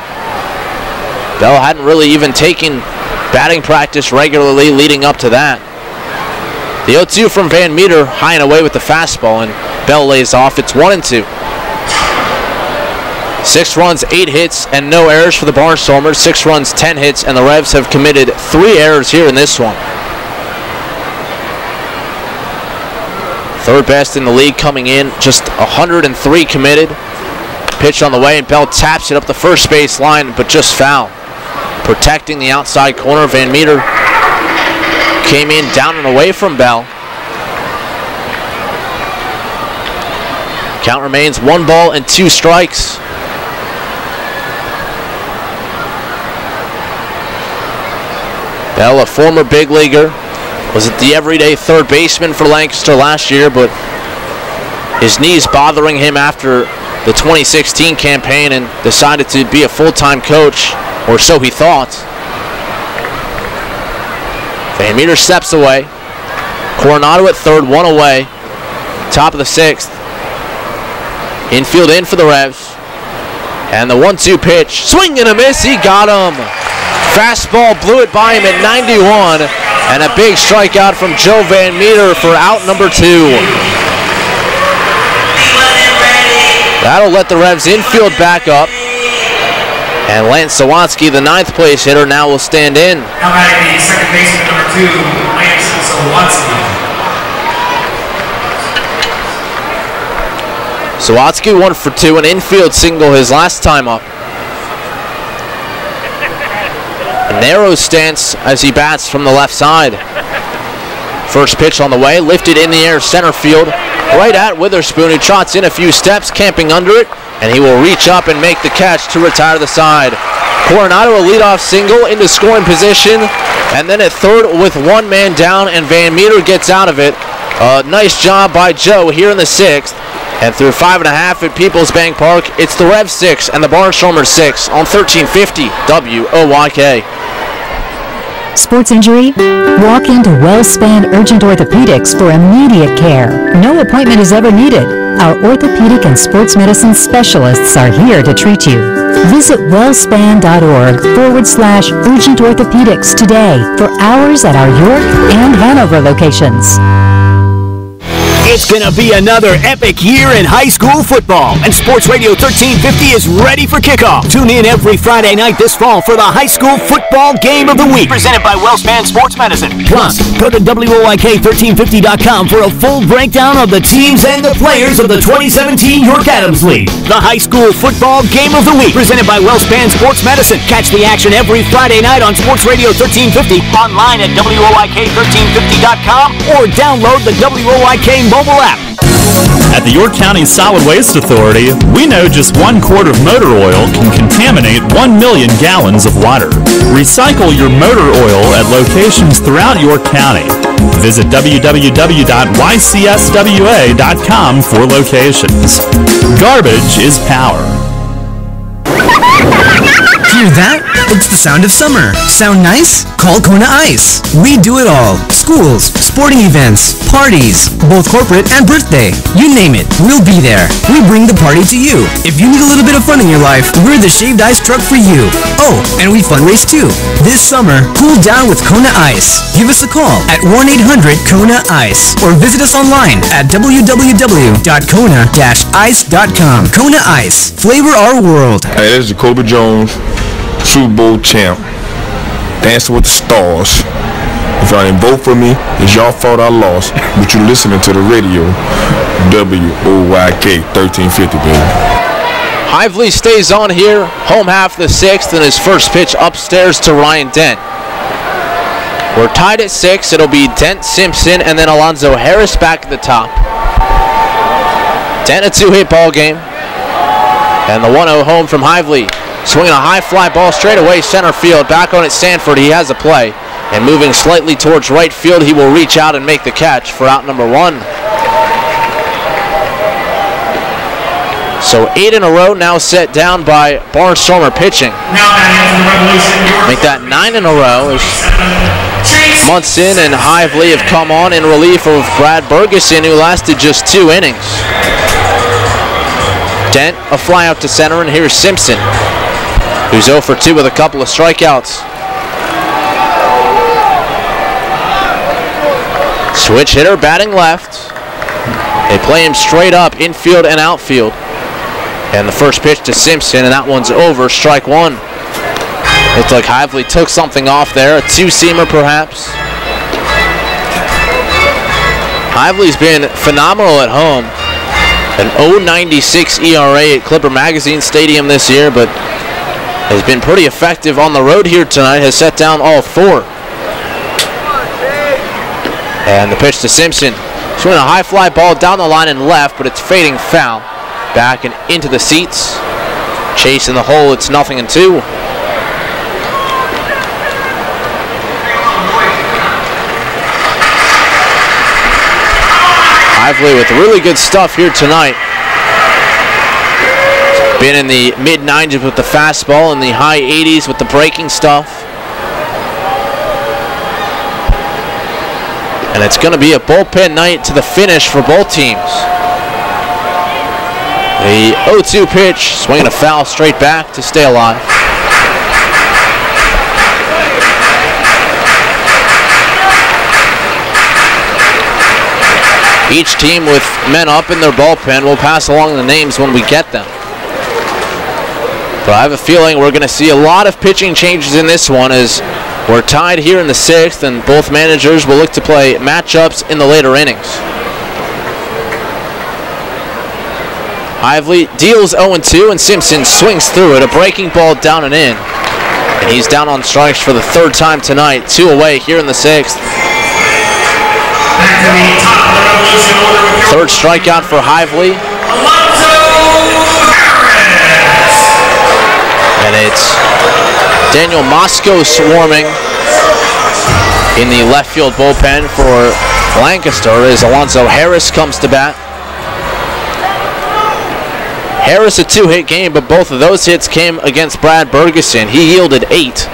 Bell hadn't really even taken batting practice regularly leading up to that. The 0-2 from Van Meter, high and away with the fastball, and Bell lays off. It's 1-2. 6 runs, 8 hits, and no errors for the Barnstormers. 6 runs, 10 hits, and the Revs have committed 3 errors here in this one. Third best in the league coming in, just 103 committed. Pitch on the way, and Bell taps it up the first base line, but just foul. Protecting the outside corner, Van Meter came in down and away from Bell. Count remains 1 ball and 2 strikes. Bell, a former big leaguer, was the everyday third baseman for Lancaster last year, but his knees bothering him after the 2016 campaign and decided to be a full-time coach, or so he thought. Van Meter steps away. Coronado at third, 1 away. Top of the 6th. Infield in for the Revs. And the 1-2 pitch. Swing and a miss. He got him. Fastball blew it by him at 91. And a big strikeout from Joe Van Meter for out number 2. That'll let the Revs infield back up. And Lance Sawatsky, the 9th place hitter, now will stand in. Now batting the second baseman, number 2, Lance Sawatsky. Sawatsky 1 for 2, an infield single his last time up. A narrow stance as he bats from the left side. First pitch on the way, lifted in the air center field, right at Witherspoon, who trots in a few steps, camping under it, and he will reach up and make the catch to retire the side. Coronado a leadoff single into scoring position, and then at third with one man down, and Van Meter gets out of it. Nice job by Joe here in the 6th. And through 5.5 at Peoples Bank Park, it's the Revs 6 and the Barnstormers 6 on 1350 WOYK. Sports injury? Walk into WellSpan Urgent Orthopedics for immediate care. No appointment is ever needed. Our orthopedic and sports medicine specialists are here to treat you. Visit wellspan.org/urgent orthopedics today for hours at our York and Hanover locations. It's going to be another epic year in high school football, and Sports Radio 1350 is ready for kickoff. Tune in every Friday night this fall for the high school football game of the week, presented by WellSpan Sports Medicine. Plus, go to WOYK1350.com for a full breakdown of the teams and the players of the 2017 York Adams League. The high school football game of the week, presented by WellSpan Sports Medicine. Catch the action every Friday night on Sports Radio 1350, online at WOYK1350.com, or download the WOYK mobile app. At the York County Solid Waste Authority, we know just 1 quart of motor oil can contaminate 1 million gallons of water. Recycle your motor oil at locations throughout York County. Visit www.ycswa.com for locations. Garbage is power. Hear that? It's the sound of summer. Sound nice? Call Kona Ice. We do it all. Schools, sporting events, parties, both corporate and birthday. You name it, we'll be there. We bring the party to you. If you need a little bit of fun in your life, we're the shaved ice truck for you. Oh, and we fundraise too. This summer, cool down with Kona Ice. Give us a call at 1-800-KONA-ICE or visit us online at www.kona-ice.com. Kona Ice. Flavor our world. Hey, this is Jacoby Jones, Super Bowl champ, Dancing with the Stars. If y'all didn't vote for me, it's y'all fault I lost, but you're listening to the radio, WOYK 1350, baby. Hively stays on here, home half the 6th, and his first pitch upstairs to Ryan Dent. We're tied at 6. It'll be Dent, Simpson, and then Alonzo Harris back at the top. Dent a 2-hit ball game. And the 1-0 home from Hively. Swinging a high fly ball straight away center field. Back on it, Sanford. He has a play. And moving slightly towards right field, he will reach out and make the catch for out number 1. So 8 in a row now set down by Barnstormer pitching. Make that 9 in a row as Munson and Hively have come on in relief of Brad Bergeson, who lasted just 2 innings. Dent, a fly out to center, and here's Simpson, who's 0 for 2 with a couple of strikeouts. Switch hitter batting left. They play him straight up, infield and outfield. And the first pitch to Simpson, and that one's over, strike 1. Looked like Hively took something off there, a 2-seamer perhaps. Hively's been phenomenal at home. An 0.96 ERA at Clipper Magazine Stadium this year, but has been pretty effective on the road here tonight, has set down all 4. And the pitch to Simpson. Swinging a high fly ball down the line and left, but it's fading foul. Back and into the seats. Chasing the hole, it's 0-2. Hively with really good stuff here tonight. Been in the mid-90s with the fastball and the high 80s with the breaking stuff. And it's going to be a bullpen night to the finish for both teams. The 0-2 pitch, swinging a foul straight back to stay alive. Each team with men up in their bullpen. Will pass along the names when we get them. But I have a feeling we're going to see a lot of pitching changes in this one as we're tied here in the 6th, and both managers will look to play matchups in the later innings. Hively deals 0-2, and Simpson swings through it. A breaking ball down and in. And he's down on strikes for the 3rd time tonight. 2 away here in the 6th. 3rd strikeout for Hively. And it's Daniel Moscow swarming in the left field bullpen for Lancaster as Alonzo Harris comes to bat. Harris a 2-hit game, but both of those hits came against Brad Bergeson. He yielded 8.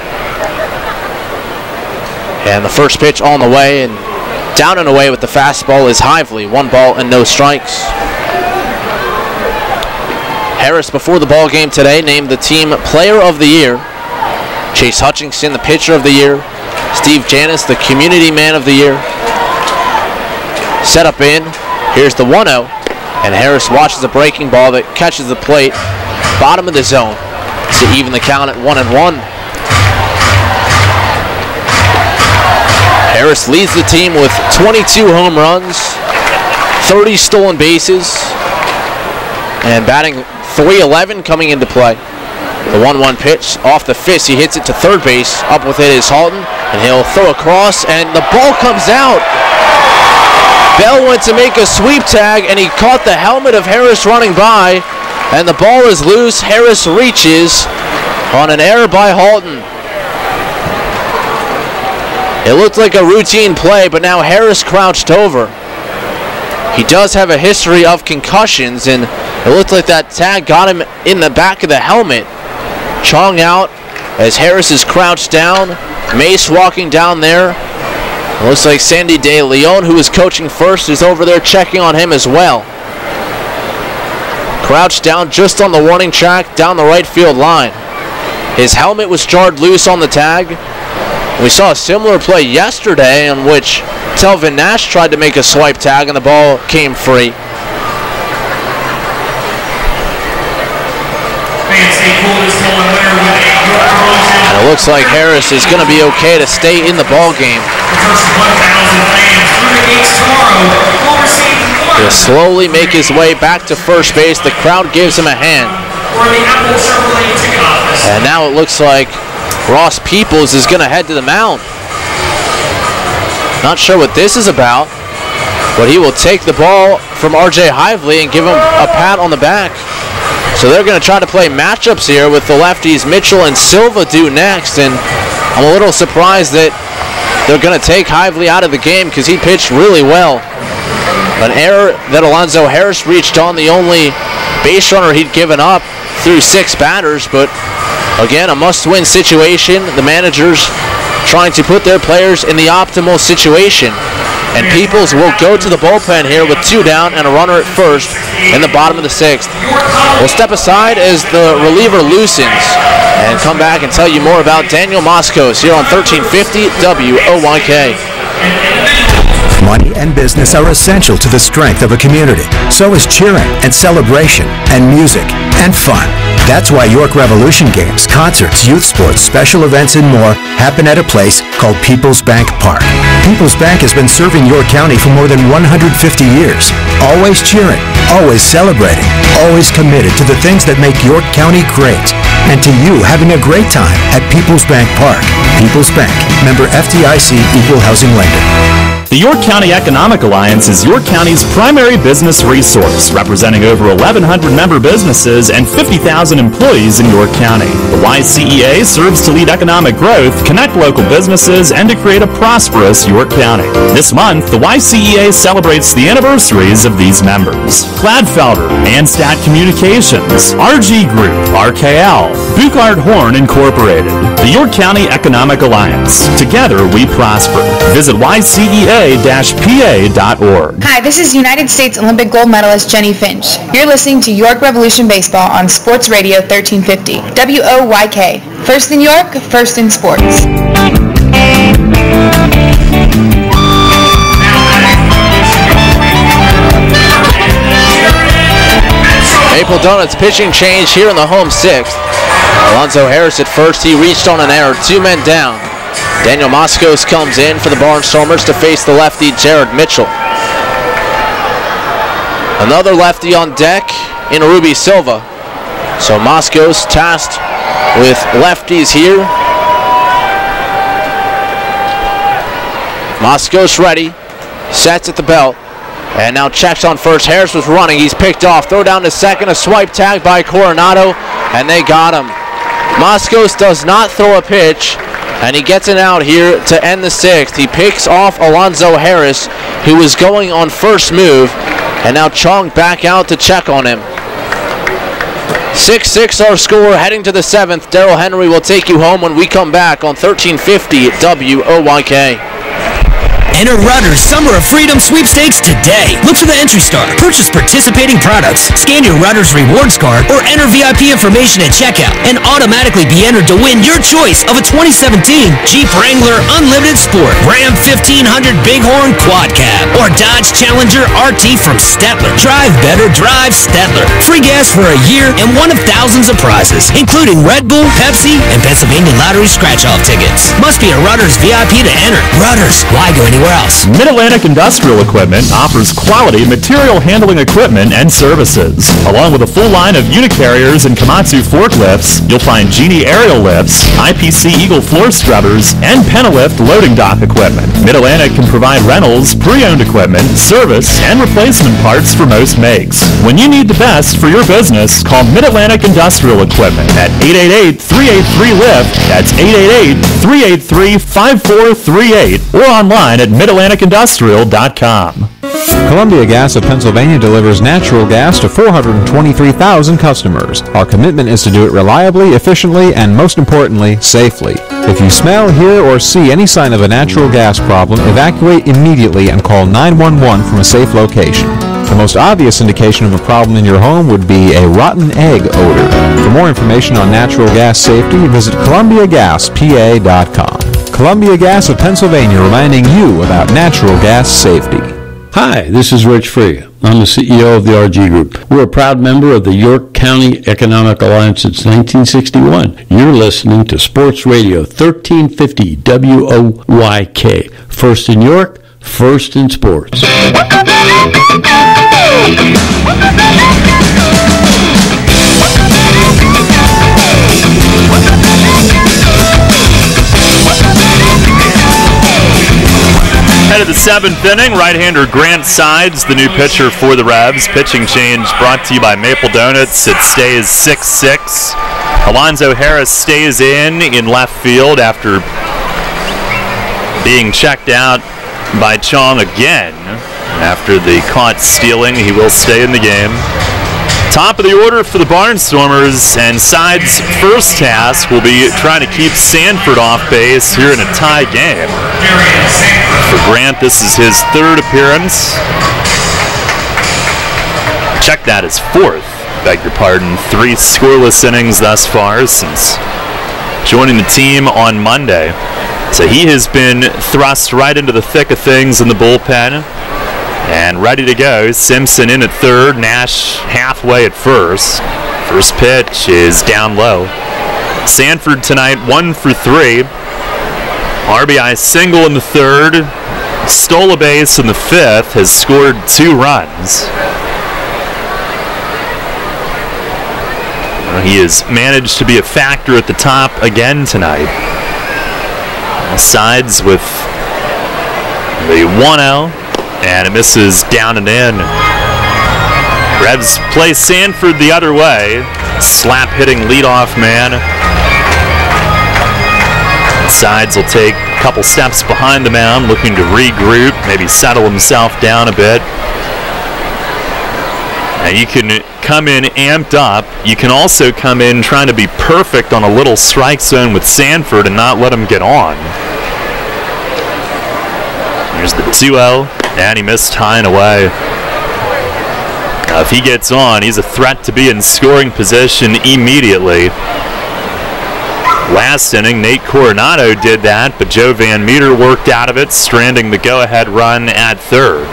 And the first pitch on the way, and down and away with the fastball is Hively. 1 ball and no strikes. Harris, before the ball game today, named the team Player of the Year. Chase Hutchinson, the Pitcher of the Year. Steve Janis, the Community Man of the Year. Set up in. Here's the 1-0. And Harris watches a breaking ball that catches the plate. Bottom of the zone to even the count at 1-1. Harris leads the team with 22 home runs, 30 stolen bases, and batting .311 coming into play. The 1-1 pitch off the fist. He hits it to third base. Up with it is Halton, and he'll throw across, and the ball comes out. Bell went to make a sweep tag, and he caught the helmet of Harris running by, and the ball is loose. Harris reaches on an error by Halton. It looked like a routine play, but now Harris crouched over. He does have a history of concussions, and it looked like that tag got him in the back of the helmet. Chong out as Harris is crouched down. Mace walking down there. It looks like Sandy De Leon, who is coaching first, is over there checking on him as well. Crouched down just on the warning track down the right field line. His helmet was jarred loose on the tag. We saw a similar play yesterday in which Telvin Nash tried to make a swipe tag and the ball came free. And it looks like Harris is going to be okay to stay in the ball game. He'll slowly make his way back to first base. The crowd gives him a hand. And now it looks like Ross Peoples is going to head to the mound. Not sure what this is about, but he will take the ball from R.J. Hively and give him a pat on the back. So they're going to try to play matchups here with the lefties Mitchell and Silva due next, and I'm a little surprised that they're going to take Hively out of the game because he pitched really well. An error that Alonzo Harris reached on, the only base runner he'd given up through 6 batters, but again, a must-win situation. The managers trying to put their players in the optimal situation. And Peoples will go to the bullpen here with 2 down and a runner at first in the bottom of the 6th. We'll step aside as the reliever loosens and come back and tell you more about Daniel Moscos here on 1350 WOYK. Money and business are essential to the strength of a community. So is cheering and celebration and music and fun. That's why York Revolution games, concerts, youth sports, special events, and more happen at a place called People's Bank Park. People's Bank has been serving York County for more than 150 years. Always cheering, always celebrating, always committed to the things that make York County great. And to you having a great time at People's Bank Park. People's Bank, member FDIC, equal housing lender. The York County Economic Alliance is York County's primary business resource, representing over 1,100 member businesses and 50,000 employees in York County. The YCEA serves to lead economic growth, connect local businesses, and to create a prosperous York County. This month, the YCEA celebrates the anniversaries of these members: Gladfelder, Anstat Communications, RG Group, RKL, Buchard Horn Incorporated. The York County Economic Alliance. Together we prosper. Visit YCEA-PA.org. Hi, this is United States Olympic gold medalist Jenny Finch. You're listening to York Revolution Baseball on Sports Radio 1350. WOYK. First in York, first in sports. A Maple Donuts pitching change here in the home sixth. Alonzo Harris at first. He reached on an error. 2 men down. Daniel Moskos comes in for the Barnstormers to face the lefty Jared Mitchell. Another lefty on deck in Ruby Silva. So Moskos tasked with lefties here. Moskos ready. Sets at the belt. And now checks on first. Harris was running. He's picked off. Throw down to second. A swipe tag by Coronado. And they got him. Moskos does not throw a pitch. And he gets it out here to end the sixth. He picks off Alonzo Harris, who was going on first move. And now Chong back out to check on him. 6-6 our score. Heading to the seventh. Darrell Henry will take you home when we come back on 1350 WOYK. Enter Rutter's Summer of Freedom sweepstakes today. Look for the entry star, purchase participating products, scan your Rutter's rewards card, or enter VIP information at checkout, and automatically be entered to win your choice of a 2017 Jeep Wrangler Unlimited Sport, Ram 1500 Bighorn Quad Cab, or Dodge Challenger RT from Stettler. Drive better, drive Stettler. Free gas for a year and one of thousands of prizes, including Red Bull, Pepsi, and Pennsylvania Lottery scratch-off tickets. Must be a Rutter's VIP to enter. Rutter's, why go anywhere else? Mid-Atlantic Industrial Equipment offers quality material handling equipment and services. Along with a full line of Unicarriers and Komatsu forklifts, you'll find Genie aerial lifts, IPC Eagle floor scrubbers, and Penalift loading dock equipment. Mid-Atlantic can provide rentals, pre-owned equipment, service, and replacement parts for most makes. When you need the best for your business, call Mid-Atlantic Industrial Equipment at 888-383-LIFT. That's 888-383-5438, or online at MidAtlanticIndustrial.com. Columbia Gas of Pennsylvania delivers natural gas to 423,000 customers. Our commitment is to do it reliably, efficiently, and most importantly, safely. If you smell, hear, or see any sign of a natural gas problem, evacuate immediately and call 911 from a safe location. The most obvious indication of a problem in your home would be a rotten egg odor. For more information on natural gas safety, visit ColumbiaGasPA.com. Columbia Gas of Pennsylvania, reminding you about natural gas safety. Hi, this is Rich Free. I'm the CEO of the RG Group. We're a proud member of the York County Economic Alliance since 1961. You're listening to Sports Radio 1350 WOYK. First in York, first in sports. Head of the seventh inning, right-hander Grant Sides, the new pitcher for the Revs. Pitching change brought to you by Maple Donuts. It stays 6-6. Alonzo Harris stays in left field after being checked out by Chong again. After the caught stealing, he will stay in the game. Top of the order for the Barnstormers, and Sides' first task will be trying to keep Sanford off base here in a tie game. For Grant, this is his third appearance. Check that as fourth, beg your pardon. 3 scoreless innings thus far since joining the team on Monday. So he has been thrust right into the thick of things in the bullpen. And ready to go. Simpson in at third, Nash halfway at first. First pitch is down low. Sanford tonight 1 for 3. RBI single in the third. Stole a base in the fifth. Has scored 2 runs. He has managed to be a factor at the top again tonight. Sides with the 1-0. And it misses down and in. Revs play Sanford the other way. Slap hitting leadoff man. Sides will take a couple steps behind the mound, looking to regroup, maybe settle himself down a bit. And you can come in amped up. You can also come in trying to be perfect on a little strike zone with Sanford and not let him get on. Here's the 2-0. And he missed high and away. Now, if he gets on, he's a threat to be in scoring position immediately. Last inning, Nate Coronado did that, but Joe Van Meter worked out of it, stranding the go-ahead run at third.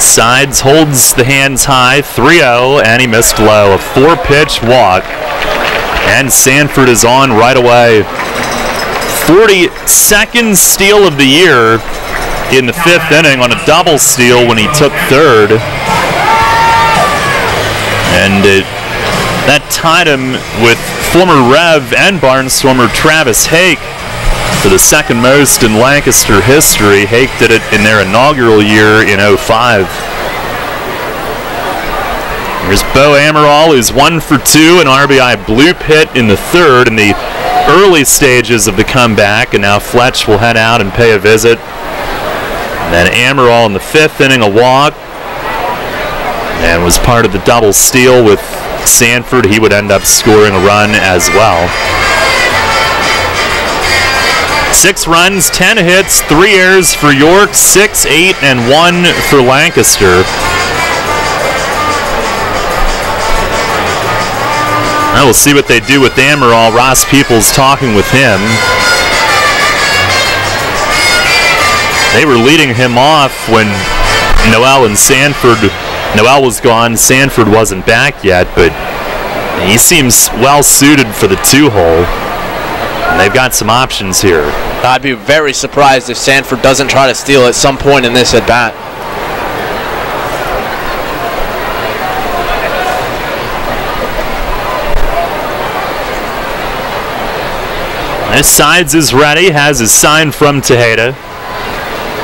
Sides holds the hands high, 3-0, and he missed low. A 4-pitch walk, and Sanford is on right away. 42nd steal of the year in the 5th inning on a double steal when he took 3rd. And that tied him with former Rev and Barnstormer Travis Hake for the 2nd most in Lancaster history. Hake did it in their inaugural year in 05. Here's Bo Amaral, who's 1 for 2, an RBI bloop hit in the 3rd in the early stages of the comeback, and now Fletch will head out and pay a visit. And then Amaral in the 5th inning, a walk, and was part of the double steal with Sanford. He would end up scoring a run as well. 6 runs, 10 hits, 3 errors for York, 6, 8, and 1 for Lancaster. Now we'll see what they do with Amaral. Ross Peoples talking with him. They were leading him off when Noel was gone. Sanford wasn't back yet, but he seems well suited for the 2-hole. And they've got some options here. I'd be very surprised if Sanford doesn't try to steal at some point in this at-bat. His Sides is ready, has his sign from Tejeda.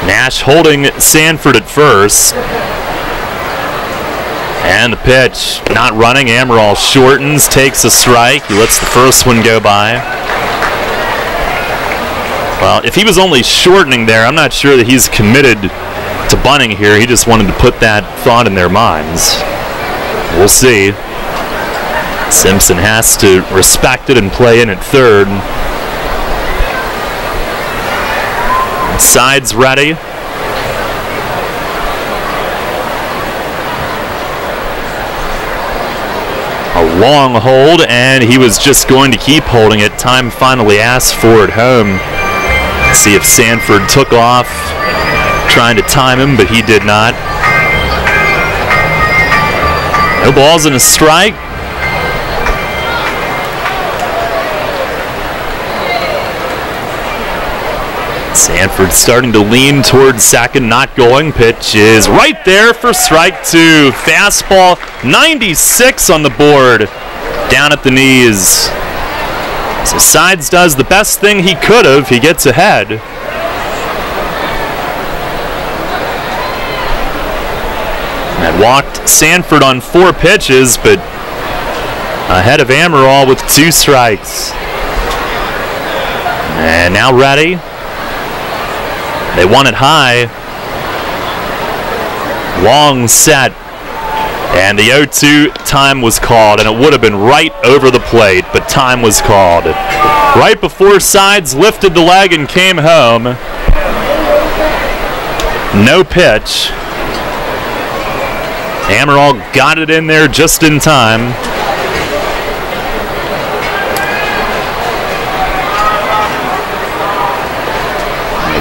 Nash holding Sanford at first. And the pitch, not running. Amaral shortens, takes a strike. He lets the first one go by. Well, if he was only shortening there, I'm not sure that he's committed to bunting here. He just wanted to put that thought in their minds. We'll see. Simpson has to respect it and play in at 3rd. Sides ready. A long hold, and he was just going to keep holding it. Time finally asked for it home. See if Sanford took off, trying to time him, but he did not. No balls and a strike. Sanford starting to lean towards second, not going. Pitch is right there for strike 2. Fastball, 96 on the board, down at the knees. So Sides does the best thing he could have. He gets ahead. And walked Sanford on 4 pitches, but ahead of Amaral with 2 strikes. And now ready. They want it high. Long set. And the 0-2 time was called, and it would have been right over the plate, but time was called. Right before Sides lifted the leg and came home. No pitch. Amaral got it in there just in time.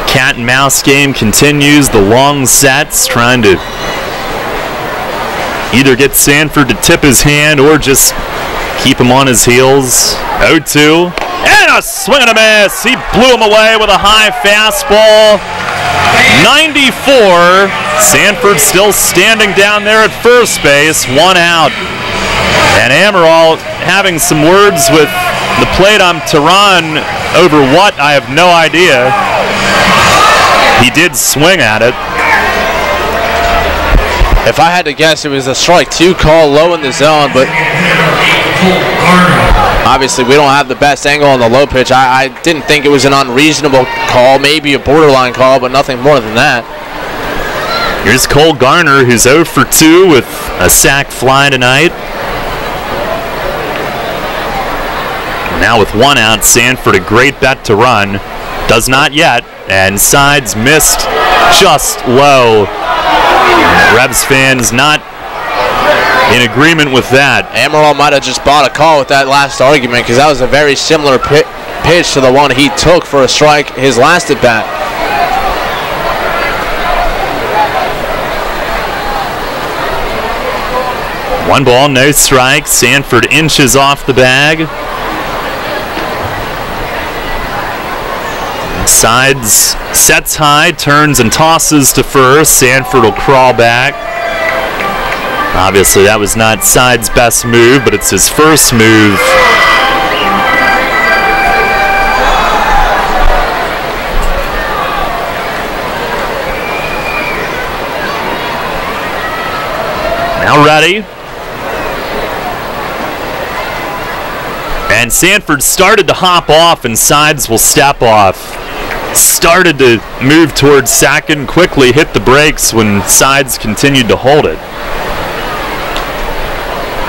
Cat and mouse game continues. The long sets, trying to either get Sanford to tip his hand or just keep him on his heels. 0-2, and a swing and a miss. He blew him away with a high fastball. 94. Sanford still standing down there at first base, 1 out. And Amaral having some words with the plate umpire over what, I have no idea. He did swing at it. If I had to guess, it was a strike 2 call low in the zone, but obviously we don't have the best angle on the low pitch. I didn't think it was an unreasonable call, maybe a borderline call, but nothing more than that. Here's Cole Garner, who's 0 for 2 with a sac fly tonight. Now with 1 out, Sanford a great bet to run. Does not yet, and Sides missed just low. Revs fans not in agreement with that. Amaral might have just bought a call with that last argument, because that was a very similar pitch to the one he took for a strike his last at bat. 1 ball, no strike. Sanford inches off the bag. Sides sets high, turns and tosses to first. Sanford will crawl back. Obviously, that was not Sides' best move, but it's his first move. Now ready. And Sanford started to hop off, and Sides will step off. Started to move towards second, quickly hit the brakes when Sides continued to hold it.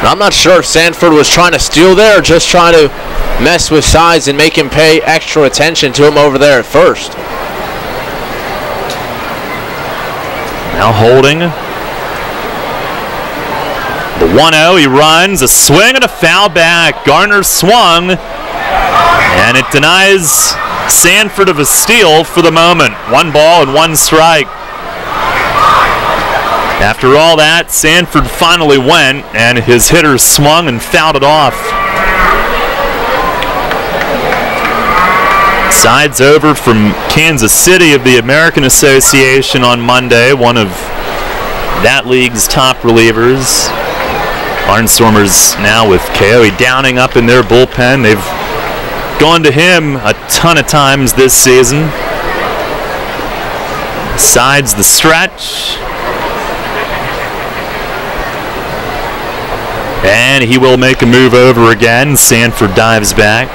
I'm not sure if Sanford was trying to steal there or just trying to mess with Sides and make him pay extra attention to him over there at first. Now holding. The 1-0, he runs, a swing and a foul back. Garner swung, and it denies Sanford of a steal for the moment. 1 ball and 1 strike. After all that, Sanford finally went, and his hitter swung and fouled it off. Sides over from Kansas City of the American Association on Monday, one of that league's top relievers. Barnstormers now with Keoe Downing up in their bullpen. They've gone to him a ton of times this season. Sides the stretch. And he will make a move over again. Sanford dives back.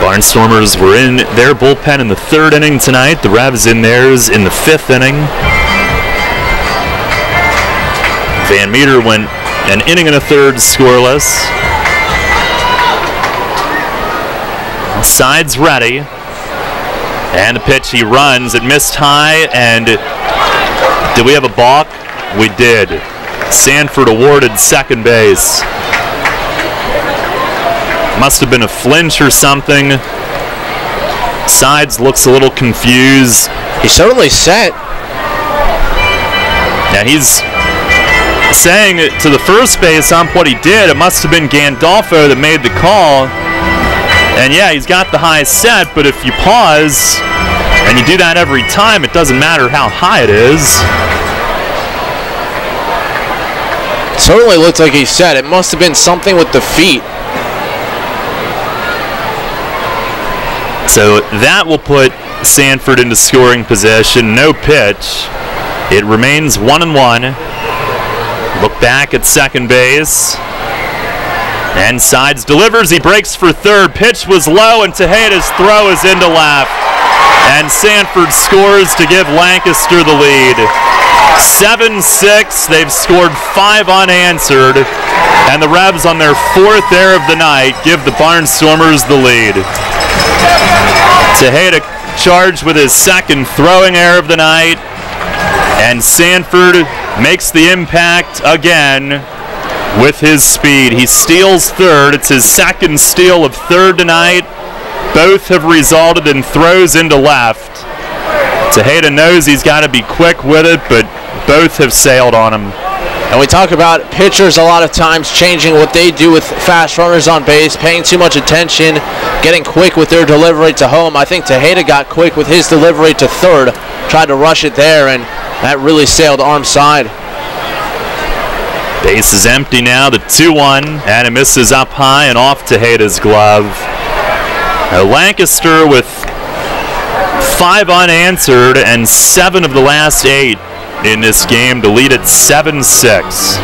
Barnstormers were in their bullpen in the 3rd inning tonight. The Revs in theirs in the 5th inning. Van Meter went an inning and a 3rd scoreless. Sides ready. And the pitch he runs. It missed high. And did we have a balk? We did. Sanford awarded second base. Must have been a flinch or something. Sides looks a little confused. He's certainly set. Now he's saying to the first base ump what he did. It must have been Gandolfo that made the call. And yeah, he's got the high set, but if you pause and you do that every time, it doesn't matter how high it is. Certainly looked like he set. It must have been something with the feet. So that will put Sanford into scoring position. No pitch. It remains 1-1. Look back at second base. And Sides delivers. He breaks for third. Pitch was low, and Tejeda's throw is into left. And Sanford scores to give Lancaster the lead. 7-6. They've scored 5 unanswered. And the Revs on their 4th error of the night give the Barnstormers the lead. Tejeda charged with his 2nd throwing error of the night. And Sanford makes the impact again with his speed. He steals third. It's his 2nd steal of third tonight. Both have resulted in throws into left. Tejeda knows he's got to be quick with it, but both have sailed on him. And we talk about pitchers a lot of times changing what they do with fast runners on base, paying too much attention, getting quick with their delivery to home. I think Tejeda got quick with his delivery to third, tried to rush it there, and that really sailed arm side. Base is empty now, the 2-1, and it misses up high and off Tejeda's glove. Lancaster with 5 unanswered and 7 of the last 8 in this game to lead it 7-6.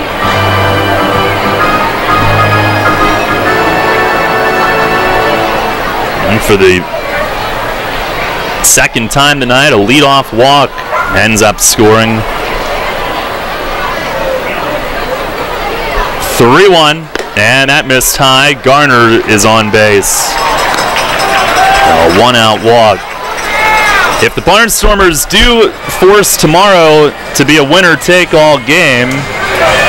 And for the 2nd time tonight, a leadoff walk ends up scoring. 3-1, and that missed high. Garner is on base. A 1-out walk. If the Barnstormers do force tomorrow to be a winner-take-all game,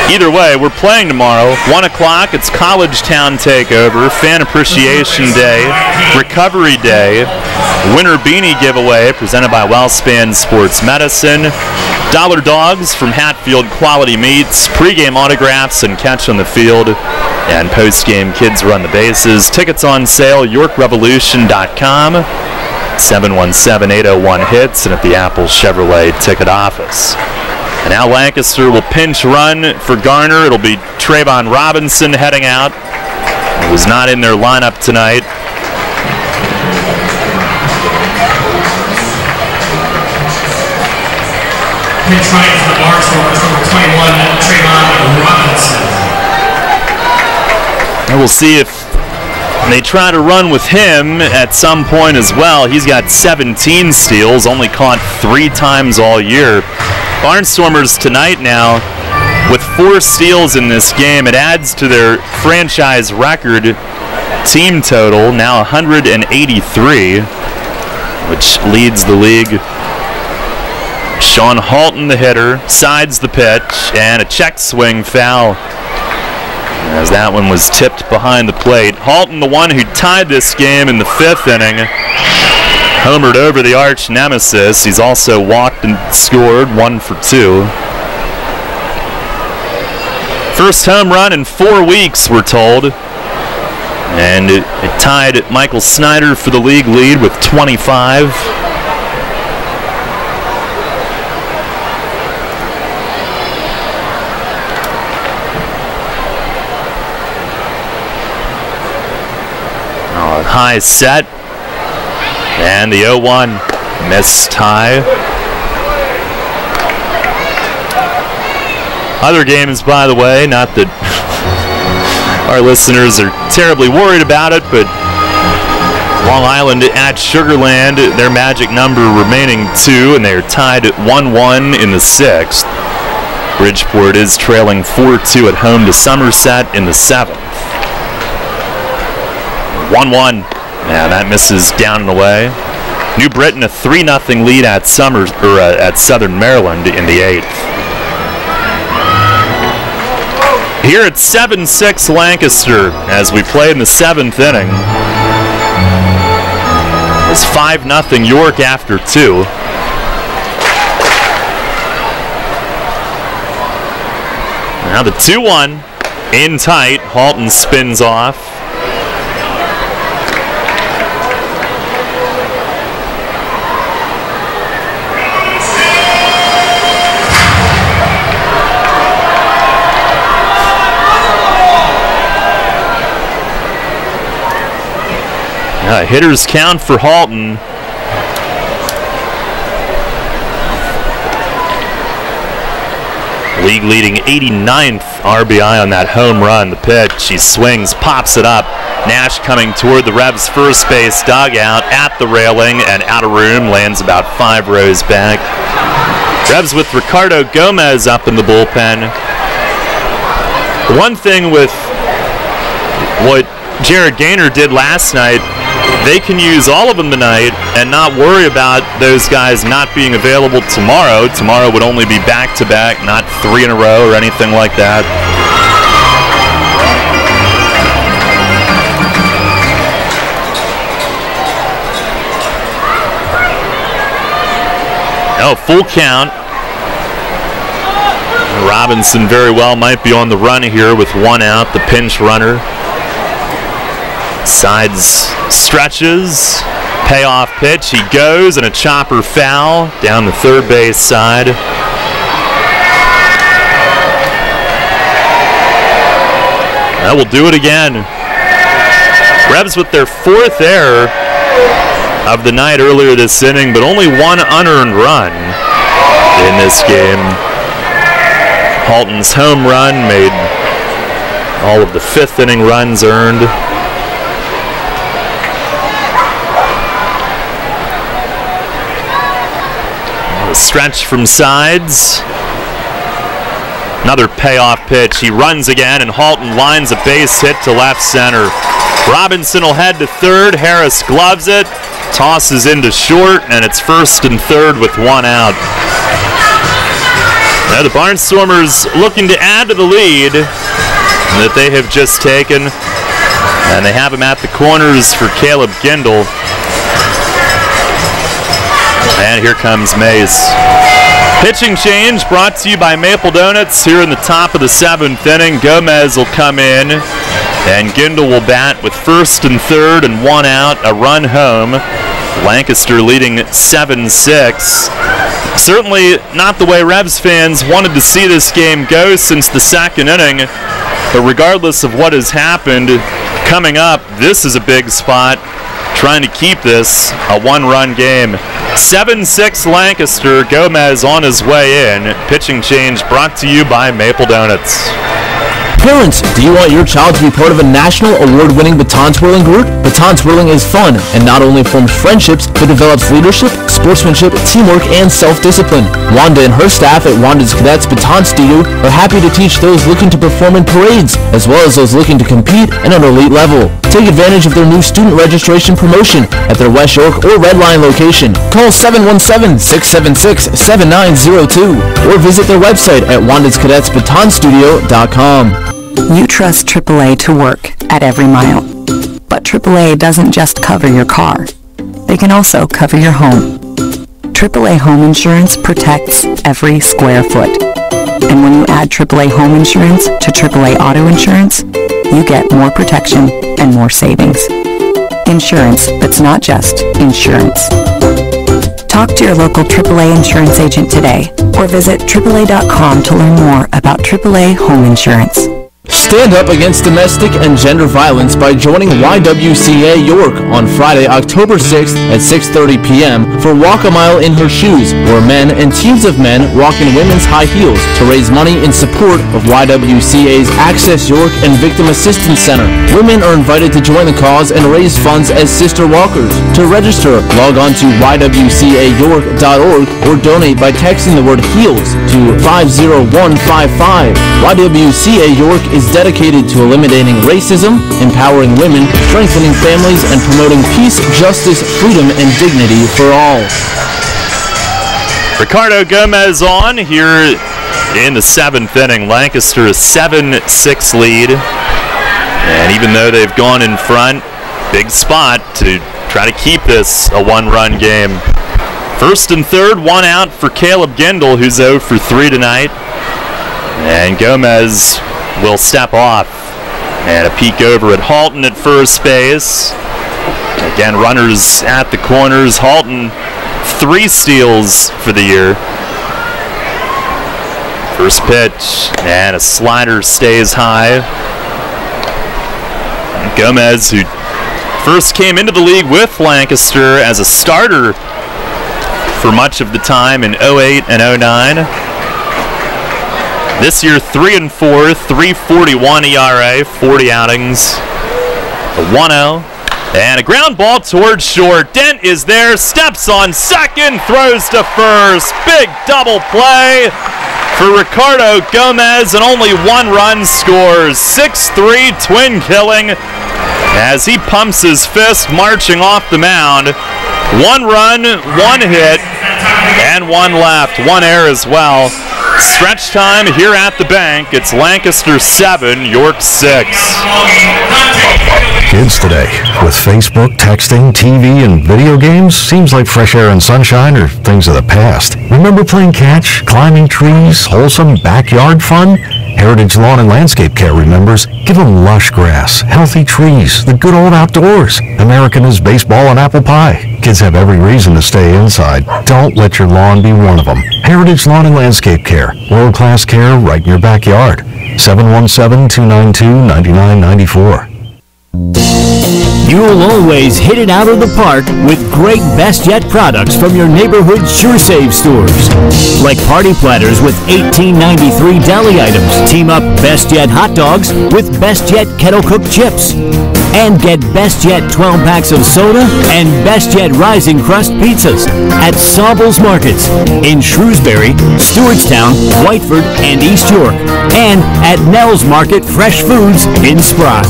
Either way, we're playing tomorrow. 1 o'clock, it's College Town Takeover, Fan Appreciation Day, Recovery Day, Winter Beanie Giveaway presented by Wellspan Sports Medicine, Dollar Dogs from Hatfield Quality Meats, pregame autographs and catch on the field, and postgame Kids Run the Bases. Tickets on sale, YorkRevolution.com, 717-801-HITS, and at the Apple Chevrolet ticket office. And now Lancaster will pinch run for Garner. It'll be Trayvon Robinson heading out. He was not in their lineup tonight. Pinch running for the Barnstormers, number 21, Trayvon Robinson. And we'll see if they try to run with him at some point as well. He's got 17 steals, only caught 3 times all year. Barnstormers tonight now with 4 steals in this game. It adds to their franchise record team total, now 183, which leads the league. Sean Halton, the hitter, sides the pitch, and a check swing foul, as that one was tipped behind the plate. Halton, the one who tied this game in the 5th inning, homered over the arch nemesis. He's also walked and scored, 1 for 2. First home run in 4 weeks, we're told. And it tied Michael Snyder for the league lead with 25. High set, and the 0-1 missed high. Other games, by the way, not that our listeners are terribly worried about it, but Long Island at Sugarland, their magic number remaining 2, and they are tied at 1-1 in the 6th. Bridgeport is trailing 4-2 at home to Somerset in the 7th. 1-1. Yeah, that misses down and away. New Britain a 3-0 lead at Southern Maryland in the 8th. Here at 7-6 Lancaster as we play in the 7th inning. It's 5-0 York after 2. Now the 2-1 in tight. Halton spins off. Hitters count for Halton. League leading 89th RBI on that home run. The pitch, he swings, pops it up. Nash coming toward the Revs first base dugout at the railing and out of room, lands about 5 rows back. Revs with Ricardo Gomez up in the bullpen. One thing with what Jared Gaynor did last night, they can use all of them tonight and not worry about those guys not being available tomorrow. Tomorrow would only be back-to-back, not 3 in a row or anything like that. Oh, full count. Robinson very well might be on the run here with 1 out, the pinch runner. Sides stretches, payoff pitch, he goes, and a chopper foul down the third base side. That will do it again. Revs with their 4th error of the night earlier this inning, but only 1 unearned run in this game. Halton's home run made all of the 5th inning runs earned. A stretch from sides. Another payoff pitch. He runs again, and Halton lines a base hit to left center. Robinson will head to third. Harris gloves it, tosses into short, and it's 1st and 3rd with 1 out. Now the Barnstormers looking to add to the lead that they have just taken. And they have him at the corners for Caleb Gindel. And here comes Mays. Pitching change brought to you by Maple Donuts here in the top of the 7th inning. Gomez will come in, and Gindel will bat with first and third and one out, a run home. Lancaster leading 7-6. Certainly not the way Revs fans wanted to see this game go since the 2nd inning, but regardless of what has happened, coming up, this is a big spot, trying to keep this a one-run game. 7-6 Lancaster. Gomez on his way in. Pitching change brought to you by Maple Donuts. Parents, do you want your child to be part of a national award-winning baton twirling group? Baton twirling is fun and not only forms friendships, but develops leadership, sportsmanship, teamwork, and self-discipline. Wanda and her staff at Wanda's Cadets Baton Studio are happy to teach those looking to perform in parades, as well as those looking to compete at an elite level. Take advantage of their new student registration promotion at their West York or Red Line location. Call 717-676-7902 or visit their website at wandascadetsbatonstudio.com. You trust AAA to work at every mile. But AAA doesn't just cover your car. They can also cover your home. AAA Home Insurance protects every square foot. And when you add AAA Home Insurance to AAA Auto Insurance, you get more protection and more savings. Insurance that's not just insurance. Talk to your local AAA insurance agent today or visit AAA.com to learn more about AAA Home Insurance. Stand up against domestic and gender violence by joining YWCA York on Friday, October 6th at 6:30 p.m. for Walk a Mile in Her Shoes, where men and teams of men walk in women's high heels to raise money in support of YWCA's Access York and Victim Assistance Center. Women are invited to join the cause and raise funds as sister walkers. To register, log on to ywcayork.org or donate by texting the word HEELS to 50155. YWCA York is dedicated to eliminating racism, empowering women, strengthening families, and promoting peace, justice, freedom, and dignity for all. Ricardo Gomez on here in the 7th inning. Lancaster a 7-6 lead. And even though they've gone in front, big spot to try to keep this a one-run game. First and third, one out for Caleb Gindel, who's 0 for 3 tonight. And Gomez will step off. And a peek over at Halton at first base. Again, runners at the corners. Halton, 3 steals for the year. First pitch, and a slider stays high. And Gomez, who first came into the league with Lancaster as a starter for much of the time in 08 and 09. This year, 3-4, 3.41 ERA, 40 outings, a 1-0, and a ground ball towards short. Dent is there, steps on second, throws to first. Big double play for Ricardo Gomez, and only one run scores. 6-3 twin killing as he pumps his fist, marching off the mound. 1 run, 1 hit, and 1 left. 1 error as well. Stretch time here at the bank. It's Lancaster 7, York 6. Kids today, with Facebook, texting, TV, and video games, seems like fresh air and sunshine are things of the past. Remember playing catch, climbing trees, wholesome backyard fun? Heritage Lawn and Landscape Care remembers. Give them lush grass, healthy trees, the good old outdoors. American is baseball and apple pie. Kids have every reason to stay inside. Don't let your lawn be one of them. Heritage Lawn and Landscape Care. World-class care right in your backyard. 717-292-9994. You'll always hit it out of the park with great Best Yet products from your neighborhood SureSave stores. Like party platters with $18.93 deli items. Team up Best Yet hot dogs with Best Yet kettle cooked chips. And get Best Yet 12 packs of soda and Best Yet Rising Crust pizzas at Sobel's Markets in Shrewsbury, Stewartstown, Whiteford, and East York. And at Nell's Market Fresh Foods in Spry.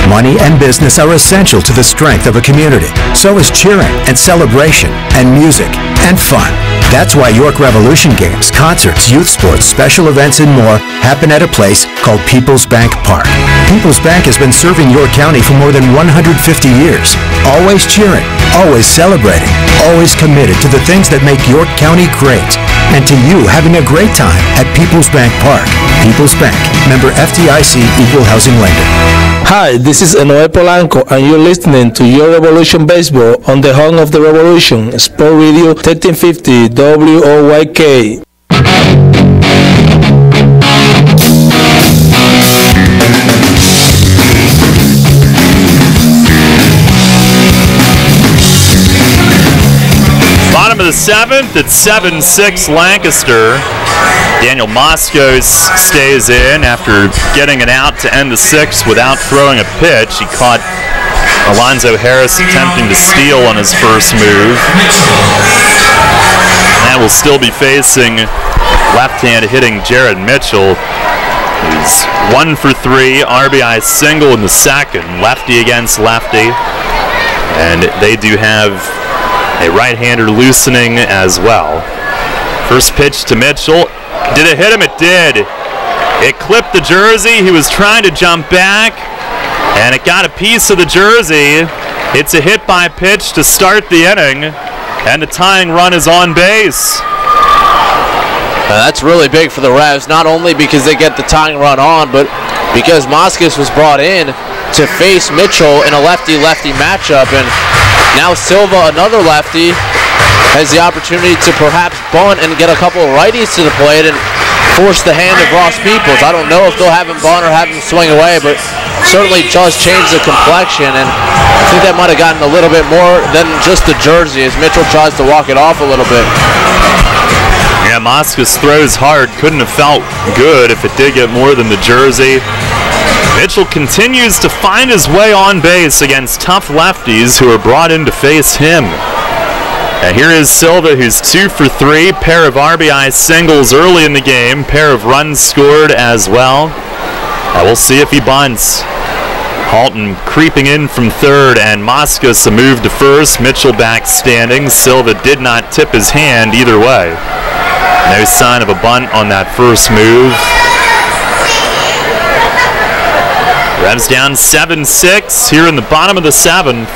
Money and business are essential to the strength of a community. So is cheering and celebration and music and fun. That's why York Revolution games, concerts, youth sports, special events, and more happen at a place called People's Bank Park. People's Bank has been serving York County for more than 150 years. Always cheering, always celebrating, always committed to the things that make York County great. And to you having a great time at People's Bank Park. People's Bank, member FDIC, equal housing lender. Hi, this is Enoe Polanco, and you're listening to Your Revolution Baseball on the home of the Revolution, Sport Radio 1350 WOYK. Bottom of the seventh, it's 7-6 Lancaster. Daniel Moskos stays in after getting it out to end the sixth without throwing a pitch. He caught Alonzo Harris attempting to steal on his first move. And will still be facing left-hand hitting Jared Mitchell, who's 1 for 3, RBI single in the second, lefty against lefty. And they do have a right-hander loosening as well. First pitch to Mitchell. Did it hit him? It did. It clipped the jersey. He was trying to jump back, and it got a piece of the jersey. It's a hit by pitch to start the inning, and the tying run is on base. That's really big for the Revs, not only because they get the tying run on, but because Moskos was brought in to face Mitchell in a lefty-lefty matchup, and now Silva, another lefty, has the opportunity to perhaps bunt and get a couple of righties to the plate and force the hand of Ross Peoples. I don't know if they'll have him bunt or have him swing away, but certainly does change the complexion, and I think that might have gotten a little bit more than just the jersey as Mitchell tries to walk it off a little bit. Yeah, Moskos throws hard. Couldn't have felt good if it did get more than the jersey. Mitchell continues to find his way on base against tough lefties who are brought in to face him. And here is Silva, who's 2 for 3, pair of RBI singles early in the game, pair of runs scored as well. And we'll see if he bunts. Halton creeping in from third, and Moskos a move to first. Mitchell back standing. Silva did not tip his hand either way. No sign of a bunt on that first move. Revs down 7-6 here in the bottom of the seventh.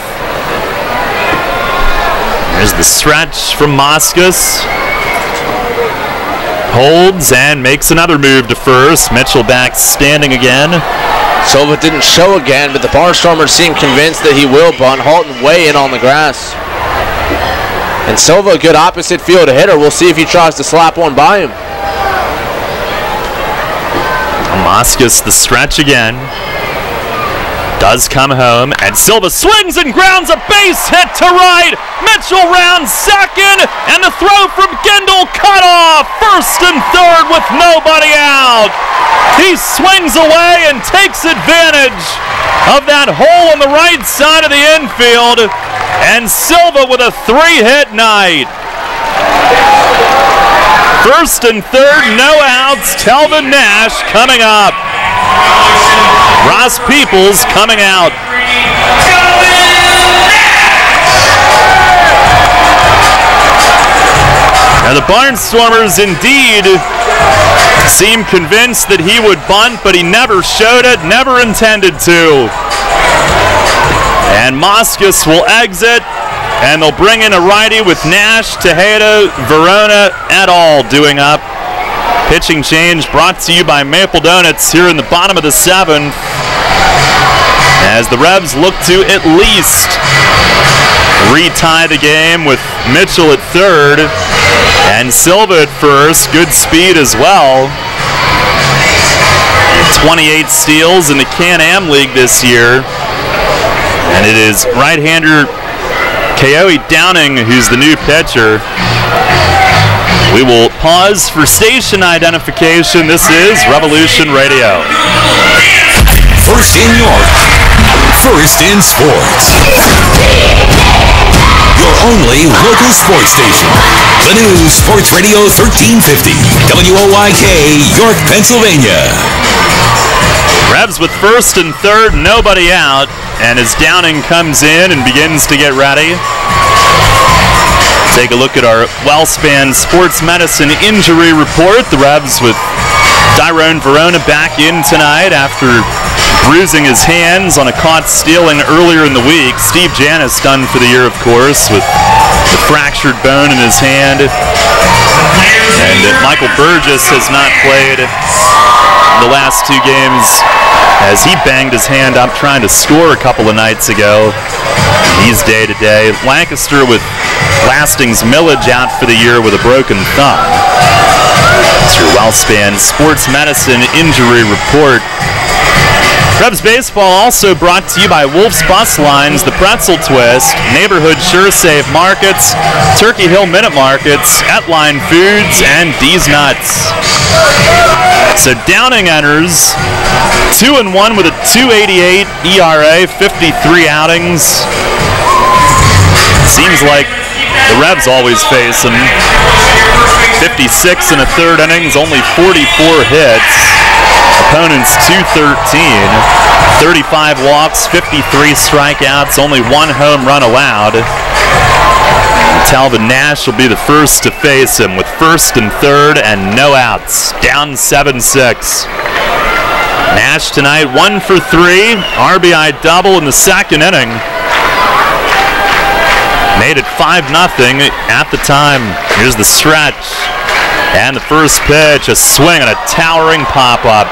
There's the stretch from Moskos. Holds and makes another move to first. Mitchell back standing again. Silva didn't show again, but the Barnstormers seem convinced that he will bunt. Halton way in on the grass. And Silva, a good opposite field hitter. We'll see if he tries to slap one by him. Moskos the stretch again. Does come home, and Silva swings and grounds a base hit to right. Mitchell rounds second, and the throw from Gendel cut off. First and third with nobody out. He swings away and takes advantage of that hole on the right side of the infield, and Silva with a 3-hit night. First and third, no outs. Telvin Nash coming up. Ross Peoples coming out. Now the Barnstormers indeed seem convinced that he would bunt, but he never showed it, never intended to. And Moskos will exit, and they'll bring in a righty with Nash, Tejeda, Verona et al. Doing up. Pitching change brought to you by Maple Donuts here in the bottom of the seventh, as the Revs look to at least retie the game with Mitchell at third and Silva at first. Good speed as well. 28 steals in the Can-Am League this year, and it is right-hander Keoi Downing who's the new pitcher. We will pause for station identification. This is Revolution Radio. First in York, first in sports. Your only local sports station. The new Sports Radio 1350, WOYK, York, Pennsylvania. Revs with first and third, nobody out, and as Downing comes in and begins to get ready, Take a look at our WellSpan Sports Medicine injury report. The Revs with Tyrone Verona back in tonight after bruising his hands on a caught stealing earlier in the week. Steve Janis done for the year, of course, with the fractured bone in his hand. And Michael Burgess has not played the last 2 games as he banged his hand up trying to score a couple of nights ago. He's day-to-day. Lancaster with Lasting's Millage out for the year with a broken thumb. It's your WellSpan Sports Medicine injury report. Revs Baseball also brought to you by Wolf's Bus Lines, The Pretzel Twist, Neighborhood Sure Save Markets, Turkey Hill Minute Markets, Etline Foods, and D's Nuts. So Downing enters 2-1 with a 2.88 ERA, 53 outings. Seems like the Revs always face him. 56 in a third innings, only 44 hits. Opponents 213, 35 walks, 53 strikeouts, only 1 home run allowed. Talvin Nash will be the first to face him with first and third and no outs, down 7-6. Nash tonight 1 for 3, RBI double in the second inning. Made it 5-0 at the time. Here's the stretch. And the first pitch, a swing and a towering pop-up.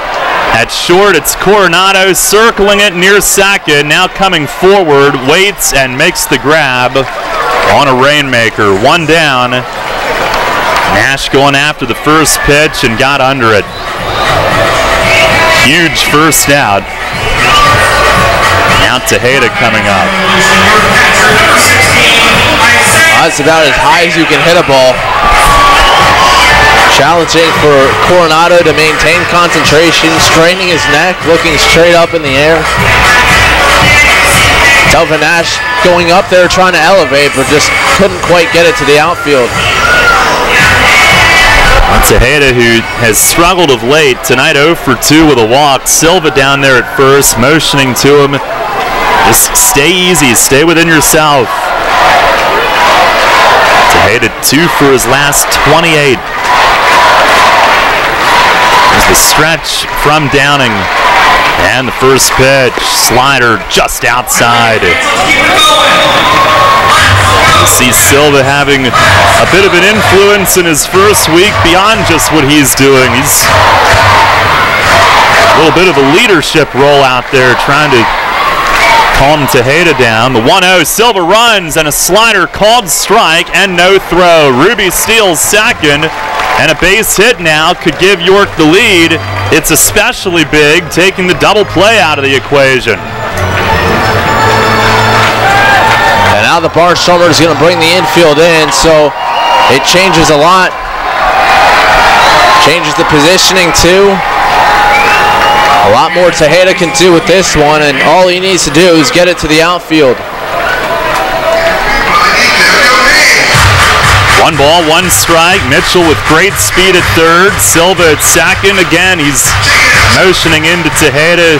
At short, it's Coronado circling it near second. Now coming forward, waits and makes the grab on a rainmaker. 1 down. Nash going after the first pitch and got under it. Huge first out. Now Tejeda coming up. That's about as high as you can hit a ball. Challenging for Coronado to maintain concentration, straining his neck, looking straight up in the air. Talvin Nash going up there trying to elevate, but just couldn't quite get it to the outfield. Tejeda, who has struggled of late, tonight 0 for 2 with a walk. Silva down there at first, motioning to him. Just stay easy, stay within yourself. Tejeda 2 for his last 28. There's the stretch from Downing. And the first pitch, slider just outside. You see Silva having a bit of an influence in his first week beyond just what he's doing. He's a little bit of a leadership role out there trying to calm Tejeda down. The 1-0, Silva runs and a slider called strike and no throw. Ruby steals second and a base hit now could give York the lead. It's especially big, taking the double play out of the equation. And now the Barnstormers going to bring the infield in, so it changes a lot. Changes the positioning too. A lot more Tejeda can do with this one, and all he needs to do is get it to the outfield. 1 ball, 1 strike. Mitchell with great speed at third. Silva at second. Again, he's motioning into Tejeda.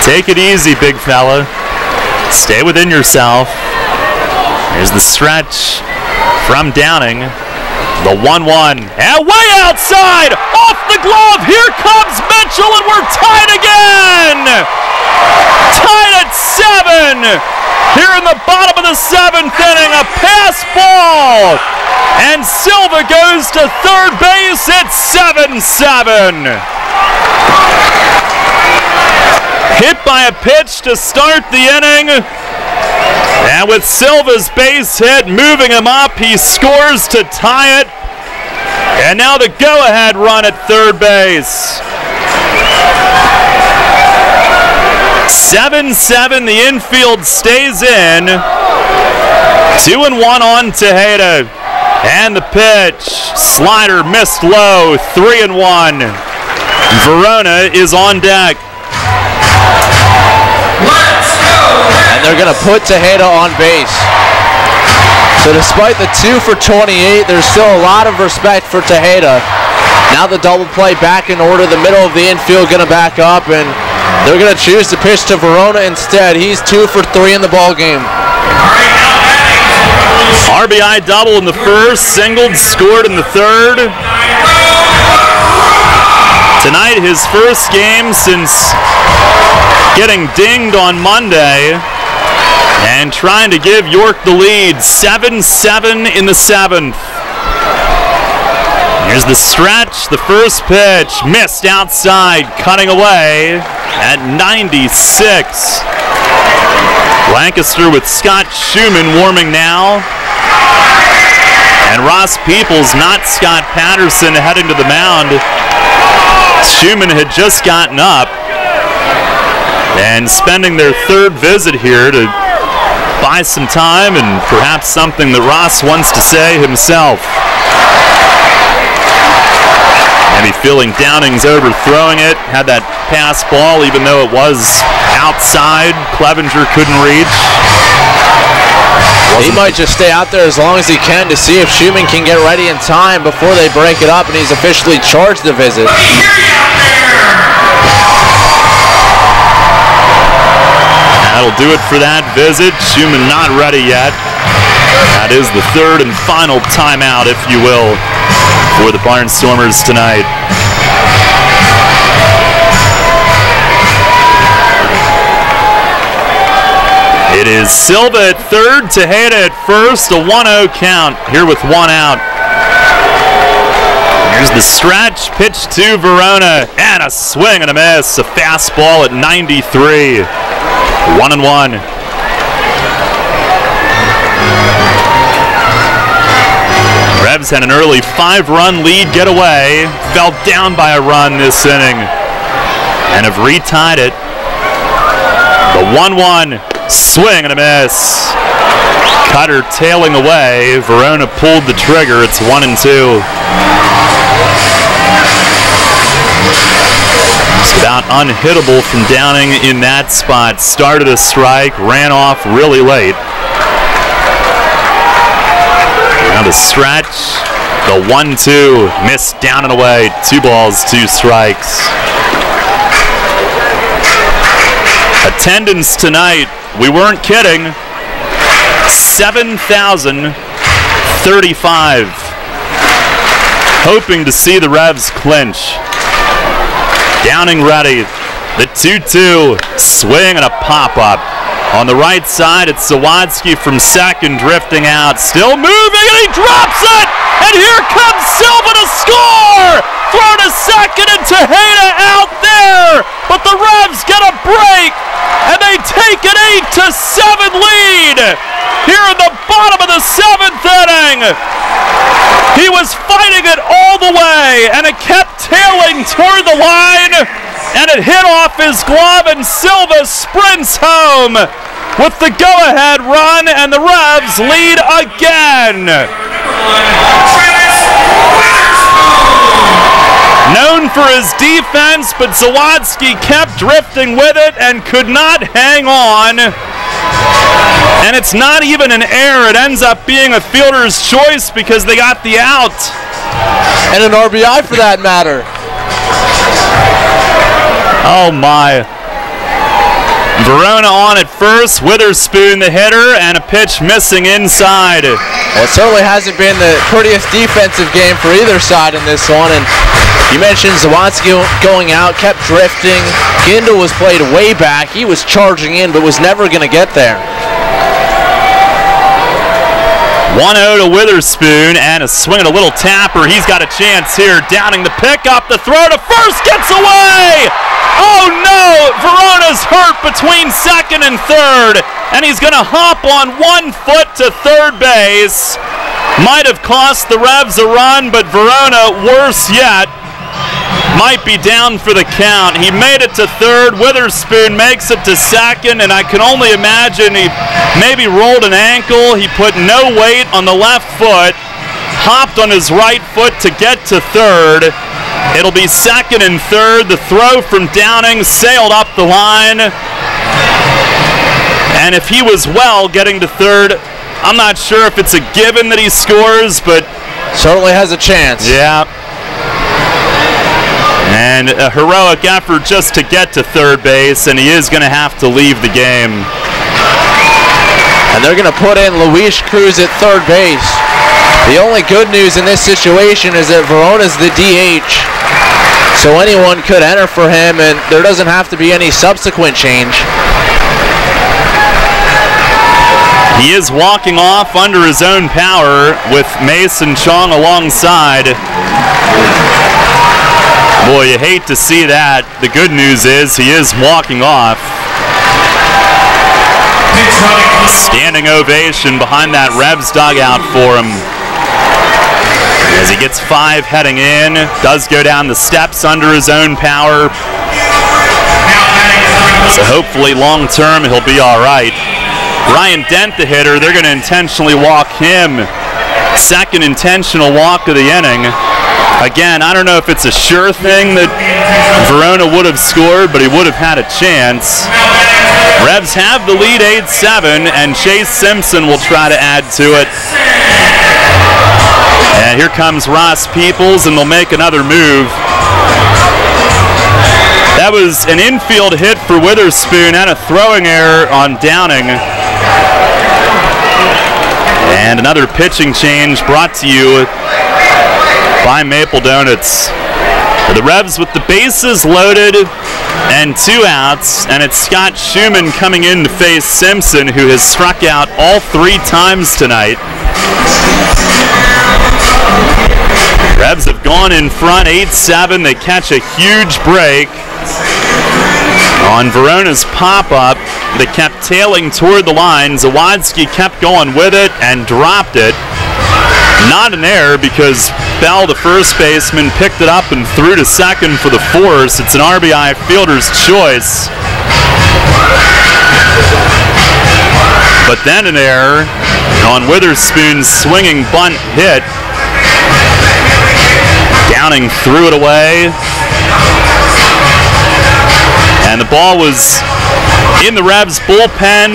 Take it easy, big fella. Stay within yourself. Here's the stretch from Downing. The 1-1. And way outside! Off the glove! Here comes Mitchell, and we're tied again! Tied at 7! Here in the bottom of the 7th inning, a pass ball! And Silva goes to third base at 7-7. Hit by a pitch to start the inning. And with Silva's base hit moving him up, he scores to tie it. And now the go-ahead run at third base. 7-7, the infield stays in. 2-1 on Tejeda. And the pitch, slider missed low, 3-1. Verona is on deck. And they're going to put Tejeda on base. So despite the 2 for 28, there's still a lot of respect for Tejeda. Now the double play back in order, the middle of the infield going to back up, and they're going to choose to pitch to Verona instead. He's 2 for 3 in the ball game. RBI double in the first, singled, scored in the third. Tonight, his first game since getting dinged on Monday and trying to give York the lead, 7-7 in the seventh. Here's the stretch, the first pitch, missed outside, cutting away at 96. Lancaster with Scott Schumann warming now. And Ross Peoples, not Scott Patterson, heading to the mound. Schumann had just gotten up and spending their third visit here to buy some time and perhaps something that Ross wants to say himself. Maybe feeling Downing's overthrowing it, had that pass ball even though it was outside, Clevenger couldn't reach. He might just stay out there as long as he can to see if Schumann can get ready in time before they break it up and he's officially charged the visit. That'll do it for that visit. Schumann not ready yet. That is the third and final timeout, if you will, for the Barnstormers tonight. It is Silva at third, Tejeda at first, a 1-0 count here with one out. Here's the stretch, pitch to Verona, and a swing and a miss, a fastball at 93. 1-1. Revs had an early 5-run lead get away, fell down by a run this inning, and have retied it. The 1-1 swing and a miss. Cutter tailing away. Verona pulled the trigger. It's 1-2. Just about unhittable from Downing in that spot. Started a strike, ran off really late. Now the stretch, the 1-2, missed down and away. 2 balls, 2 strikes. Attendance tonight, we weren't kidding, 7,035. Hoping to see the Revs clinch. Downing ready, the 2-2, swing and a pop-up. On the right side, it's Zawadski from second, drifting out, still moving, and he drops it! And here comes Silva to score! Throw to second, and Tejeda out there! But the Revs get a break, and they take an 8-7 lead! Here in the bottom of the 7th inning! He was fighting it all the way, and it kept tailing toward the line, and it hit off his glove, and Silva sprints home with the go-ahead run, and the Revs lead again. Known for his defense, but Zawadski kept drifting with it and could not hang on. And it's not even an error. It ends up being a fielder's choice because they got the out. And an RBI for that matter. Oh my. Verona on at first, Witherspoon the hitter, and a pitch missing inside. Well, it certainly hasn't been the prettiest defensive game for either side in this one, and you mentioned Zawadski going out, kept drifting. Gindel was played way back. He was charging in, but was never going to get there. 1-0 to Witherspoon, and a swing and a little tapper. He's got a chance here. Downing the pickup, the throw to first, gets away! Oh no! Verona's hurt between second and third, and he's going to hop on 1 foot to third base. Might have cost the Revs a run, but Verona, worse yet, might be down for the count. He made it to third. Witherspoon makes it to second, and I can only imagine he maybe rolled an ankle. He put no weight on the left foot, hopped on his right foot to get to third. It'll be second and third. The throw from Downing sailed up the line. And if he was well getting to third, I'm not sure if it's a given that he scores, but certainly has a chance. Yeah. And a heroic effort just to get to third base, and he is going to have to leave the game. And they're going to put in Luis Cruz at third base. The only good news in this situation is that Verona's the DH. So anyone could enter for him, and there doesn't have to be any subsequent change. He is walking off under his own power with Mason Chong alongside. Boy, you hate to see that. The good news is he is walking off. Standing ovation behind that Revs dugout for him. As he gets 5 heading in, does go down the steps under his own power. So hopefully long term he'll be all right. Ryan Dent, the hitter, they're going to intentionally walk him. Second intentional walk of the inning. Again, I don't know if it's a sure thing that Verona would have scored, but he would have had a chance. Revs have the lead 8-7, and Chase Simpson will try to add to it. And here comes Ross Peoples, and they'll make another move. That was an infield hit for Witherspoon and a throwing error on Downing. And another pitching change brought to you by Maple Donuts. The Revs with the bases loaded and 2 outs, and it's Scott Schumann coming in to face Simpson, who has struck out all 3 times tonight. Revs have gone in front 8-7. They catch a huge break on Verona's pop-up. They kept tailing toward the line. Zawadzki kept going with it and dropped it. Not an error because Bell, the first baseman, picked it up and threw to second for the force. It's an RBI fielder's choice. But then an error on Witherspoon's swinging bunt hit. Downing threw it away. And the ball was in the Revs bullpen.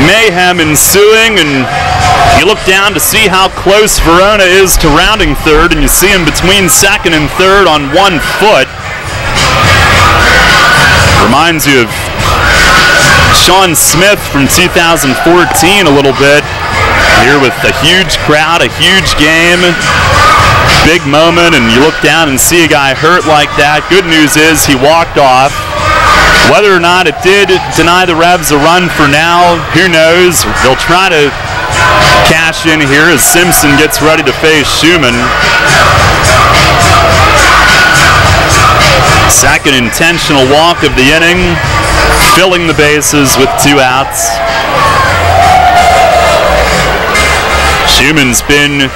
Mayhem ensuing, and you look down to see how close Verona is to rounding third, and you see him between second and third on 1 foot. Reminds you of Sean Smith from 2014 a little bit. Here with a huge crowd, a huge game, big moment, and you look down and see a guy hurt like that. Good news is he walked off. Whether or not it did deny the Revs a run for now, who knows? They'll try to cash in here as Simpson gets ready to face Schumann. Second intentional walk of the inning, filling the bases with 2 outs. Schumann's been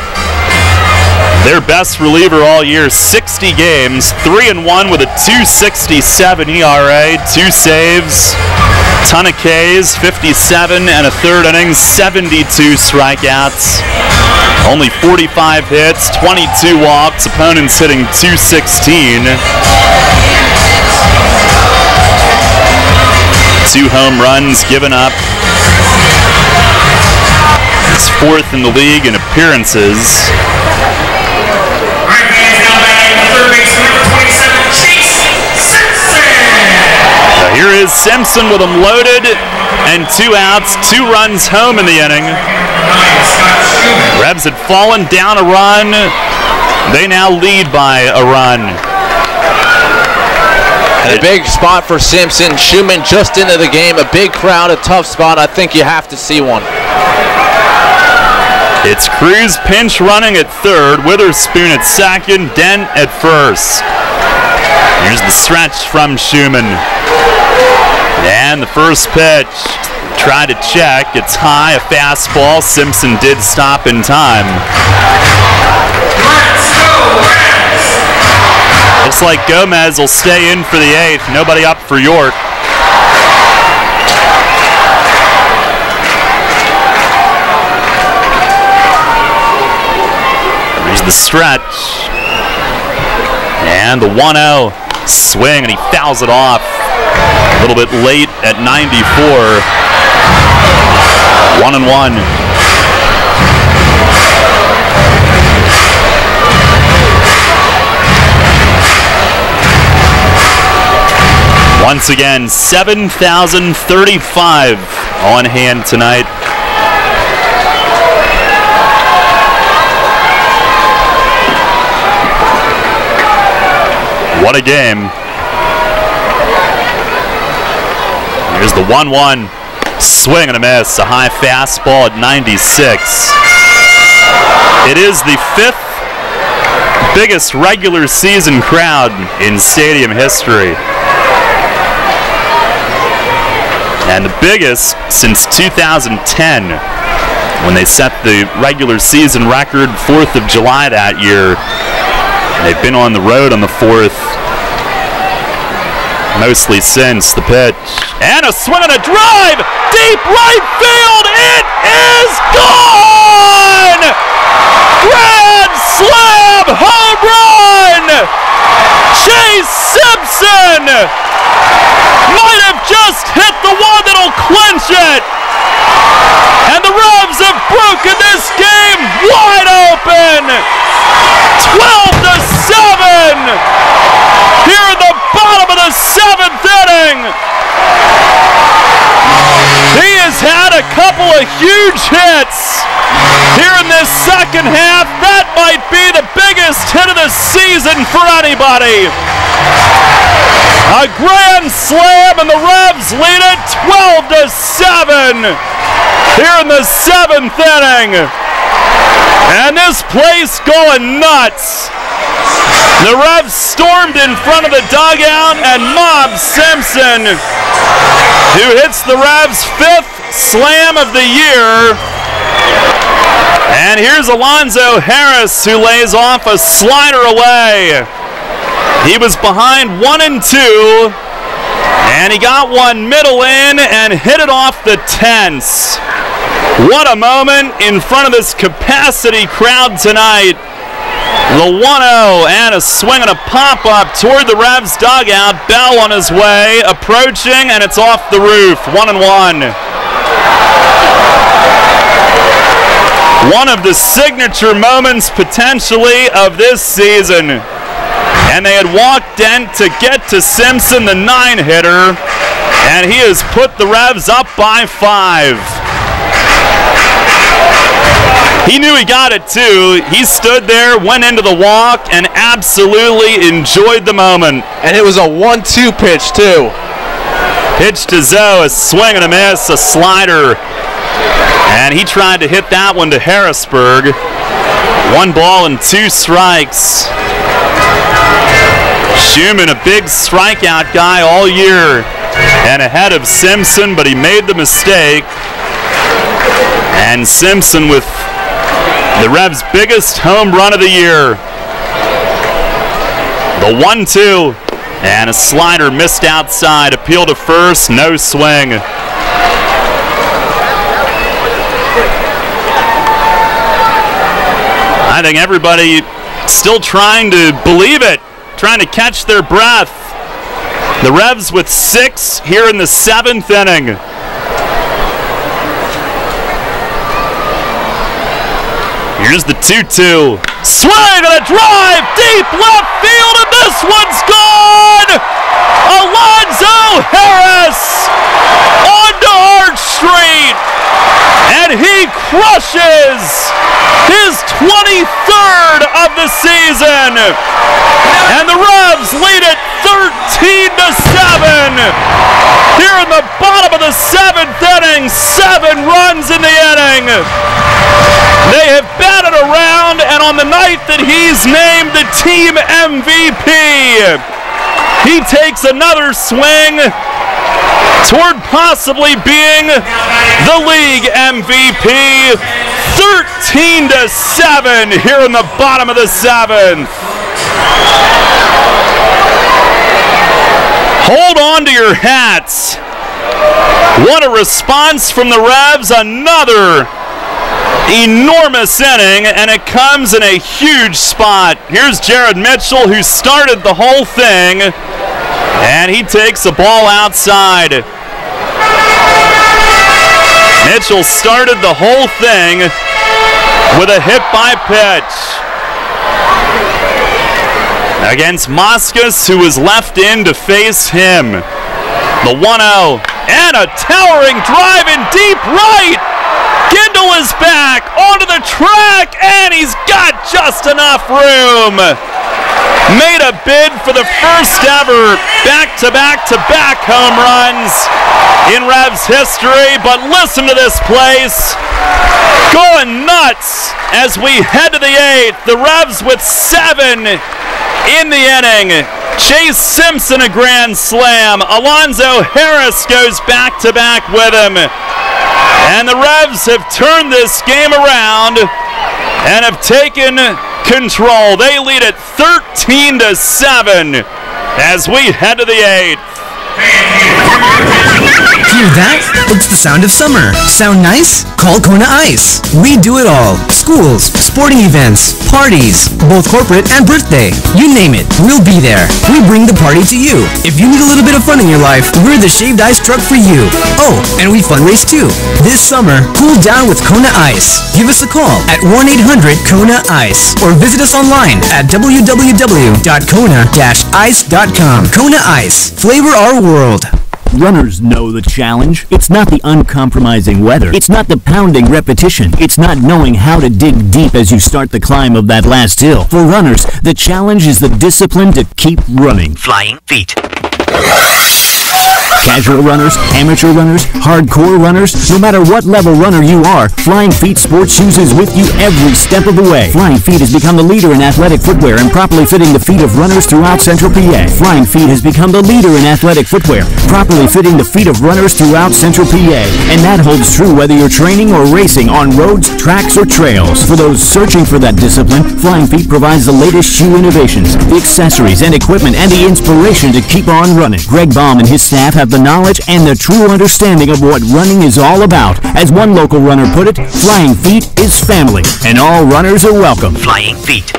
their best reliever all year, 60 games, 3-1 with a 2.67 ERA, 2 saves, ton of Ks, 57 and a third innings, 72 strikeouts, only 45 hits, 22 walks, opponents hitting 216. 2 home runs given up. He's 4th in the league in appearances. Here is Simpson with them loaded and 2 outs, 2 runs home in the inning. Revs had fallen down a run. They now lead by a run. And a big spot for Simpson. Schumann just into the game. A big crowd, a tough spot. I think you have to see one. It's Cruz pinch running at third, Witherspoon at second, Dent at first. Here's the stretch from Schumann. And the first pitch, try to check. It's high, a fastball. Simpson did stop in time. Looks like Gomez will stay in for the 8th. Nobody up for York. There's the stretch. And the 1-0 swing, and he fouls it off. A little bit late at 94. 1-1. Once again, 7,035 on hand tonight. What a game. Here's the 1-1. Swing and a miss. A high fastball at 96. It is the 5th biggest regular season crowd in stadium history. And the biggest since 2010, when they set the regular season record 4th of July that year. They've been on the road on the 4th mostly since. The pitch. And a swing and a drive! Deep right field! It is gone! Grand slam home run! Chase Simpson might have just hit the one that'll clinch it! And the Revs have broken this game wide open! 12-7 here in the bottom of the 7th inning. He has had a couple of huge hits here in this second half. That might be the biggest hit of the season for anybody. A grand slam and the Revs lead it 12-7 here in the 7th inning. And this place going nuts. The Revs stormed in front of the dugout and mobbed Simpson, who hits the Revs' 5th slam of the year. And here's Alonzo Harris, who lays off a slider away. He was behind 1-2, and he got one middle in and hit it off the tense. What a moment in front of this capacity crowd tonight. The 1-0 and a swing and a pop-up toward the Revs dugout. Bell on his way, approaching, and it's off the roof. 1-1. One of the signature moments, potentially, of this season. And they had walked Dent to get to Simpson, the 9-hitter, and he has put the Revs up by 5. He knew he got it too. He stood there, went into the walk, and absolutely enjoyed the moment. And it was a 1-2 pitch too. Pitch to Zoe, a swing and a miss, a slider. And he tried to hit that one to Harrisburg. 1 ball and 2 strikes. Schumann, a big strikeout guy all year and ahead of Simpson, but he made the mistake. And Simpson with the Revs' biggest home run of the year. The 1-2 and a slider missed outside. Appeal to first, no swing. I think everybody still trying to believe it, trying to catch their breath. The Revs with 6 here in the 7th inning. Here's the 2-2. Swing and a drive, deep left field, and this one's gone! Alonzo Harris onto Arch Street, and he crushes his 23rd of the season. And the Revs lead it 13-7. Here in the bottom of the 7th inning, 7 runs in the inning. They have batted around, and on the night that he's named the team MVP, he takes another swing toward possibly being the league MVP. 13-7 here in the bottom of the 7th. Hold on to your hats. What a response from the Revs. Another enormous inning, and it comes in a huge spot. Here's Jared Mitchell, who started the whole thing, and he takes a ball outside. Mitchell started the whole thing with a hit by pitch against Moscas, who was left in to face him. The 1-0 and a towering drive in deep right. Gindle is back onto the track, and he's got just enough room. made a bid for the first ever back-to-back-to-back home runs in Revs history, but listen to this place. Going nuts as we head to the 8th. The Revs with 7 in the inning. Chase Simpson a grand slam. Alonzo Harris goes back-to-back with him. And the Revs have turned this game around and have taken control. They lead it 13-7 as we head to the 8th. Hear that? It's the sound of summer. Sound nice? Call Kona Ice. We do it all. Schools, sporting events, parties, both corporate and birthday. You name it, we'll be there. We bring the party to you. If you need a little bit of fun in your life, we're the shaved ice truck for you. Oh, and we fundraise too. This summer, cool down with Kona Ice. Give us a call at 1-800-KONA-ICE or visit us online at www.kona-ice.com. Kona Ice. Flavor our world. Runners know the challenge. It's not the uncompromising weather. It's not the pounding repetition. It's not knowing how to dig deep as you start the climb of that last hill. For runners, the challenge is the discipline to keep running. Flying feet. Casual runners, amateur runners, hardcore runners, no matter what level runner you are, Flying Feet Sports Shoes is with you every step of the way. Flying Feet has become the leader in athletic footwear and properly fitting the feet of runners throughout Central PA. Flying Feet has become the leader in athletic footwear, properly fitting the feet of runners throughout Central PA. And that holds true whether you're training or racing on roads, tracks, or trails. For those searching for that discipline, Flying Feet provides the latest shoe innovations, the accessories and equipment, and the inspiration to keep on running. Greg Baum and his staff have the knowledge and the true understanding of what running is all about. As one local runner put it, Flying Feet is family, and all runners are welcome. Flying Feet.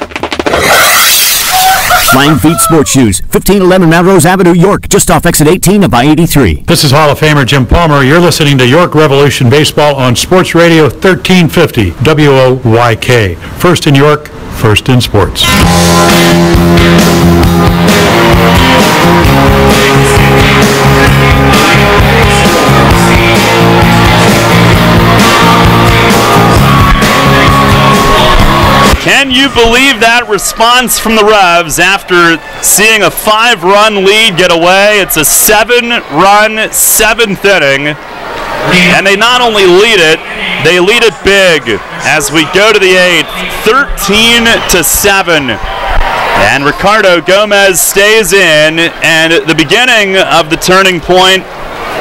Flying Feet Sports Shoes, 1511 Melrose Avenue, York, just off exit 18 of I-83. This is Hall of Famer Jim Palmer. You're listening to York Revolution Baseball on Sports Radio 1350 WOYK. First in York, first in sports. Can you believe that response from the Revs after seeing a 5-run lead get away? It's a 7-run, 7th inning. And they not only lead it, they lead it big as we go to the 8th, 13-7. And Ricardo Gomez stays in, and the beginning of the turning point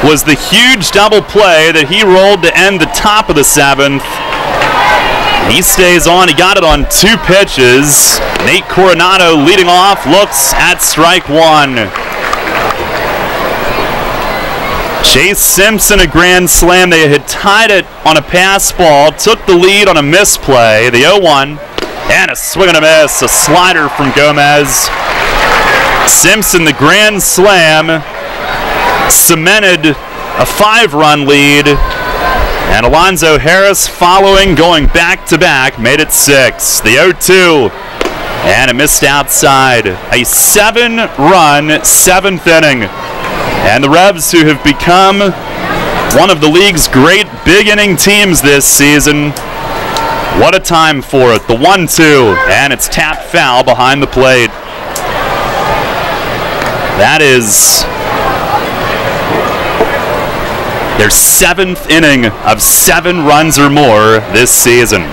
was the huge double play that he rolled to end the top of the 7th. He stays on. He got it on 2 pitches. Nate Coronado leading off, looks at strike 1. Chase Simpson a grand slam. They had tied it on a pass ball, took the lead on a misplay. The 0-1, and a swing and a miss. A slider from Gomez. Simpson the grand slam cemented a 5-run lead. And Alonzo Harris following, going back-to-back, made it 6. The 0-2, and it missed outside. A 7-run, 7th inning. And the Revs, who have become one of the league's great big-inning teams this season, what a time for it. The 1-2, and it's tapped foul behind the plate. That is their 7th inning of 7 runs or more this season.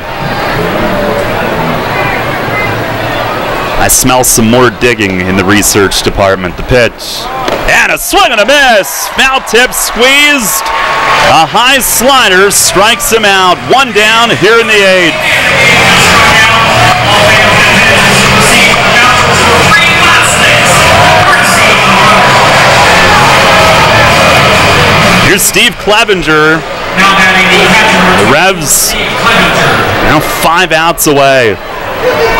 I smell some more digging in the research department. The pitch, and a swing and a miss. Foul tip squeezed. A high slider strikes him out. 1 down here in the 8th. Here's Steve Clevenger. The Revs now 5 outs away.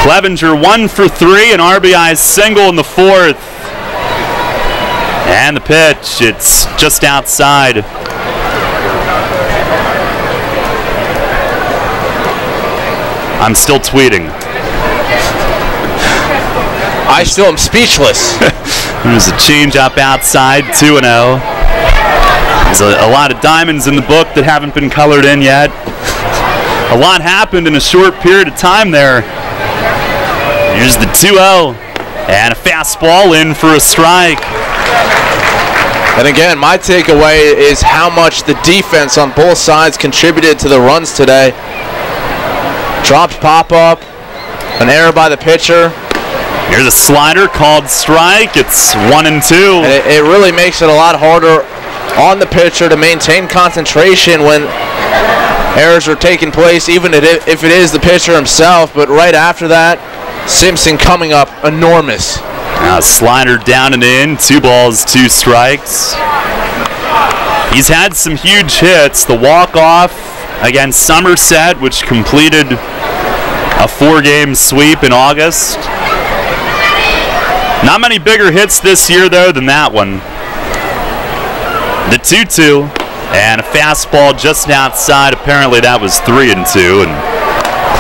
Clevenger 1 for 3, an RBI single in the 4th. And the pitch, it's just outside. I'm still tweeting. I still am speechless. There's a change up outside, 2-0. There's a lot of diamonds in the book that haven't been colored in yet. A lot happened in a short period of time there. Here's the 2-0. And a fastball in for a strike. And again, my takeaway is how much the defense on both sides contributed to the runs today. Dropped pop-up, an error by the pitcher. Here's a slider called strike. It's 1-2. And it really makes it a lot harder on the pitcher to maintain concentration when errors are taking place, even if it is the pitcher himself. But right after that, Simpson coming up enormous. Now slider down and in, 2 balls, 2 strikes. He's had some huge hits. The walk-off against Somerset, which completed a 4-game sweep in August. Not many bigger hits this year, though, than that one. The 2-2, and a fastball just outside. Apparently that was 3-2, and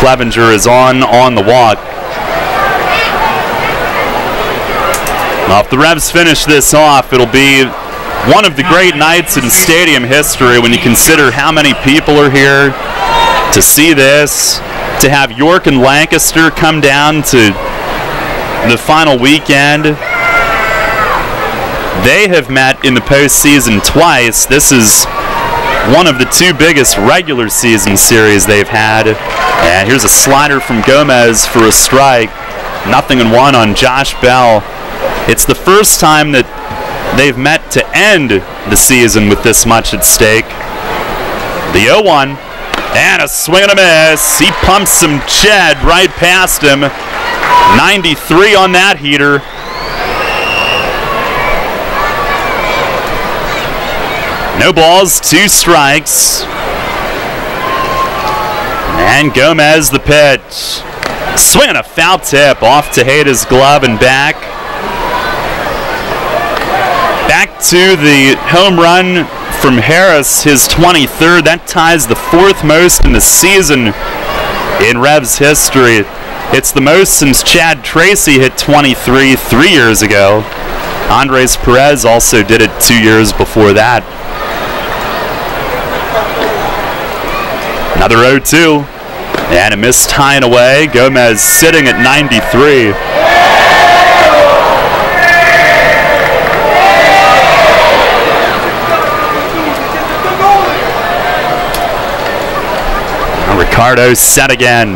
Clevenger is on the walk. Well, if the Revs finish this off, it'll be one of the great nights in stadium history when you consider how many people are here to see this, to have York and Lancaster come down to the final weekend. They have met in the postseason twice. This is one of the 2 biggest regular season series they've had. And here's a slider from Gomez for a strike. 0-1 on Josh Bell. It's the first time that they've met to end the season with this much at stake. The 0-1, and a swing and a miss. He pumps some Ched right past him. 93 on that heater. No balls, 2 strikes. And Gomez the pitch. Swing and a foul tip off Tejeda's glove and back. Back to the home run from Harris, his 23rd. That ties the 4th most in the season in Revs history. It's the most since Chad Tracy hit 23 3 years ago. Andres Perez also did it 2 years before that. Another 0-2, and a missed tying away. Gomez sitting at 93. Ricardo set again.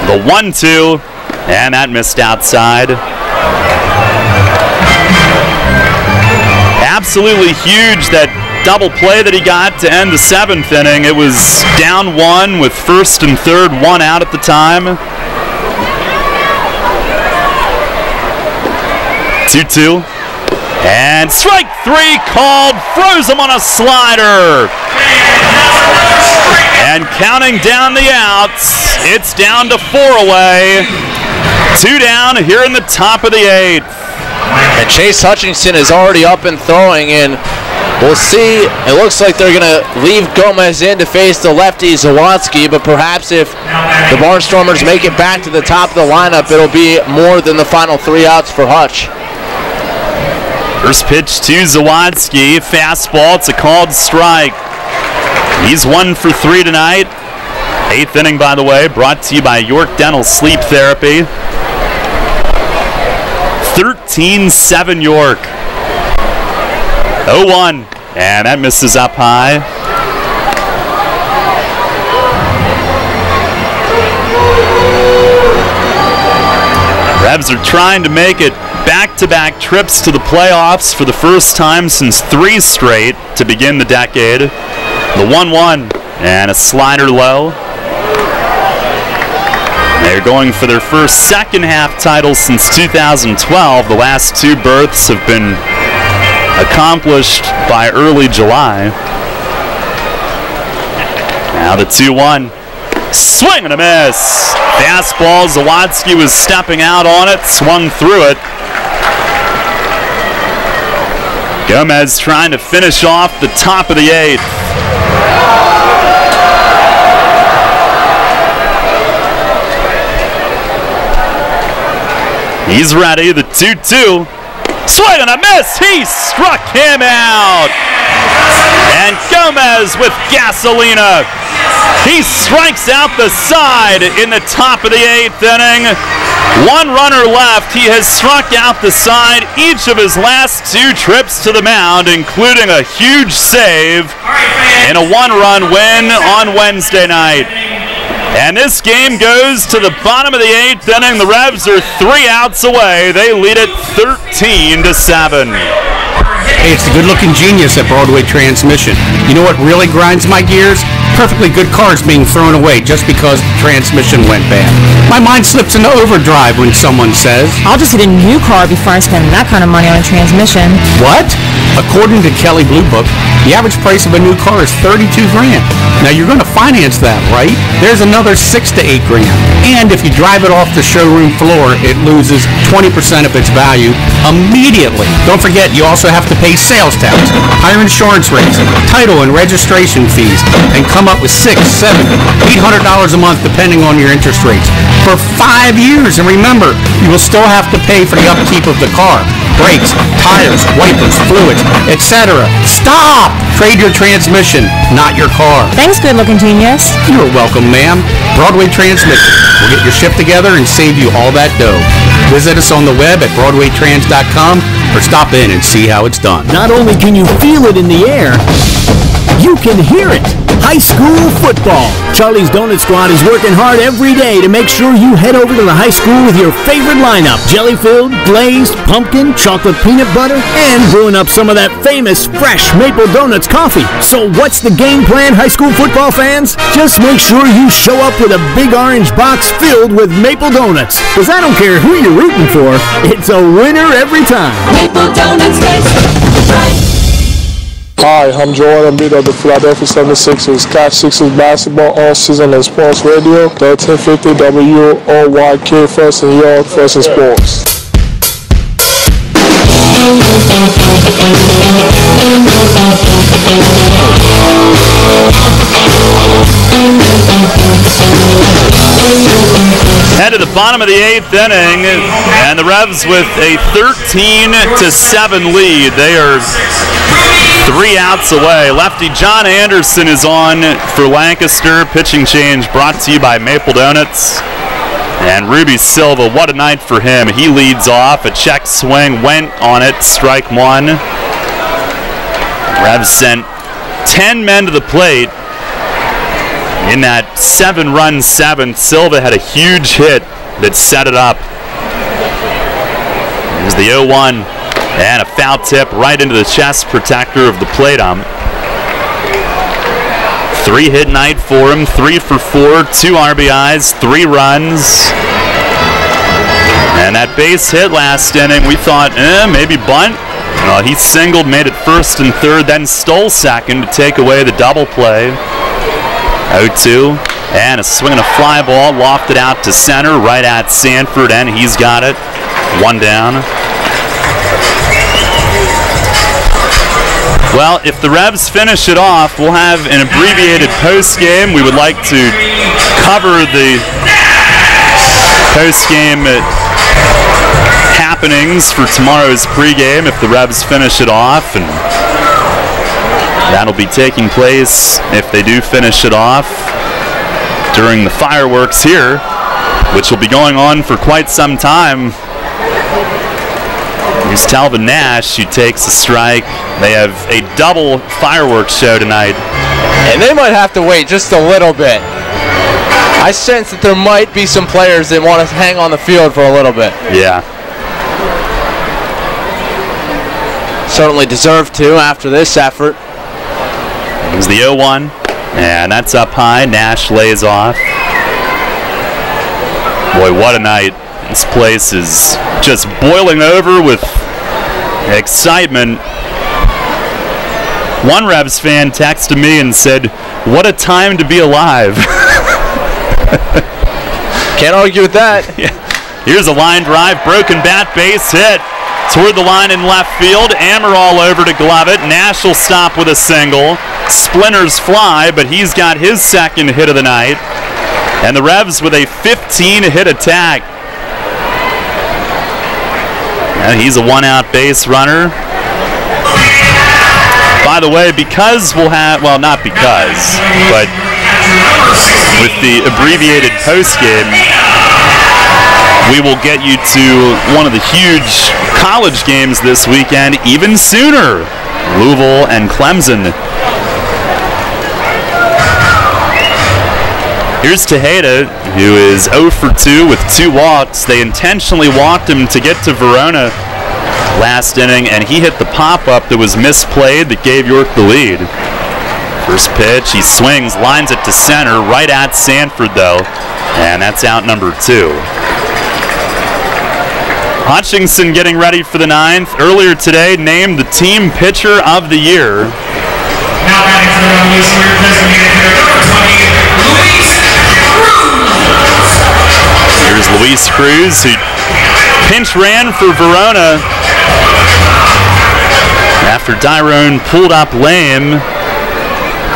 The 1-2, and that missed outside. Absolutely huge, that double play that he got to end the 7th inning. It was down 1 with 1st and 3rd, 1 out at the time. 2-2, and strike 3 called. Froze him on a slider. And counting down the outs, it's down to 4 away. 2 down here in the top of the 8th. And Chase Hutchinson is already up and throwing, and we'll see. It looks like they're going to leave Gomez in to face the lefty Zawadzki, but perhaps if the Barnstormers make it back to the top of the lineup, it'll be more than the final 3 outs for Hutch. First pitch to Zawadzki, fastball, it's a called strike. He's 1 for 3 tonight. 8th inning, by the way, brought to you by York Dental Sleep Therapy. 13-7 York. 0-1, and that misses up high. Revs are trying to make it back-to-back trips to the playoffs for the first time since 3 straight to begin the decade. The 1-1 and a slider low. They're going for their first second-half title since 2012. The last 2 berths have been accomplished by early July. Now the 2-1. Swing and a miss. Fastball. Zawadzki was stepping out on it, swung through it. Gomez trying to finish off the top of the 8th. He's ready, the 2-2. Swing and a miss! He struck him out! And Gomez with gasolina. He strikes out the side in the top of the 8th inning. One runner left. He has struck out the side each of his last 2 trips to the mound, including a huge save in a 1-run win on Wednesday night. And this game goes to the bottom of the 8th inning. The Revs are 3 outs away. They lead it 13-7. Hey, it's the good-looking genius at Broadway Transmission. You know what really grinds my gears? Perfectly good cars being thrown away just because the transmission went bad. My mind slips into overdrive when someone says, I'll just get a new car before I spend that kind of money on a transmission. What? According to Kelley Blue Book, the average price of a new car is $32,000. Now you're going to finance that, right? There's another $6 to $8,000. And if you drive it off the showroom floor, it loses 20% of its value immediately. Don't forget, you also have to pay sales tax, higher insurance rates, title and registration fees, and come up with $600, $700, $800 a month depending on your interest rates for 5 years. And remember, you will still have to pay for the upkeep of the car, brakes, tires, wipers, fluids, etc. Stop! Trade your transmission, not your car. Thanks, good-looking genius. You're welcome, ma'am. Broadway Transmission. We'll get your shift together and save you all that dough. Visit us on the web at BroadwayTrans.com or stop in and see how it's done. Not only can you feel it in the air, you can hear it. High school football. Charlie's Donut Squad is working hard every day to make sure you head over to the high school with your favorite lineup. Jelly-filled, glazed, pumpkin, chocolate peanut butter, and brewing up some of that famous fresh Maple Donuts coffee. So what's the game plan, high school football fans? Just make sure you show up with a big orange box filled with Maple Donuts. Because I don't care who you're rooting for, it's a winner every time. Maple Donuts taste right. Hi, I'm Joel Embiid of the Philadelphia 76ers. Catch Sixers basketball all season on Sports Radio, 1350 WOYK, first in York, first in sports. Head to the bottom of the 8th inning, and the Revs with a 13-7 lead. They are 3 outs away. Lefty John Anderson is on for Lancaster. Pitching change brought to you by Maple Donuts. And Ruby Silva, what a night for him. He leads off. A check swing went on it. Strike 1. Revs sent 10 men to the plate. In that 7-run 7th, Silva had a huge hit that set it up. Here's the 0-1. And a foul tip right into the chest protector of the plate ump. 3-hit night for him, 3 for 4, 2 RBIs, 3 runs. And that base hit last inning, we thought, maybe bunt. Well, he singled, made it first and third, then stole second to take away the double play. 0-2, and a swing and a fly ball, lofted out to center, right at Sanford, and he's got it. 1 down. Well, if the Revs finish it off, we'll have an abbreviated post-game. We would like to cover the post-game happenings for tomorrow's pregame if the Revs finish it off, and that'll be taking place, if they do finish it off, during the fireworks here, which will be going on for quite some time. Here's Talvin Nash, who takes a strike. They have a double fireworks show tonight. And they might have to wait just a little bit. I sense that there might be some players that want to hang on the field for a little bit. Yeah. Certainly deserve to after this effort. Here's the 0-1, and that's up high. Nash lays off. Boy, what a night. This place is just boiling over with excitement. One Revs fan texted me and said, "What a time to be alive." Can't argue with that. Yeah. Here's a line drive, broken bat, base hit toward the line in left field. Amaral over to glove it. Nash will stop with a single. Splinters fly, but he's got his second hit of the night. And the Revs with a 15-hit attack. And he's a 1-out base runner. By the way, because we'll have, well, not because, but with the abbreviated postgame, we will get you to one of the huge college games this weekend even sooner. Louisville and Clemson. Here's Tejeda, who is 0 for 2 with 2 walks. They intentionally walked him to get to Verona last inning, and he hit the pop-up that was misplayed that gave York the lead. First pitch, he swings, lines it to center, right at Sanford, though, and that's out number 2. Hutchinson getting ready for the 9th. Earlier today, named the team pitcher of the year. Now batting for the Revolution, your designated hitter, number 20, Luis Cruz. Here's Luis Cruz, who pinch ran for Verona after Dyrone pulled up lame.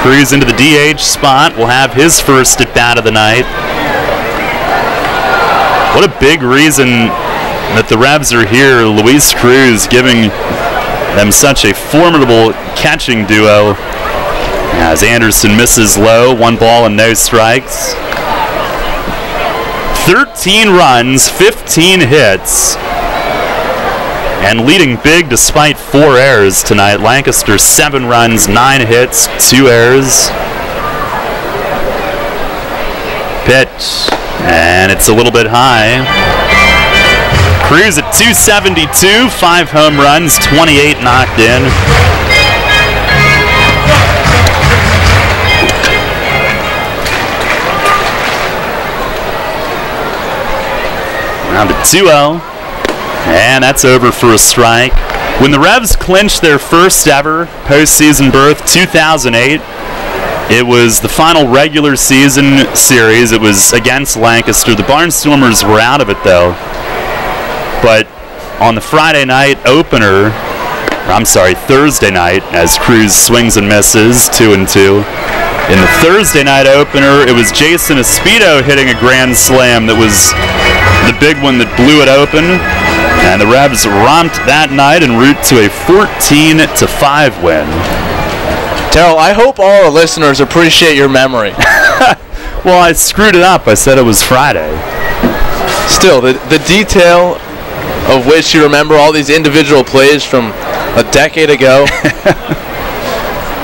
Cruz into the DH spot will have his first at bat of the night. What a big reason that the Revs are here. Luis Cruz giving them such a formidable catching duo. As Anderson misses low, 1 ball and no strikes. 13 runs, 15 hits, and leading big despite 4 errors tonight. Lancaster 7 runs, 9 hits, 2 errors. Pitch, and it's a little bit high. Cruz at 272, 5 home runs, 28 knocked in. Round to 2-0, and that's over for a strike. When the Revs clinched their first ever postseason berth, 2008, it was the final regular season series. It was against Lancaster. The Barnstormers were out of it, though. But on the Thursday night, as Cruz swings and misses, 2-2. In the Thursday night opener, it was Jason Espedo hitting a grand slam that was the big one that blew it open. And the Revs romped that night en route to a 14-5 win. Terrell, I hope all our listeners appreciate your memory. Well, I screwed it up. I said it was Friday. Still, the detail of which you remember all these individual plays from a decade ago.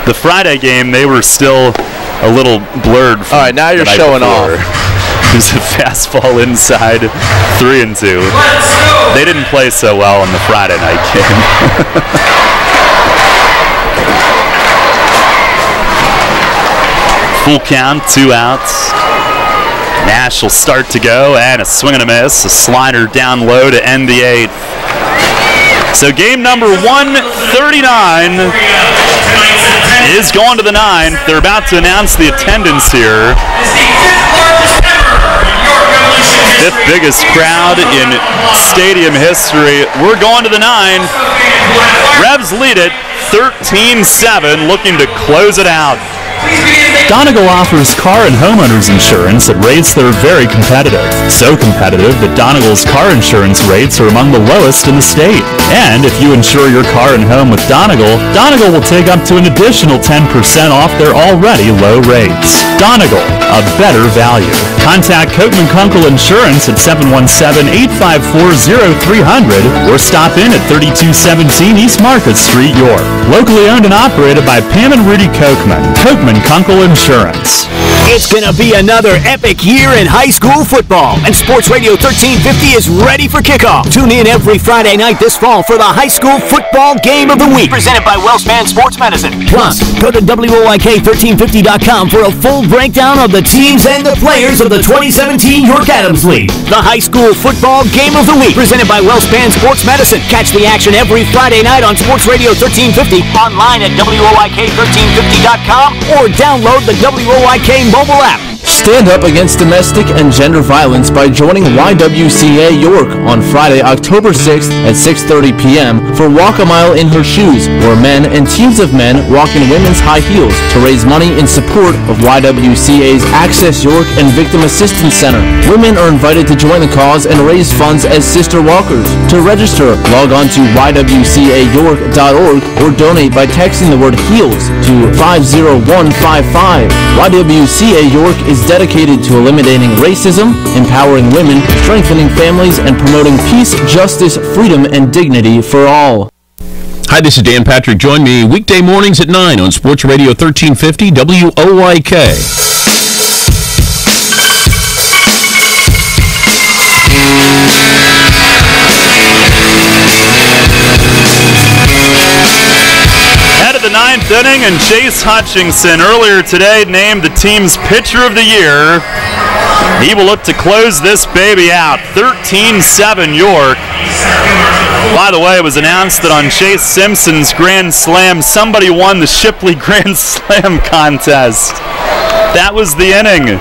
The Friday game, they were still a little blurred. All right, now you're showing off. There's a fastball inside, 3-2. They didn't play so well in the Friday night game. Full count, 2 outs. Nash will start to go, and a swing and a miss. A slider down low to end the 8th. So game number 139 is going to the 9th. They're about to announce the attendance here. 5th biggest crowd in stadium history. We're going to the 9th. Revs lead it 13-7, looking to close it out. Donegal offers car and homeowners insurance at rates that are very competitive. So competitive that Donegal's car insurance rates are among the lowest in the state. And if you insure your car and home with Donegal, Donegal will take up to an additional 10% off their already low rates. Donegal, a better value. Contact Coatman Kunkel Insurance at 717-854-0300 or stop in at 3217 East Market Street, York. Locally owned and operated by Pam and Rudy Kochman. Coatman Kunkel Insurance. It's going to be another epic year in high school football, and Sports Radio 1350 is ready for kickoff. Tune in every Friday night this fall for the high school football game of the week, presented by Wellspan Sports Medicine. Plus, go to WOYK1350.com for a full breakdown of the teams and the players of the 2017 York Adams League. The high school football game of the week, presented by Wellspan Sports Medicine. Catch the action every Friday night on Sports Radio 1350, online at WOYK1350.com, or download the WOYK mobile app. Stand up against domestic and gender violence by joining YWCA York on Friday, October 6th at 6:30 p.m. for Walk a Mile in Her Shoes, where men and teams of men walk in women's high heels to raise money in support of YWCA's Access York and Victim Assistance Center. Women are invited to join the cause and raise funds as sister walkers. To register, log on to ywcayork.org or donate by texting the word HEELS to 50155. YWCA York is dedicated to eliminating racism, empowering women, strengthening families, and promoting peace, justice, freedom, and dignity for all. Hi, this is Dan Patrick. Join me weekday mornings at 9 on Sports Radio 1350 WOYK. Head of the ninth inning, and Chase Hutchinson earlier today named the team's pitcher of the year. He will look to close this baby out. 13-7 York. By the way, it was announced that on Chase Simpson's Grand Slam, somebody won the Shipley Grand Slam contest. That was the inning.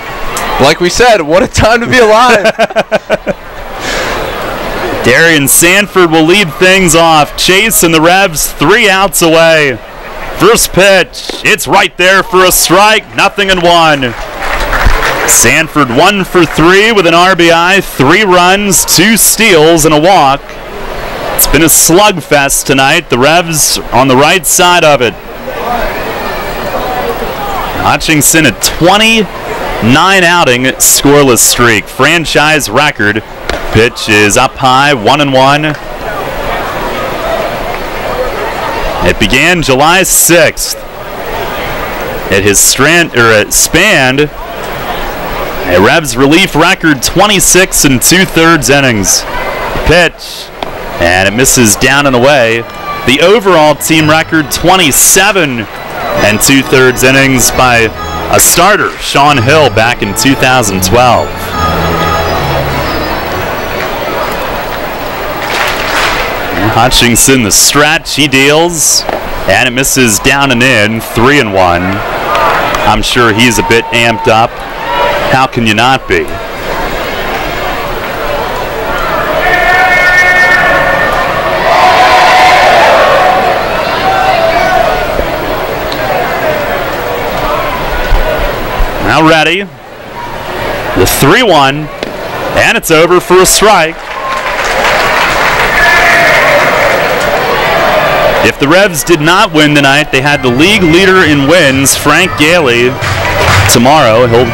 Like we said, what a time to be alive. Darian Sanford will lead things off. Chase and the Revs 3 outs away. First pitch, it's right there for a strike, 0-1. Sanford 1 for 3 with an RBI, 3 runs, 2 steals, and a walk. It's been a slugfest tonight. The Revs on the right side of it. Hutchinson a 29-outing scoreless streak, franchise record. Pitch is up high, 1-1. It began July 6th. It has spanned a Revs relief record 26 2/3 innings. Pitch, and it misses down and away. The overall team record 27 2/3 innings by a starter, Sean Hill, back in 2012. Hutchinson, the stretch, he deals, and it misses down and in, 3-1. I'm sure he's a bit amped up. How can you not be? Now ready. The 3-1, and it's over for a strike. If the Revs did not win tonight, they had the league leader in wins, Frank Gailey. Tomorrow, he'll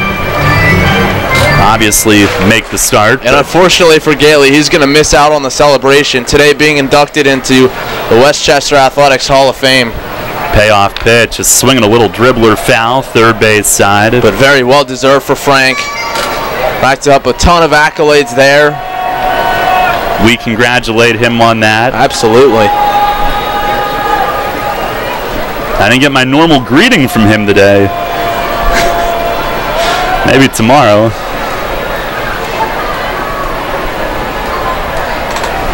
obviously make the start. And unfortunately for Gailey, he's going to miss out on the celebration today, being inducted into the Westchester Athletics Hall of Fame. Payoff pitch, just swinging a little dribbler foul, third base side. But very well deserved for Frank. Racked up a ton of accolades there. We congratulate him on that. Absolutely. I didn't get my normal greeting from him today. Maybe tomorrow.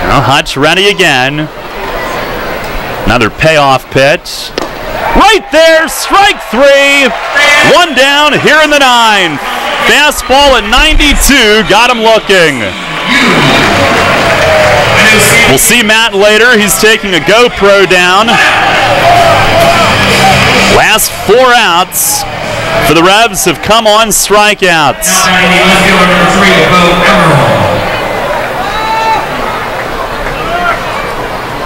Now Hutch ready again. Another payoff pitch. Right there, strike 3. 1 down here in the 9th. Fastball at 92, got him looking. We'll see Matt later. He's taking a GoPro down. Last 4 outs for the Revs have come on strikeouts.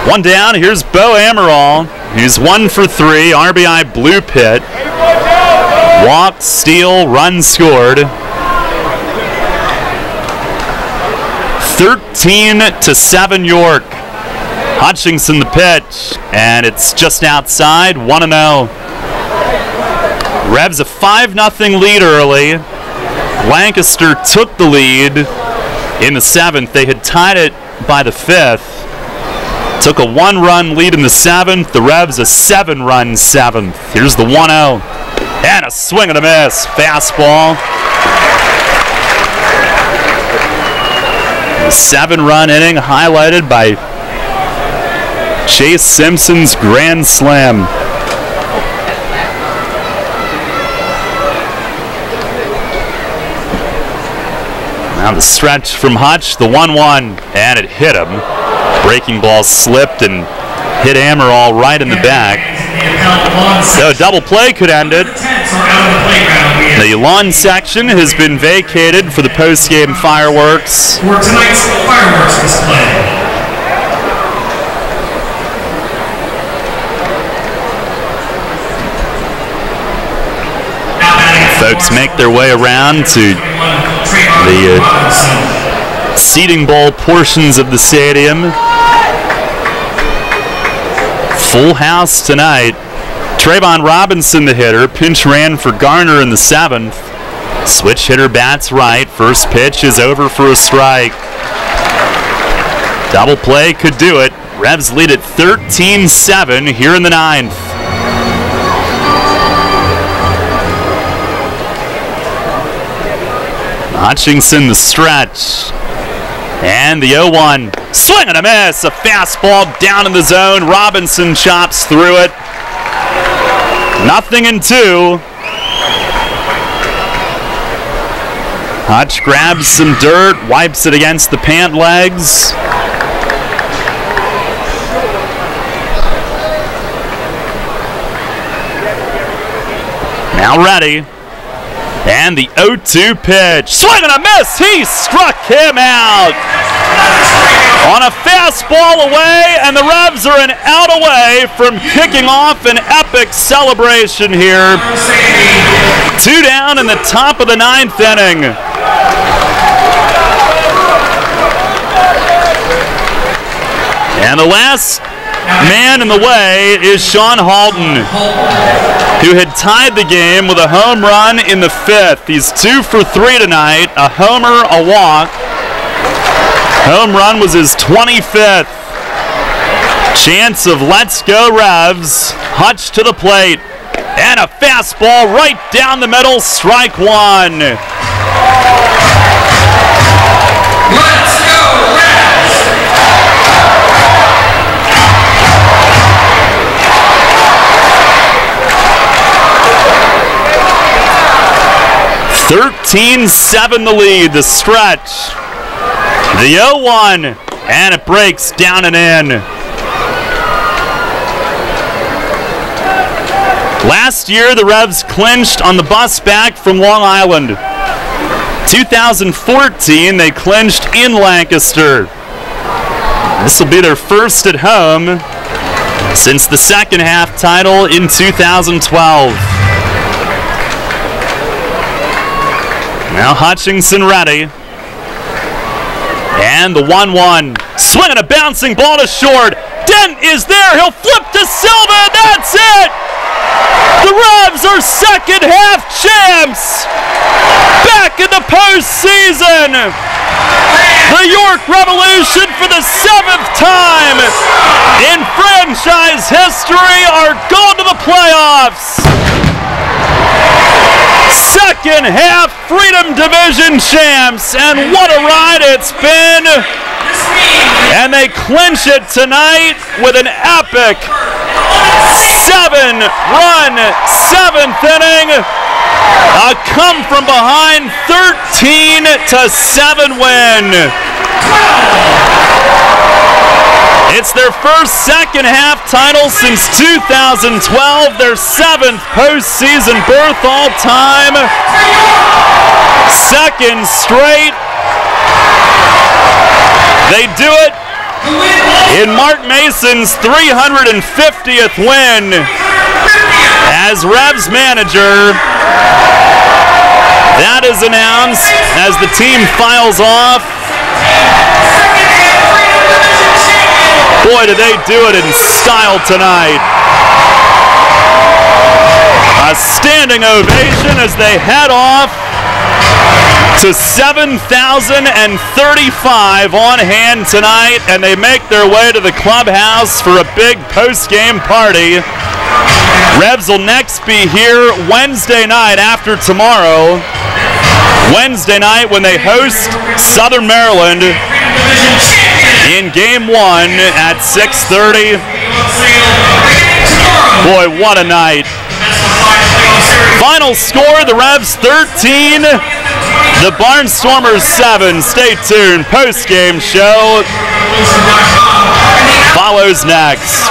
One down, here's Bo Amaral. He's 1 for 3, RBI blue pit. Walk, steal, run scored. 13-7 York. Hutchinson the pitch, and it's just outside, 1-0. Revs a 5-0 lead early. Lancaster took the lead in the 7th. They had tied it by the 5th. Took a 1-run lead in the 7th. The Revs a 7-run 7th. Here's the 1-0. And a swing and a miss. Fastball. A 7-run inning highlighted by Chase Simpson's grand slam. Now the stretch from Hutch, the 1-1, and it hit him. Breaking ball slipped and hit Amaral right in the back. So a double play could end it. The lawn section has been vacated for the post-game fireworks. For tonight's fireworks display. Folks make their way around to the seating bowl portions of the stadium. Full house tonight. Trayvon Robinson, the hitter. Pinch ran for Garner in the 7th. Switch hitter bats right. First pitch is over for a strike. Double play could do it. Revs lead at 13-7 here in the 9th. Hutchinson the stretch. And the 0-1. Swing and a miss. A fastball down in the zone. Robinson chops through it. 0-2. Hutch grabs some dirt, wipes it against the pant legs. Now ready. And the 0-2 pitch. Swing and a miss. He struck him out. On a fastball away, and the Revs are an out away from kicking off an epic celebration here. 2 down in the top of the 9th inning. And the last man in the way is Sean Halton, who had tied the game with a home run in the 5th. He's 2 for 3 tonight, a homer, a walk. Home run was his 25th. Chance of let's go Revs. Hutch to the plate. And a fastball right down the middle, strike 1. Let's go Revs! 13-7 the lead, the stretch. The 0-1, and it breaks down and in. Last year, the Revs clinched on the bus back from Long Island. 2014, they clinched in Lancaster. This will be their first at home since the second half title in 2012. Now Hutchinson ready. And the 1-1. Swing and a bouncing ball to short. Dent is there. He'll flip to Silva. That's it. The Revs are second half champs. Back in the postseason. The York Revolution for the 7th time in franchise history are going to the playoffs. Second half Freedom Division champs, and what a ride it's been. And they clinch it tonight with an epic 7-run 7th inning. A come from behind 13-7 win. It's their first second half title since 2012, their 7th postseason berth all time. Second straight. They do it in Mark Mason's 350th win as Revs manager. That is announced as the team files off. Boy, did they do it in style tonight. A standing ovation as they head off to 7,035 on hand tonight, and they make their way to the clubhouse for a big post-game party. Revs will next be here Wednesday night after tomorrow. Wednesday night when they host Southern Maryland in Game 1 at 6:30. Boy, what a night. Final score, the Revs 13, the Barnstormers 7. Stay tuned. Post-game show follows next.